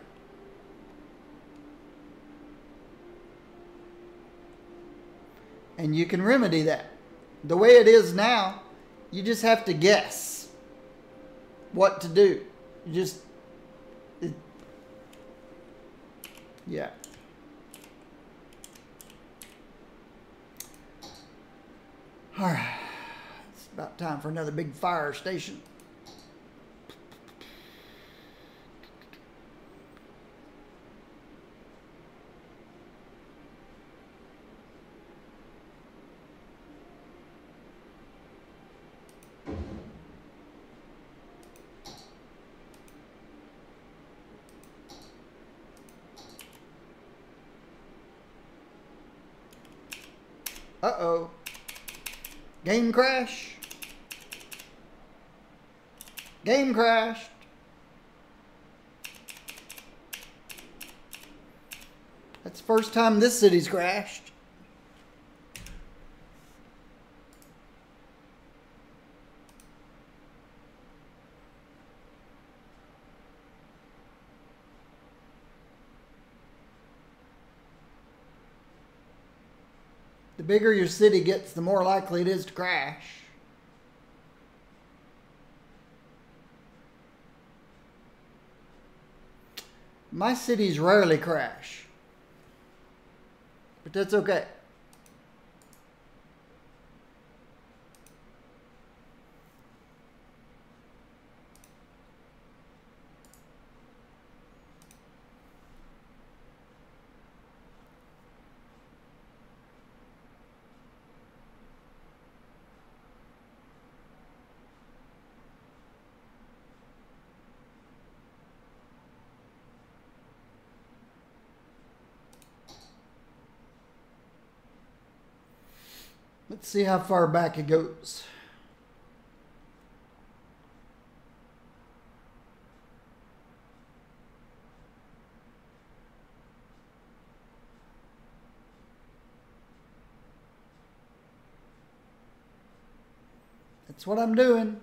And you can remedy that. The way it is now, you just have to guess what to do. You just, yeah. All right, it's about time for another big fire station. Uh-oh. Game crash. Game crashed. That's the first time this city's crashed. The bigger your city gets, the more likely it is to crash. My cities rarely crash, but that's okay. Let's see how far back it goes. That's what I'm doing.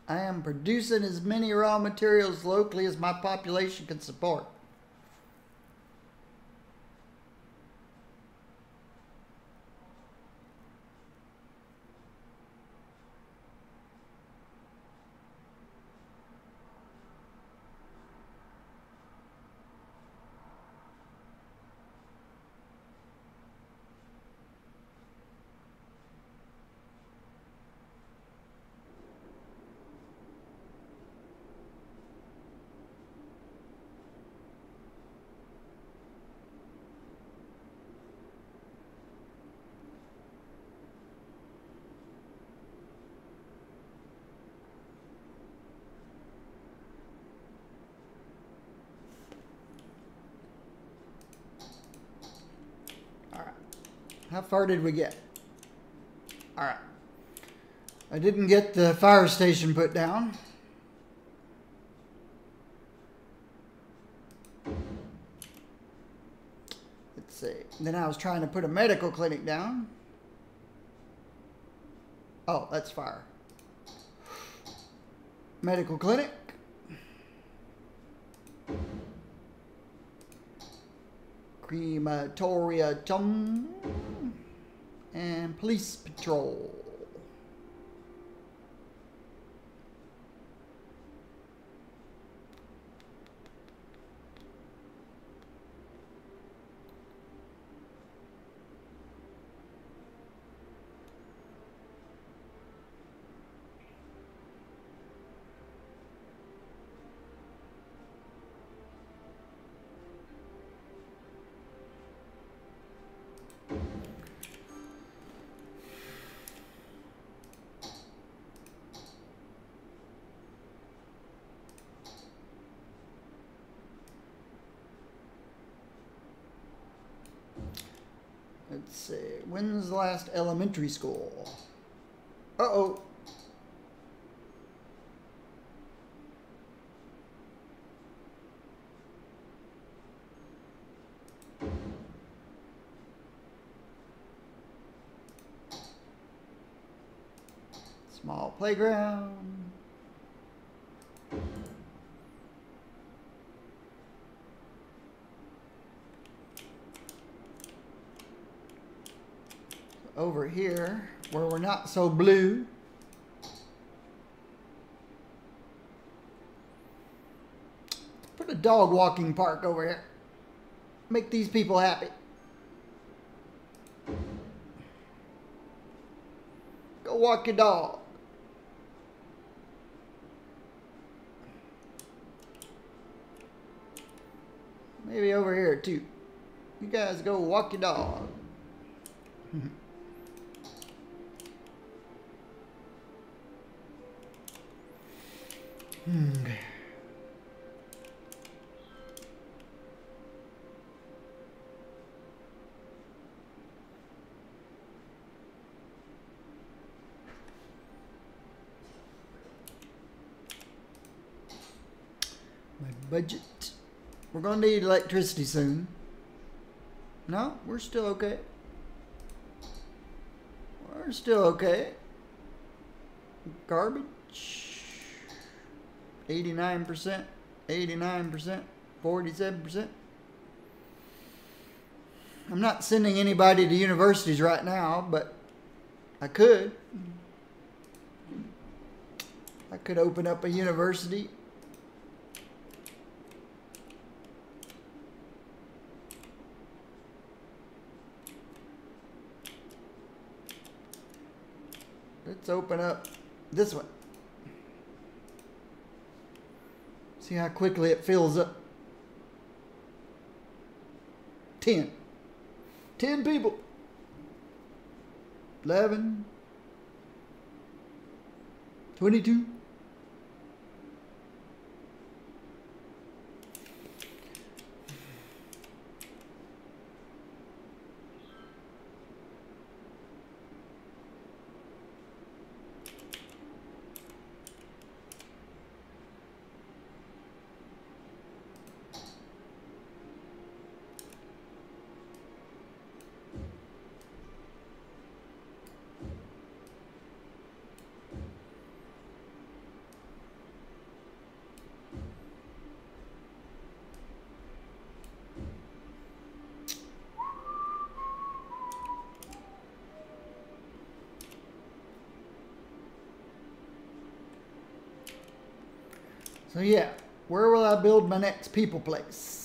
I am producing as many raw materials locally as my population can support. How far did we get? All right. I didn't get the fire station put down. Let's see. Then I was trying to put a medical clinic down. Oh, that's fire. Medical clinic. crematorium, and police patrol. Let's see. When's the last elementary school? Uh-oh. Small playground. Over here, where we're not so blue. Put a dog walking park over here. Make these people happy. Go walk your dog. Maybe over here too. You guys go walk your dog. My budget. We're going to need electricity soon. No, we're still okay. We're still okay. Garbage. 89%, 89%, 47%. I'm not sending anybody to universities right now, but I could. I could open up a university. Let's open up this one. See how quickly it fills up. 10. 10 people. 11. 22. So yeah, where will I build my next people place?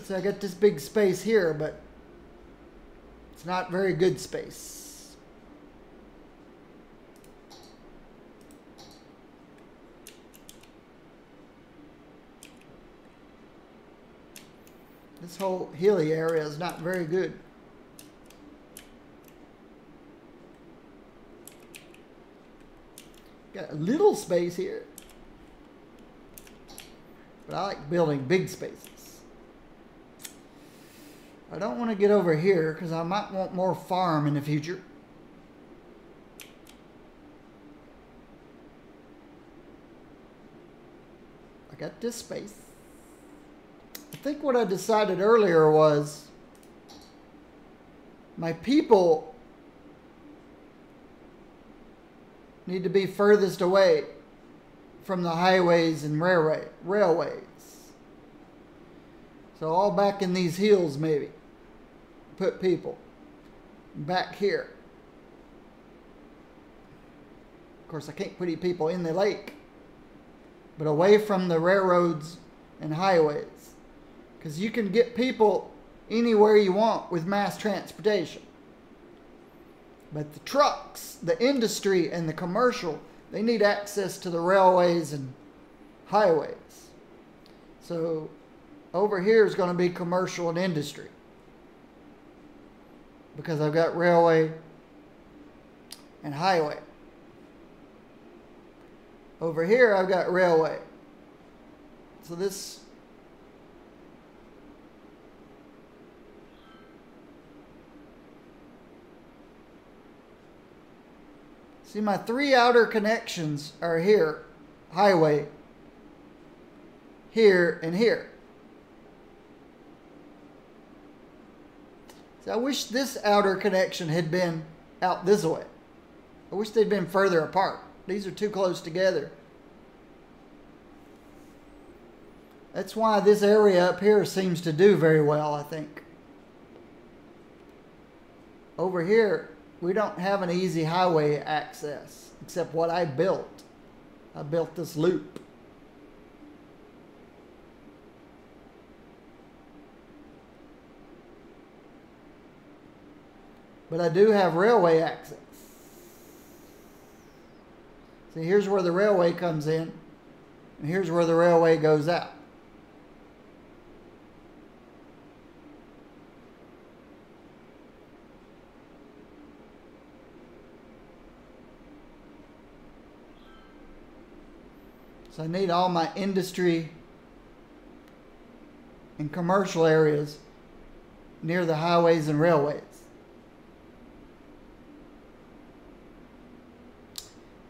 So I got this big space here, but it's not very good space. This whole hilly area is not very good. Got a little space here, but I like building big spaces. I don't want to get over here because I might want more farm in the future. I got this space. I think what I decided earlier was my people need to be furthest away from the highways and railways. So all back in these hills maybe. Put people back here. Of course I can't put any people in the lake, but away from the railroads and highways. Because you can get people anywhere you want with mass transportation. But the trucks, the industry, and the commercial, they need access to the railways and highways. So over here is going to be commercial and industry. Because I've got railway and highway. Over here I've got railway. So this see, my three outer connections are here. Highway, here, and here. See, I wish this outer connection had been out this way. I wish they'd been further apart. These are too close together. That's why this area up here seems to do very well, I think. Over here, we don't have an easy highway access, except what I built. I built this loop. But I do have railway access. See, here's where the railway comes in, and here's where the railway goes out. So I need all my industry and commercial areas near the highways and railways.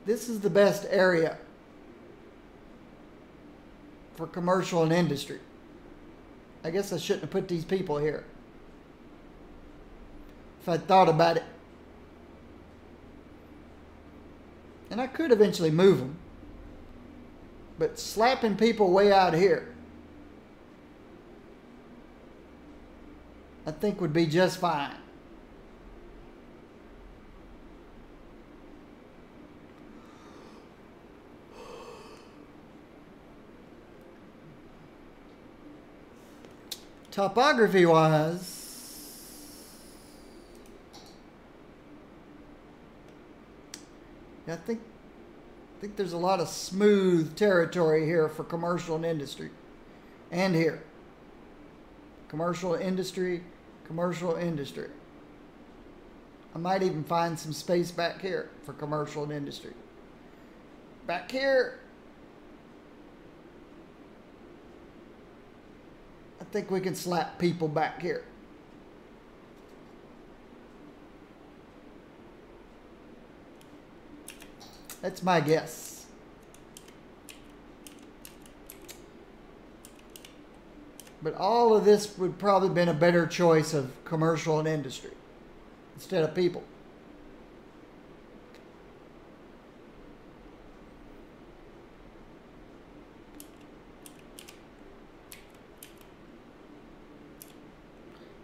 This is the best area for commercial and industry. I guess I shouldn't have put these people here if I'd thought about it. And I could eventually move them. But slapping people way out here, I think would be just fine. Topography wise, I think there's a lot of smooth territory here for commercial and industry. And here. Commercial industry, commercial industry. I might even find some space back here for commercial and industry. Back here, I think we can slap people back here. That's my guess. But all of this would probably been a better choice of commercial and industry instead of people.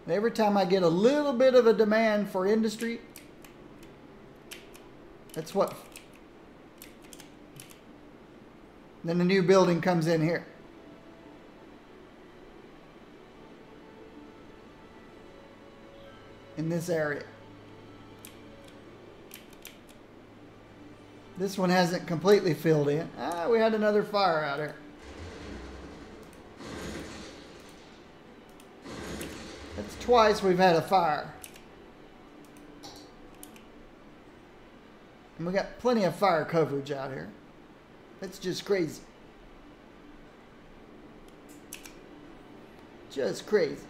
And every time I get a little bit of a demand for industry, that's what. Then the new building comes in here. In this area. This one hasn't completely filled in. Ah, we had another fire out here. That's twice we've had a fire. And we got plenty of fire coverage out here. That's just crazy. Just crazy.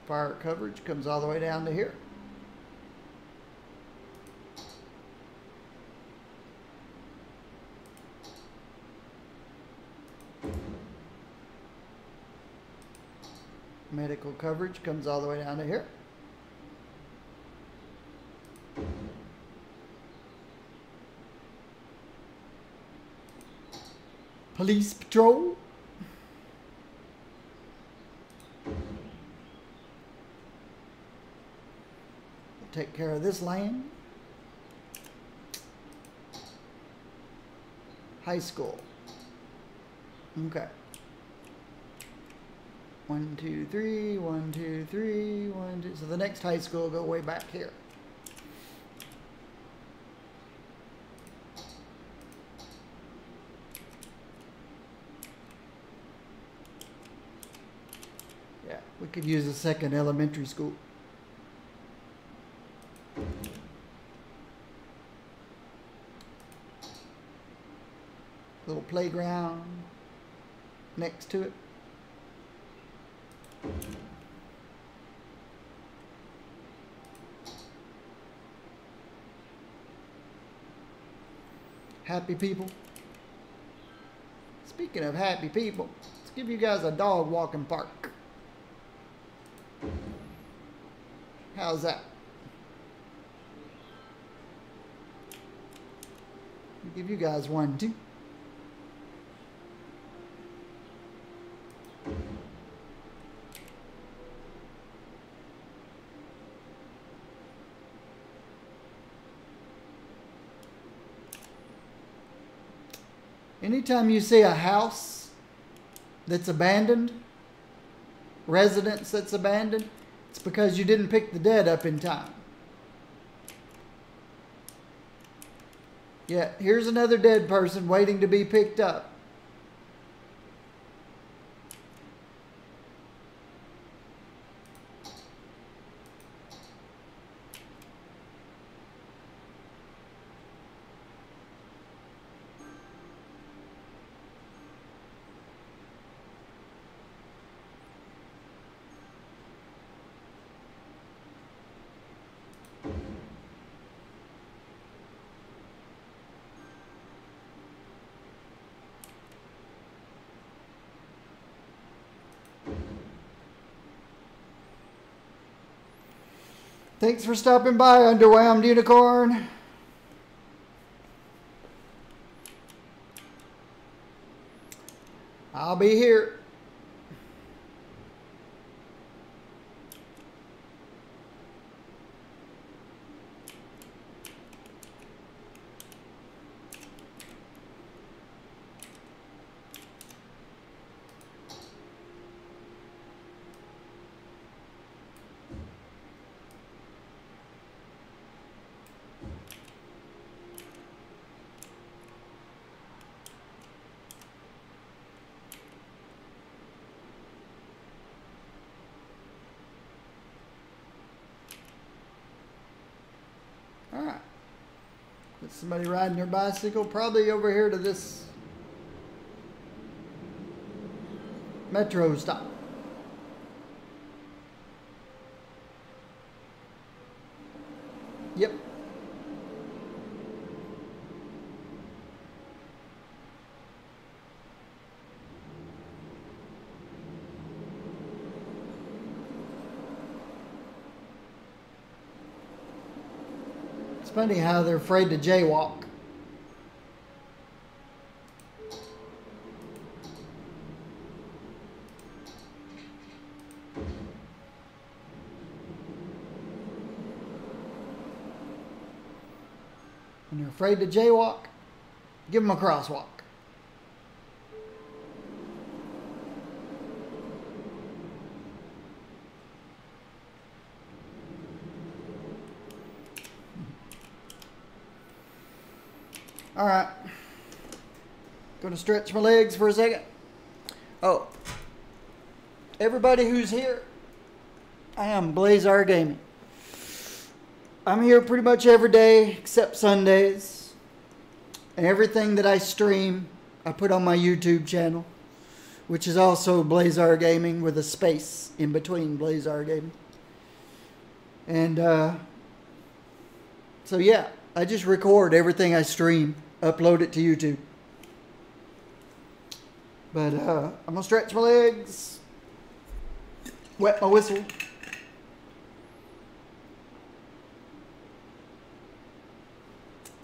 Fire coverage comes all the way down to here. Medical coverage comes all the way down to here. Police patrol. Take care of this lane. High school. Okay. 1, 2, 3, 1, 2, 3, 1, 2. So the next high school will go way back here. Yeah, we could use a second elementary school. Little playground next to it. Happy people. Speaking of happy people, let's give you guys a dog walking park. How's that? I'll give you guys one too. Anytime you see a house that's abandoned, residence that's abandoned, it's because you didn't pick the dead up in time. Yeah, here's another dead person waiting to be picked up. Thanks for stopping by, Underwhelmed Unicorn. I'll be here. Alright. There's somebody riding their bicycle, probably over here to this metro stop. Yep. It's funny how they're afraid to jaywalk. When they're afraid to jaywalk, give them a crosswalk. All right. Gonna stretch my legs for a second. Oh, everybody who's here, I am Blazar Gaming. I'm here pretty much every day except Sundays. And everything that I stream, I put on my YouTube channel. which is also Blazar Gaming with a space in between Blazar Gaming. And so yeah, I just record everything I stream, upload it to YouTube. But I'm gonna stretch my legs, wet my whistle.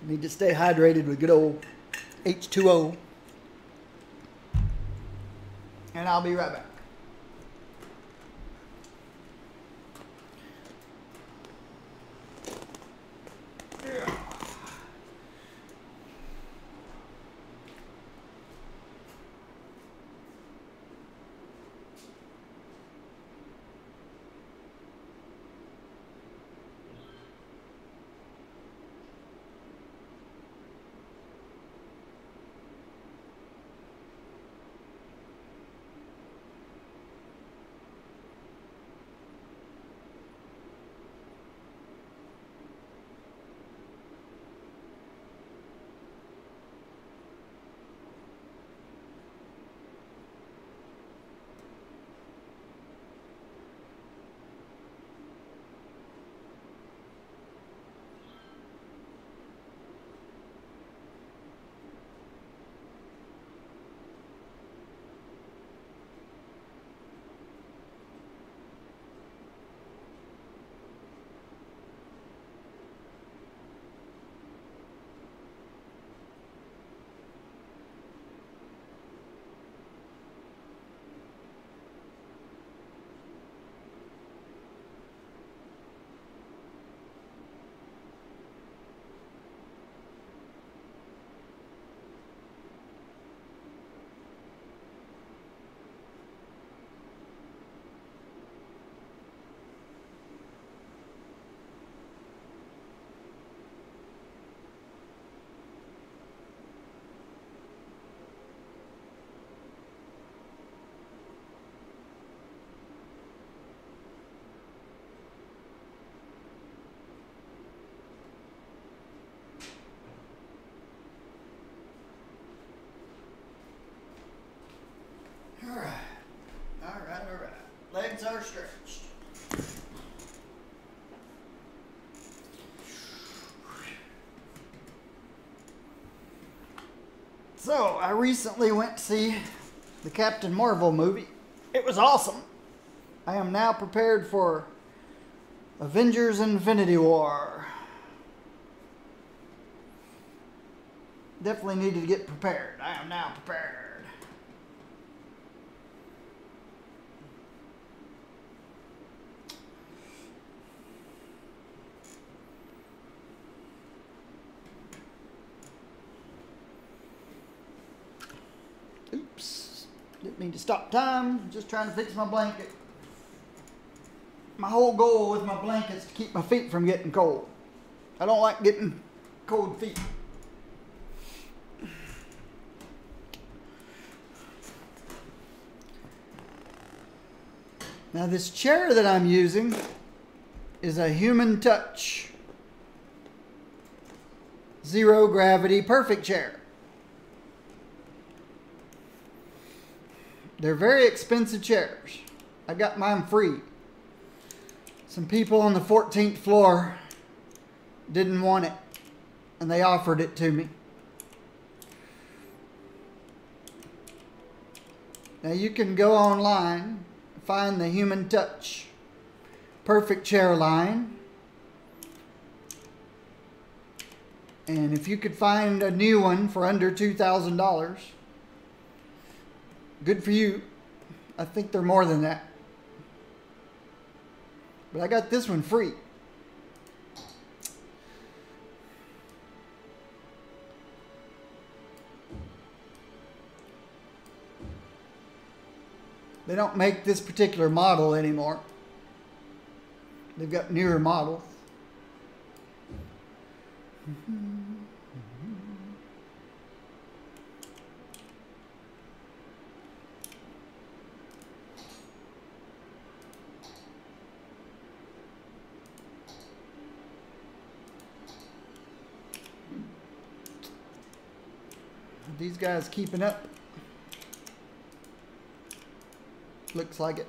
Need to stay hydrated with good old H2O. And I'll be right back. Legs are stretched. So, I recently went to see the Captain Marvel movie. It was awesome. I am now prepared for Avengers Infinity War. Definitely needed to get prepared. I am now prepared. Oops, didn't mean to stop time, just trying to fix my blanket. My whole goal with my blanket is to keep my feet from getting cold. I don't like getting cold feet. Now this chair that I'm using is a Human Touch Zero Gravity Perfect Chair. They're very expensive chairs. I got mine free. Some people on the 14th floor didn't want it, and they offered it to me. Now you can go online, find the Human Touch Perfect Chair line, and if you could find a new one for under $2,000, good for you. I think they're more than that. But I got this one free. They don't make this particular model anymore. They've got newer models. These guys keeping up. Looks like it.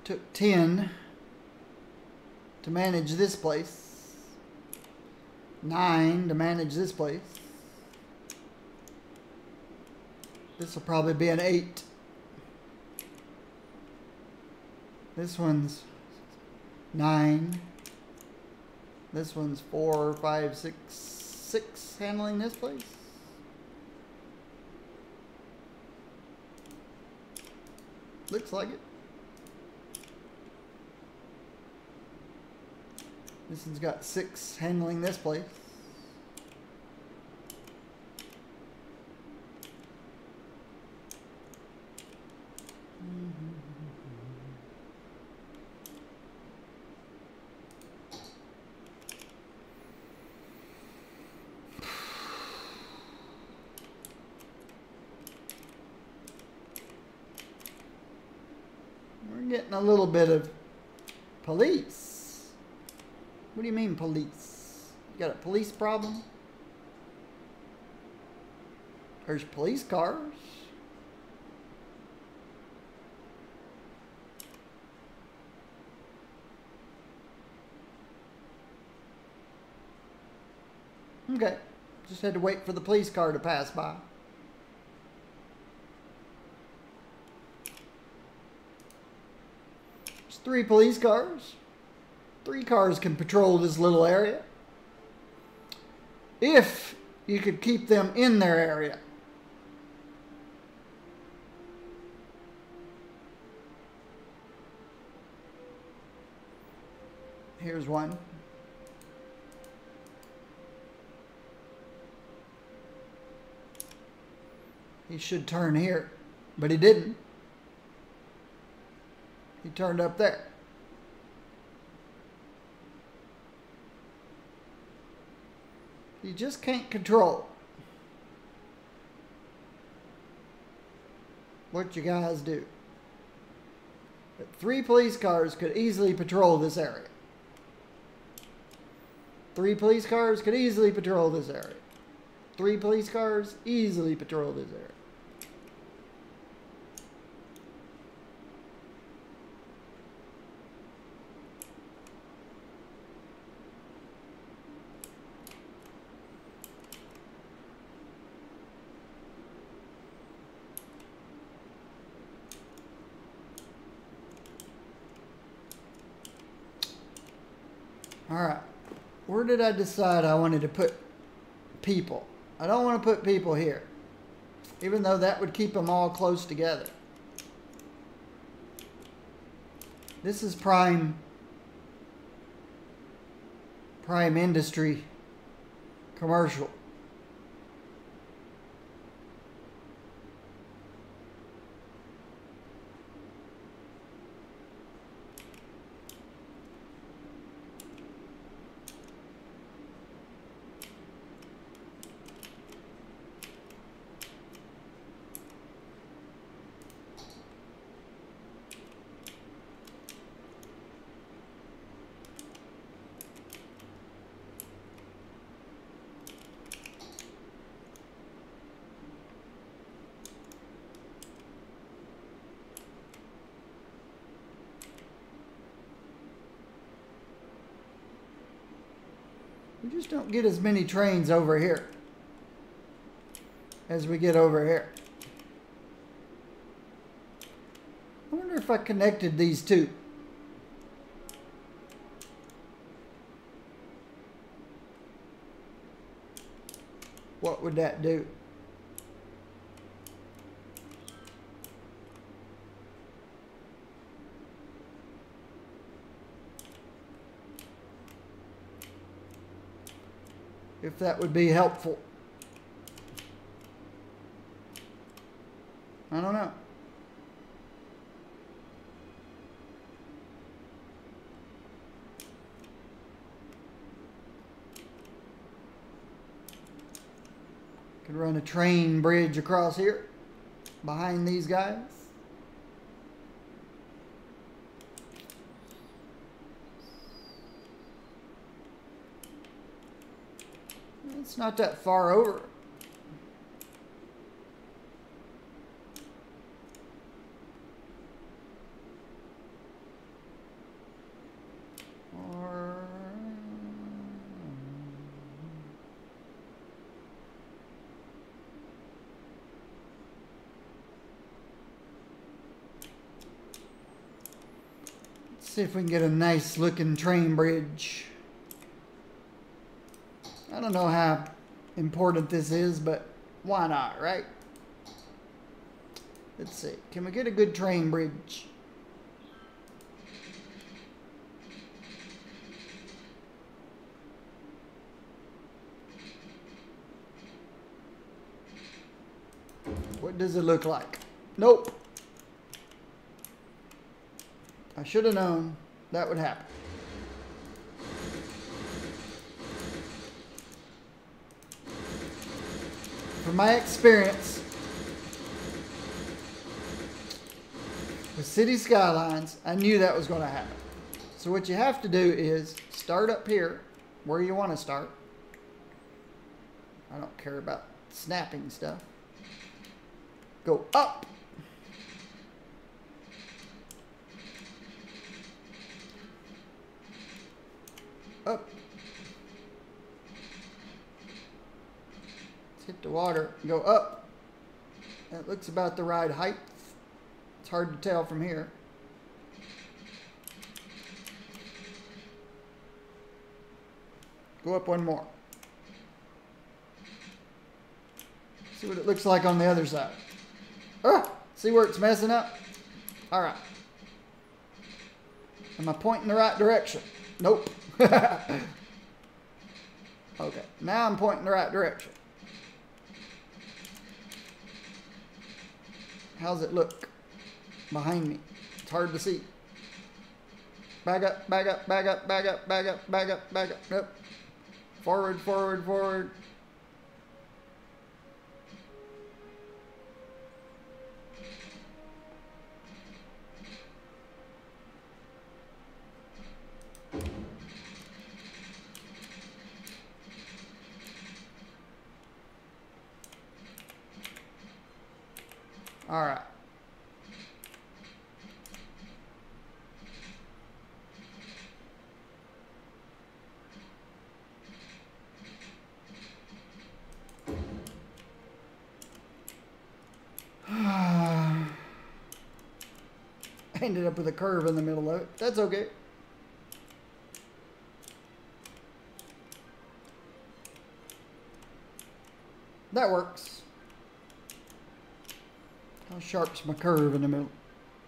Took 10 to manage this place. 9 to manage this place. This will probably be an 8. This one's 9. This one's 4, 5, 6 handling this place. Looks like it. This one's got 6 handling this place. We're getting a little bit of police. What do you mean police? You got a police problem? There's police cars. Okay. Just had to wait for the police car to pass by. There's 3 police cars. 3 cars can patrol this little area. If you could keep them in their area. Here's one. He should turn here, but he didn't. He turned up there. You just can't control what you guys do. But 3 police cars could easily patrol this area. 3 police cars could easily patrol this area. 3 police cars easily patrol this area. Alright, where did I decide I wanted to put people? I don't want to put people here, even though that would keep them all close together. This is prime industry commercial. We just don't get as many trains over here as we get over here. I wonder if I connected these 2. What would that do? If that would be helpful. I don't know. Could run a train bridge across here behind these guys. It's not that far over. Or... let's see if we can get a nice looking train bridge. I don't know how important this is, but why not, right? Let's see. Can we get a good train bridge? What does it look like? Nope. I should have known that would happen. From my experience with City Skylines, I knew that was going to happen. So what you have to do is start up here where you want to start. I don't care about snapping stuff. Go up. Up. Hit the water, go up. That looks about the right height. It's hard to tell from here. Go up one more. See what it looks like on the other side. See where it's messing up? All right. Am I pointing the right direction? Nope. Okay, now I'm pointing the right direction. How's it look behind me? It's hard to see. Back up, back up, back up, back up, back up, back up, back up. Yep. Forward, forward, forward. All right. I ended up with a curve in the middle of it. That's okay. That works. How sharp's my curve in the middle?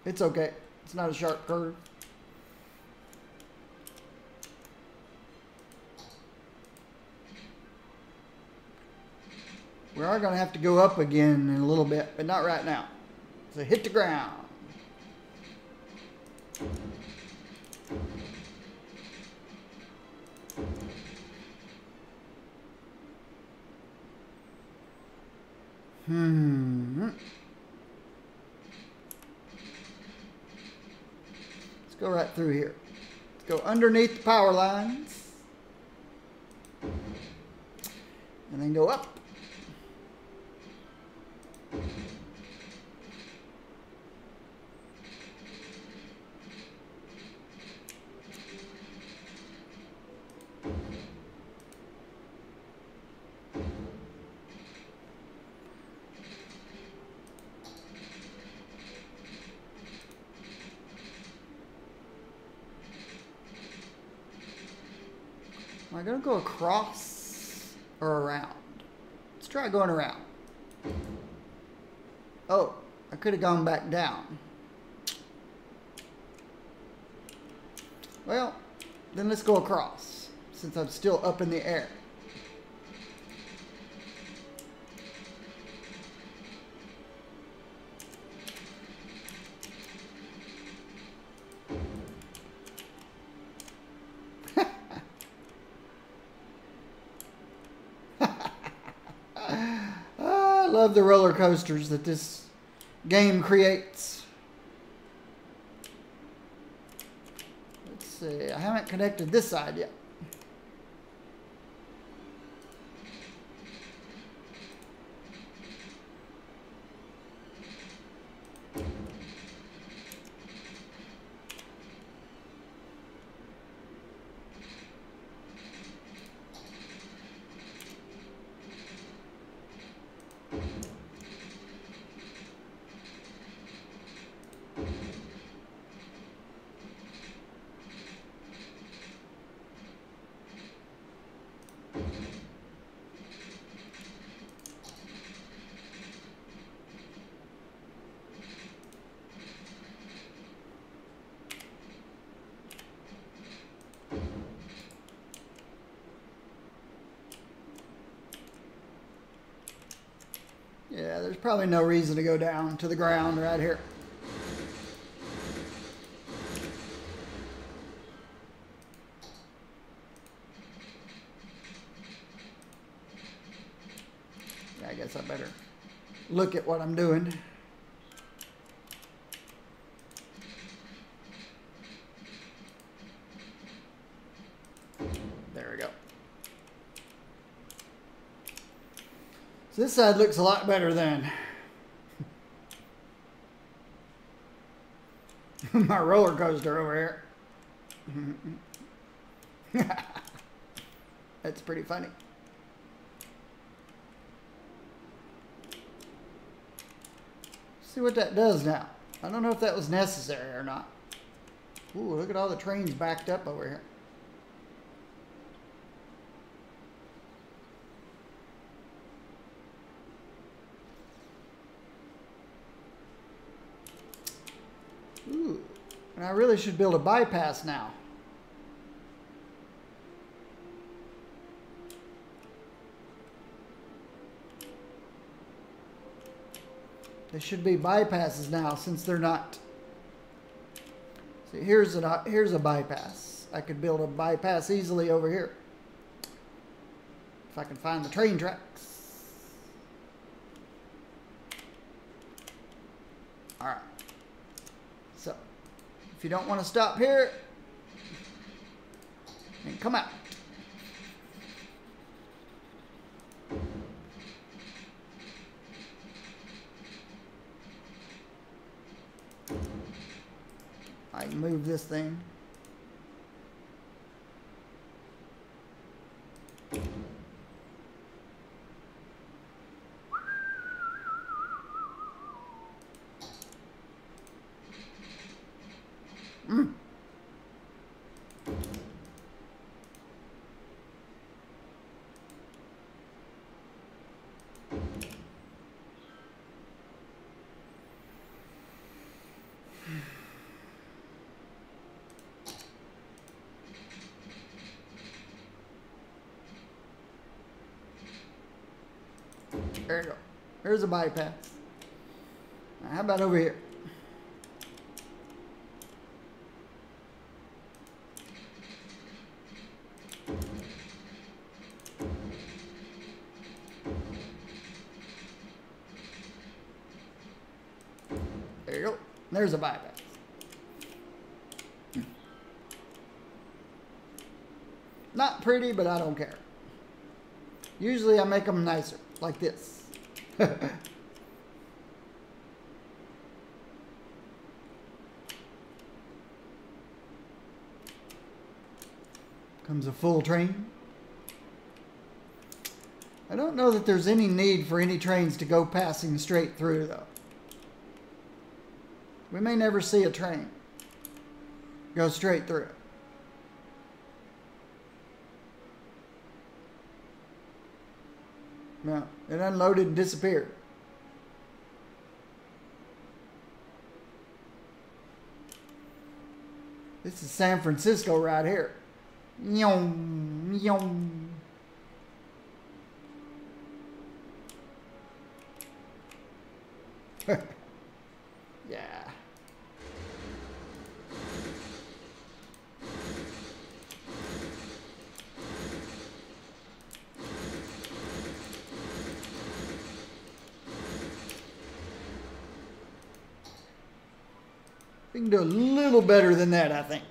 It's okay. It's not a sharp curve. We are going to have to go up again in a little bit, but not right now. So hit the ground. Let's go right through here. Let's go underneath the power lines. And then go up. Am I going to go across or around? Let's try going around. Oh, I could have gone back down. Well, then let's go across, since I'm still up in the air. I love the roller coasters that this game creates. Let's see, I haven't connected this side yet. Yeah, there's probably no reason to go down to the ground right here. Yeah, I guess I better look at what I'm doing. There we go. So this side looks a lot better than my roller coaster over here. That's pretty funny. See what that does now. I don't know if that was necessary or not. Ooh, look at all the trains backed up over here. Ooh, and I really should build a bypass now. There should be bypasses now since they're not. See, here's a bypass. I could build a bypass easily over here. If I can find the train tracks. Alright. So, if you don't want to stop here, then come out. I can move this thing. There you go. There's a bypass. Now, how about over here? There you go. There's a bypass. Not pretty, but I don't care. Usually I make them nicer, like this. Comes a full train. I don't know that there's any need for any trains to go passing straight through, though. We may never see a train go straight through. No, it unloaded and disappeared. This is San Francisco right here. Yum, yum. Yeah. We can do a little better than that, I think.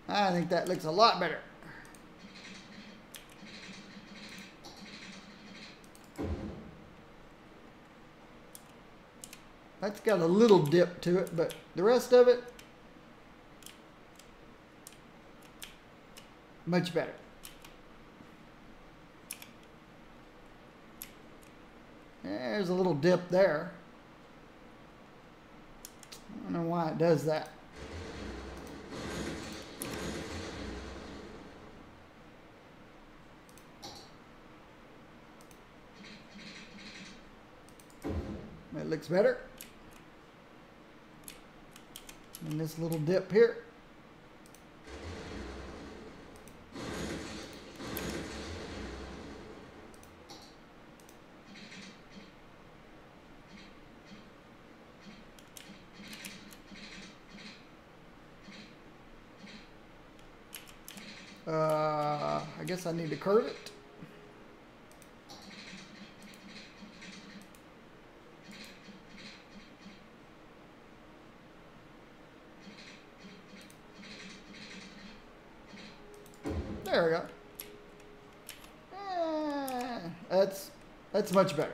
I think that looks a lot better. That's got a little dip to it, but the rest of it, much better. There's a little dip there. I don't know why it does that. That looks better. And this little dip here. I guess I need to curve it. There we go. That's much better.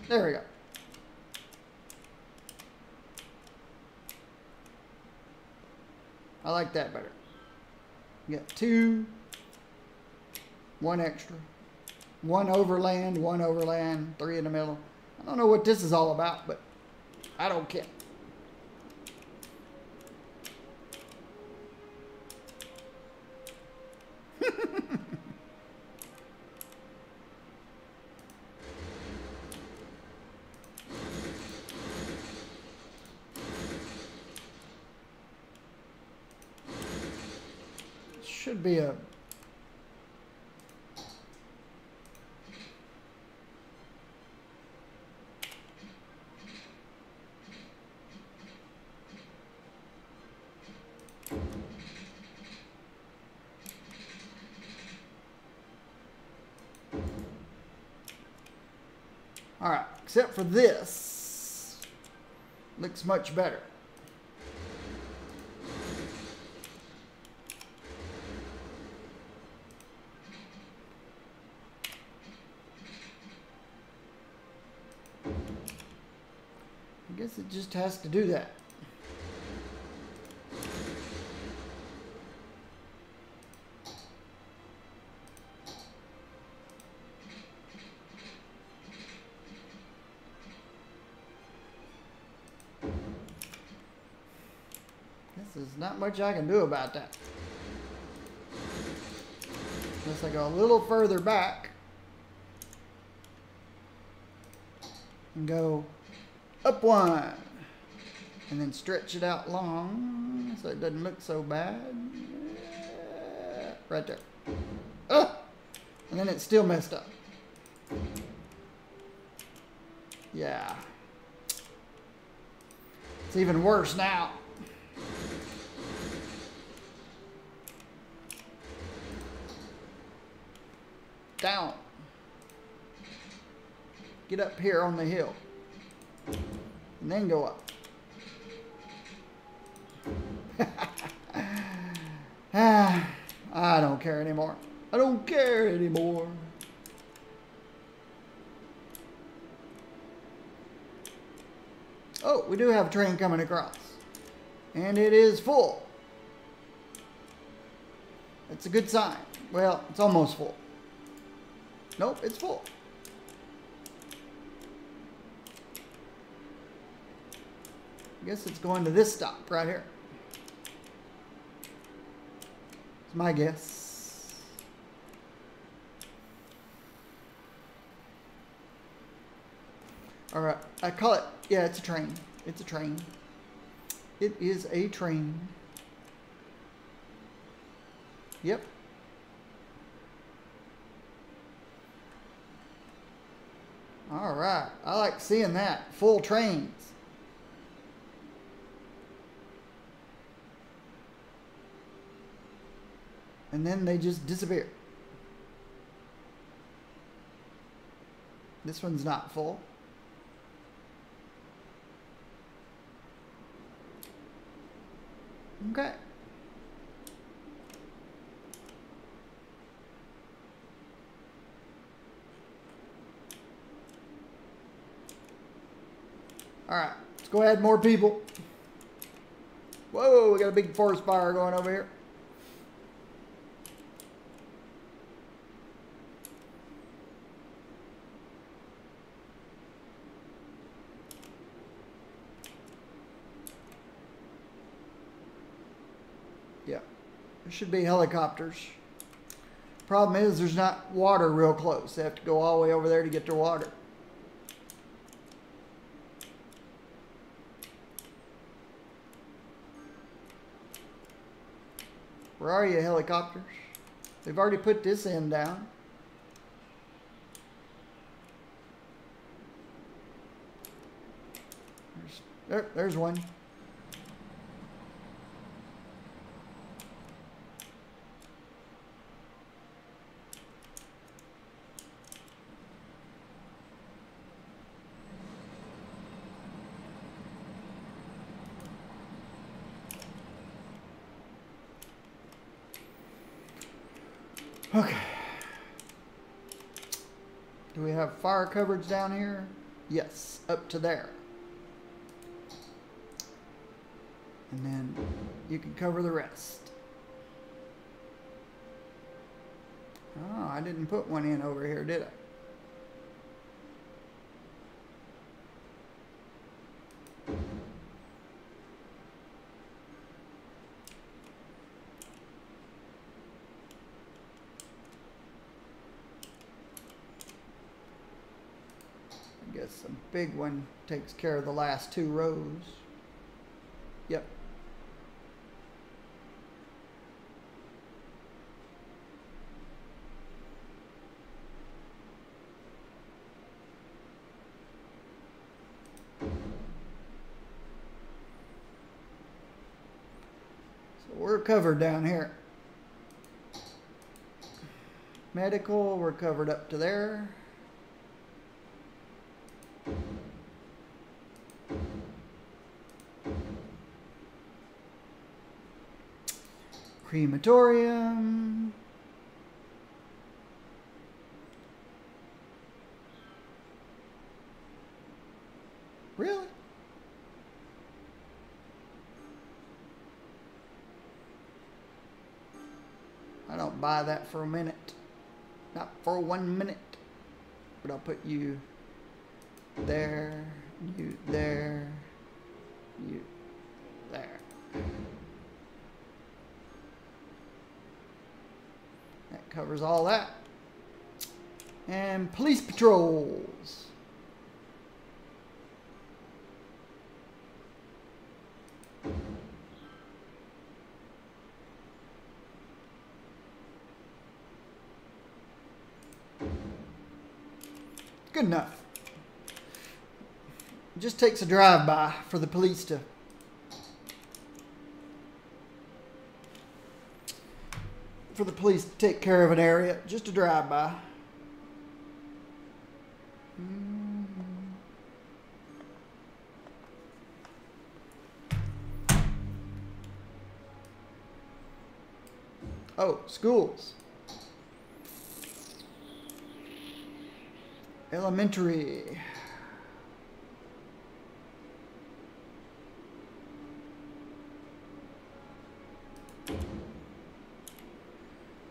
There we go. I like that better. You got two, one extra, one overland, three in the middle. I don't know what this is all about, but I don't care. Should be a all right, except for this looks much better. I guess it just has to do that. This is not much I can do about that. Unless I go a little further back and go up one, and then stretch it out long so it doesn't look so bad. Right there. And then it's still messed up. Yeah. It's even worse now. Down. Get up here on the hill. And then go up. I don't care anymore. I don't care anymore. Oh, we do have a train coming across. And it is full. That's a good sign. Well, it's almost full. Nope, it's full. I guess it's going to this stop right here. It's my guess. All right, I call it, yeah, it's a train. It's a train. It is a train. Yep. All right, I like seeing that. Full trains. And then they just disappear. This one's not full. Okay. All right, let's go add more people. Whoa, we got a big forest fire going over here. There should be helicopters. Problem is, there's not water real close. They have to go all the way over there to get their water. Where are you, helicopters? They've already put this end down. There's one. Okay. Do we have fire coverage down here? Yes, up to there. And then you can cover the rest. Oh, I didn't put one in over here, did I? I guess a big one takes care of the last 2 rows. Yep. We're covered down here. Medical, we're covered up to there. Crematorium. Really? I don't buy that for a minute. Not for 1 minute. But I'll put you there, you there, you there. That covers all that. And police patrols. Good enough. It just takes a drive-by for the police to take care of an area. Just a drive-by. Oh, schools. Elementary.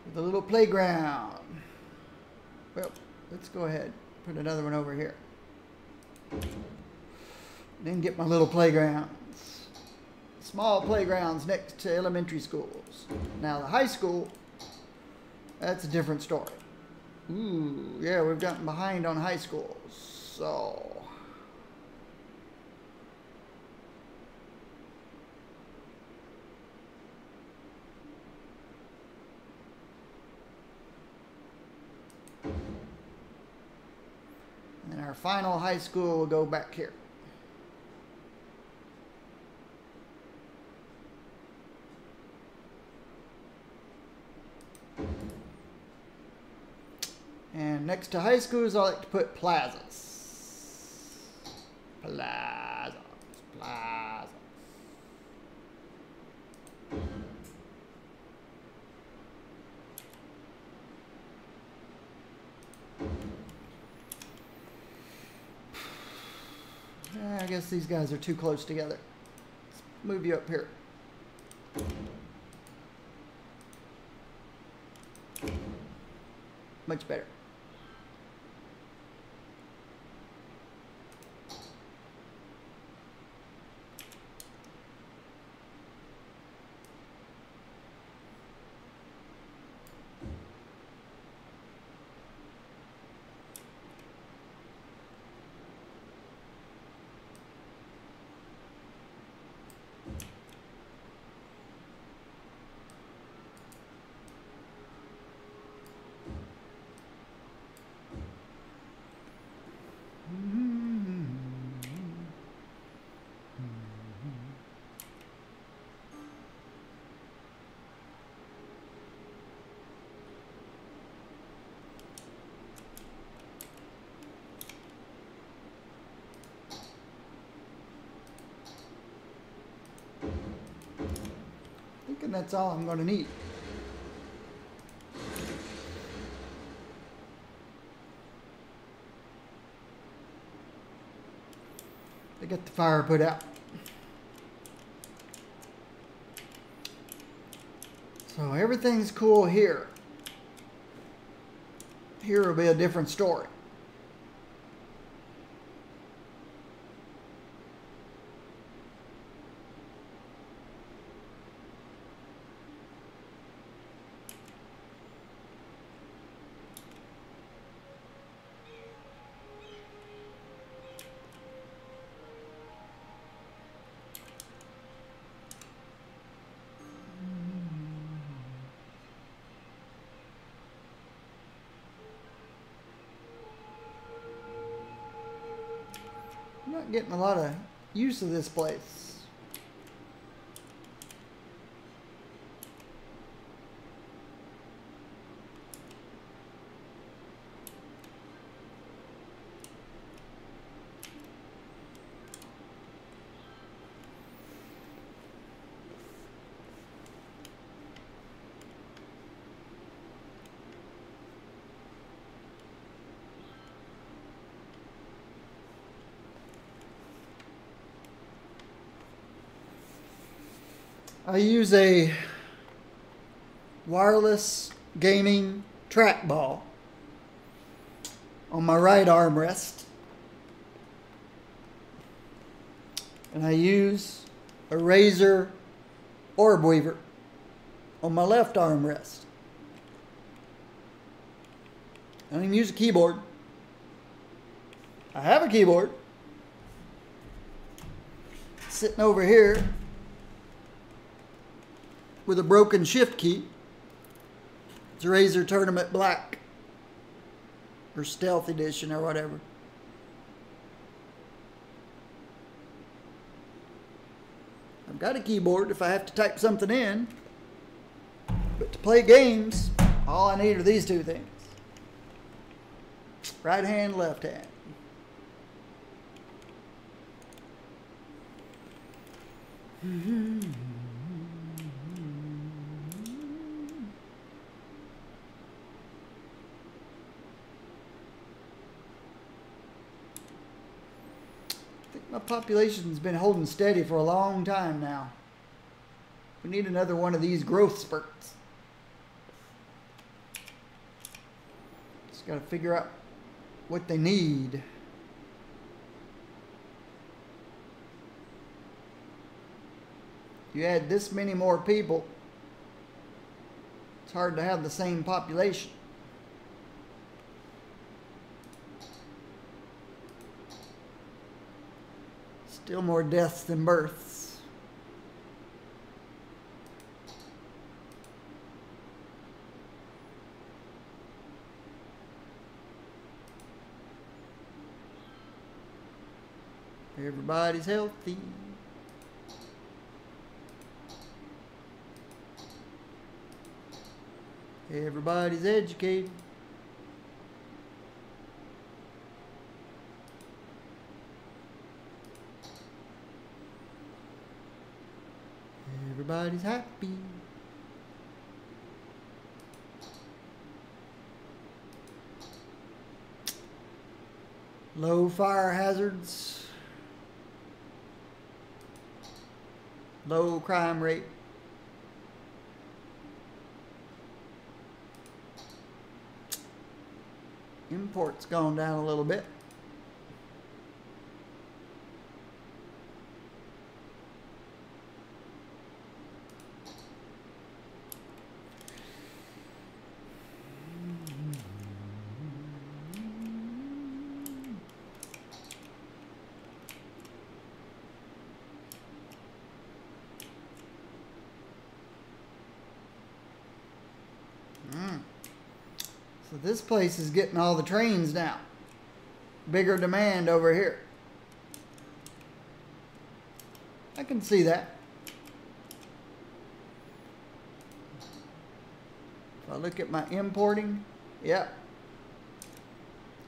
With a little playground. Well, let's go ahead. Put another one over here. Then get my little playgrounds. Small playgrounds next to elementary schools. Now the high school, that's a different story. Ooh, yeah, we've gotten behind on high schools, so. And then our final high school will go back here. And next to high schools, I like to put plazas. Plazas. Plazas. I guess these guys are too close together. Let's move you up here. Much better. that's all I'm going to need. To get the fire put out. So everything's cool here. Here will be a different story. I'm not getting a lot of use of this place. I use a wireless gaming trackball on my right armrest, and I use a Razer orb weaver on my left armrest. I don't even use a keyboard. I have a keyboard sitting over here with a broken shift key. It's a Razer Tournament Black or Stealth Edition or whatever. I've got a keyboard if I have to type something in, but to play games, all I need are these two things. Right hand, left hand. My population's been holding steady for a long time now. We need another one of these growth spurts. Just got to figure out what they need. You add this many more people, it's hard to have the same population. Still more deaths than births. Everybody's healthy. Everybody's educated. Everybody's happy. Low fire hazards. Low crime rate. Import's gone down a little bit. So this place is getting all the trains now. Bigger demand over here. I can see that. If I look at my importing, yep.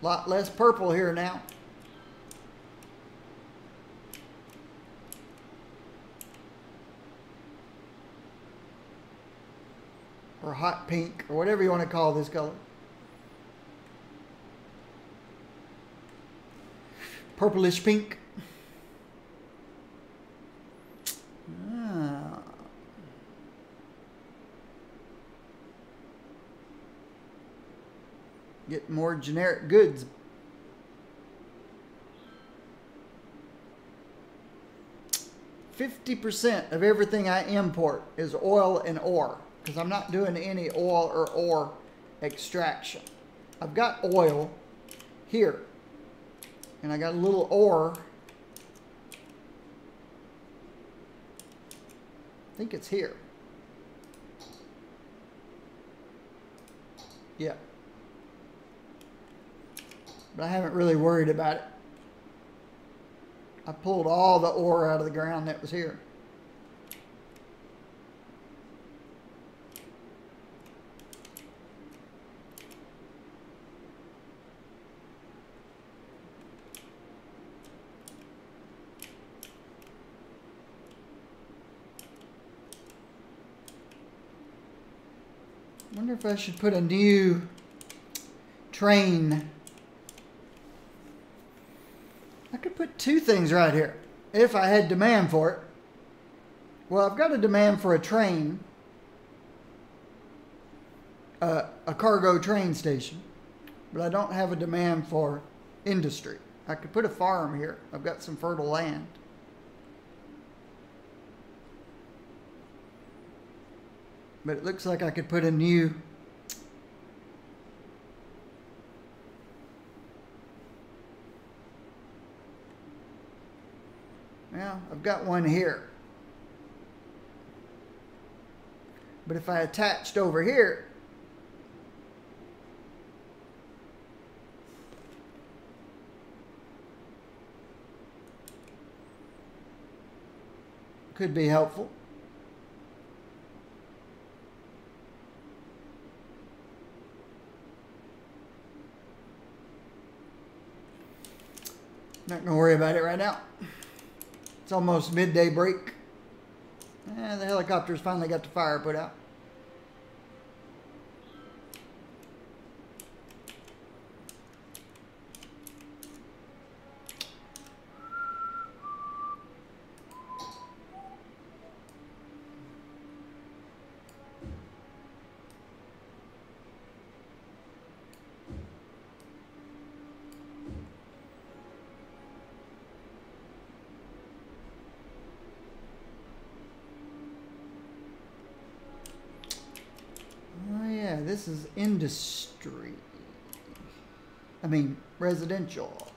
A lot less purple here now. or hot pink, or whatever you want to call this color. Purplish pink. Ah. Get more generic goods. %50 of everything I import is oil and ore, because I'm not doing any oil or ore extraction. I've got oil here, and I got a little ore. I think it's here. Yeah. But I haven't really worried about it. I pulled all the ore out of the ground that was here. Wonder if I should put a new train. I could put two things right here if I had demand for it. Well, I've got a demand for a train, a cargo train station, but I don't have a demand for industry. I could put a farm here. I've got some fertile land. But it looks like I could put a new well, I've got one here. But if I attached over here, could be helpful. Not going to worry about it right now. It's almost midday break. The helicopter's finally got the fire put out. This is industry. I mean, residential.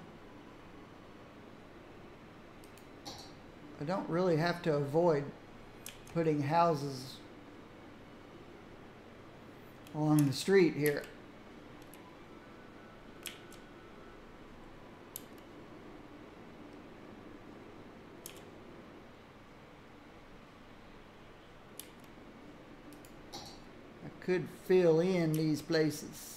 I don't really have to avoid putting houses along the street here. Could fill in these places.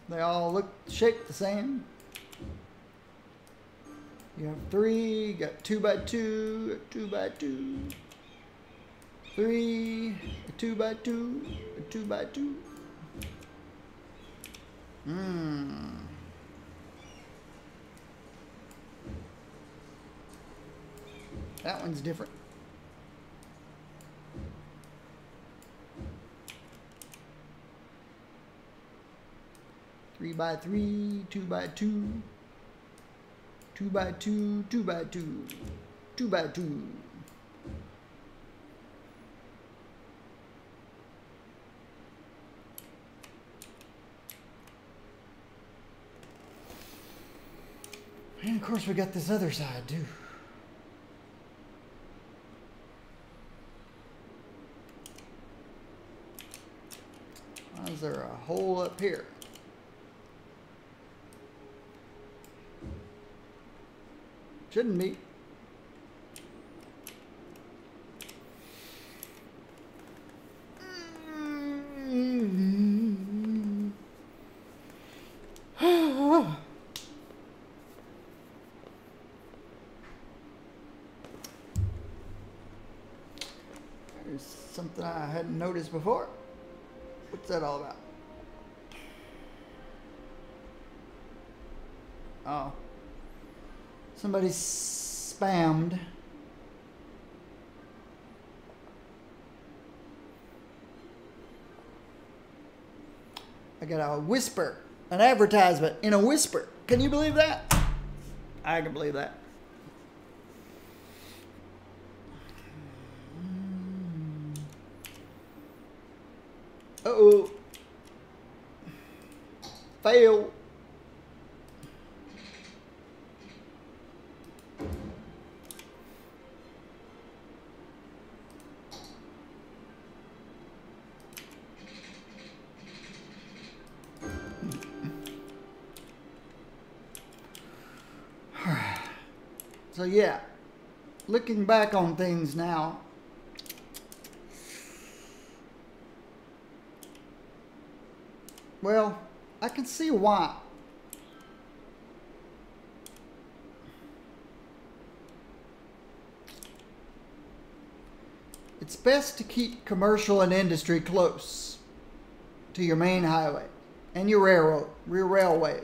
They all look shaped the same. You have 3, you got 2 by 2, a 2 by 2, 3, a 2 by 2, a 2 by 2. That one's different. 3 by 3, 2 by 2, 2x2, 2x2, 2x2. And of course we got this other side too. Why is there a hole up here? Shouldn't be. There's something I hadn't noticed before. What's that all about? Oh. Somebody spammed. I got a whisper, an advertisement in a whisper. Can you believe that? I can believe that. Uh-oh. Fail. So yeah, looking back on things now, well, I can see why. It's best to keep commercial and industry close to your main highway and your railways.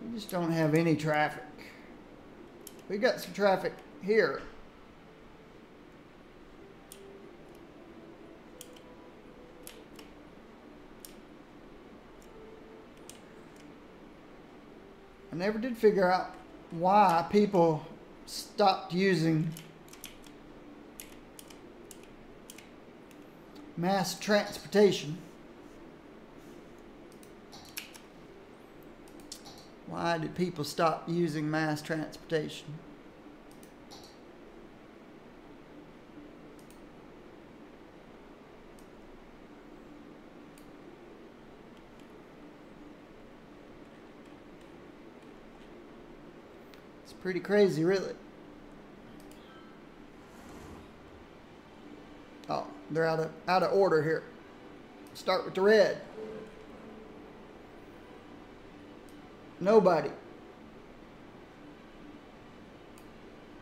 We just don't have any traffic. We got some traffic here. I never did figure out why people stopped using mass transportation. Why did people stop using mass transportation? It's pretty crazy, really. Oh, they're out of order here. Start with the red. Nobody.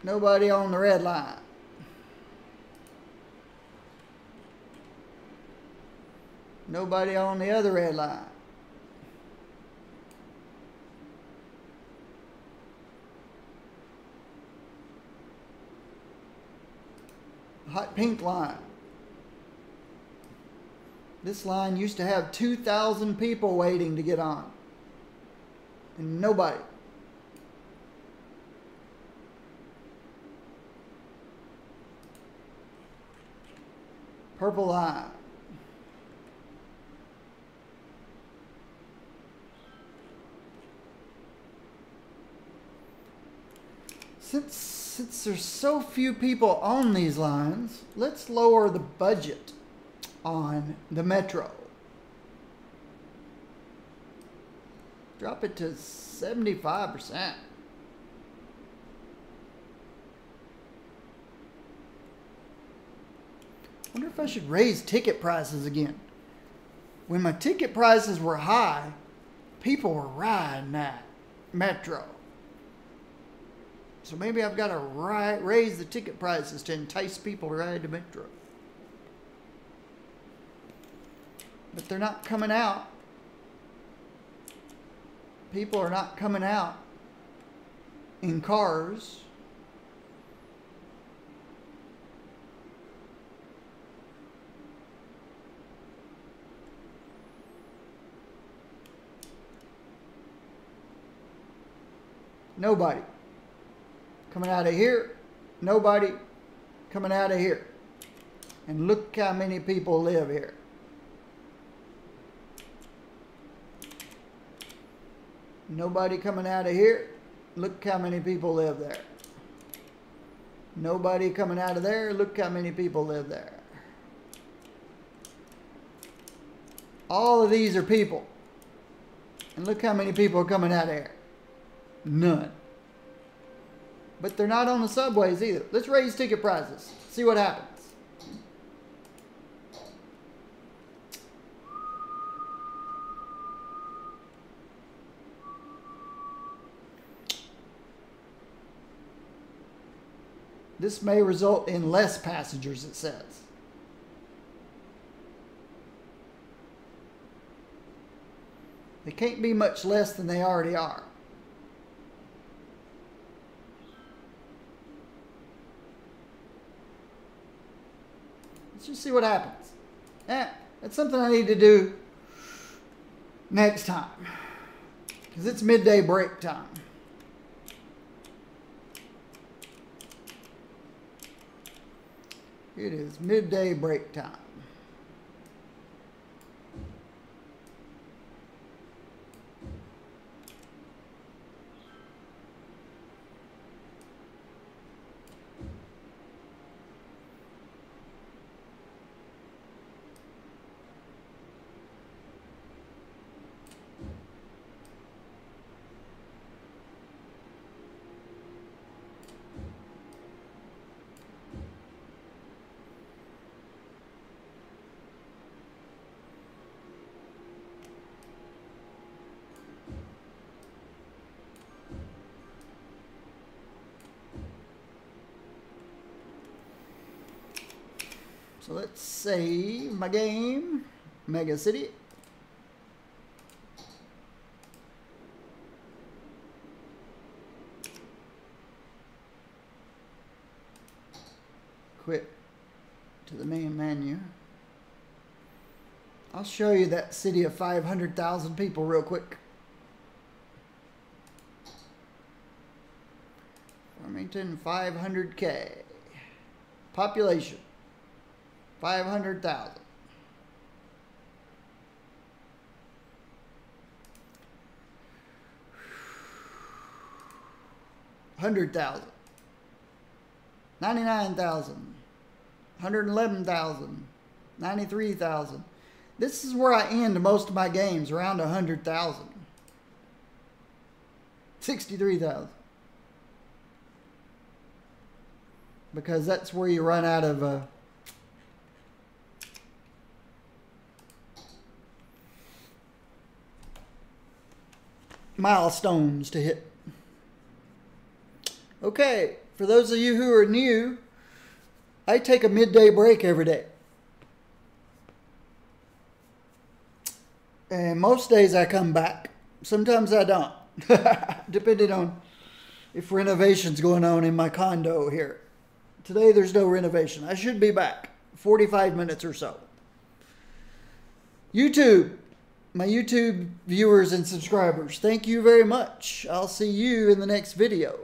Nobody on the red line. Nobody on the other red line. Hot pink line. This line used to have 2,000 people waiting to get on. And nobody. Purple line. Since there's so few people on these lines, let's lower the budget on the metro. Drop it to 75%. I wonder if I should raise ticket prices again. When my ticket prices were high, people were riding that metro. So maybe I've got to raise the ticket prices to entice people to ride the metro. But they're not coming out. People are not coming out in cars. Nobody. Coming out of here. Nobody. Coming out of here. And look how many people live here. Nobody coming out of here. Look how many people live there. Nobody coming out of there. Look how many people live there. All of these are people. And look how many people are coming out of here. None. But they're not on the subways either. Let's raise ticket prices. See what happens. This may result in less passengers, it says. They can't be much less than they already are. Let's just see what happens. That's something I need to do next time. Because it's midday break time. It is midday break time. So let's save my game, Mega City. Quit to the main menu. I'll show you that city of 500,000 people real quick. Farmington, 500K. Population. 500,000. 100,000. 99,000. 111,000. 93,000. This is where I end most of my games, around 100,000. 63,000. Because that's where you run out of milestones to hit. Okay, for those of you who are new, I take a midday break every day. And most days I come back. Sometimes I don't. Depending on if renovation's going on in my condo here. Today there's no renovation. I should be back. 45 minutes or so. YouTube. My YouTube viewers and subscribers, thank you very much. I'll see you in the next video.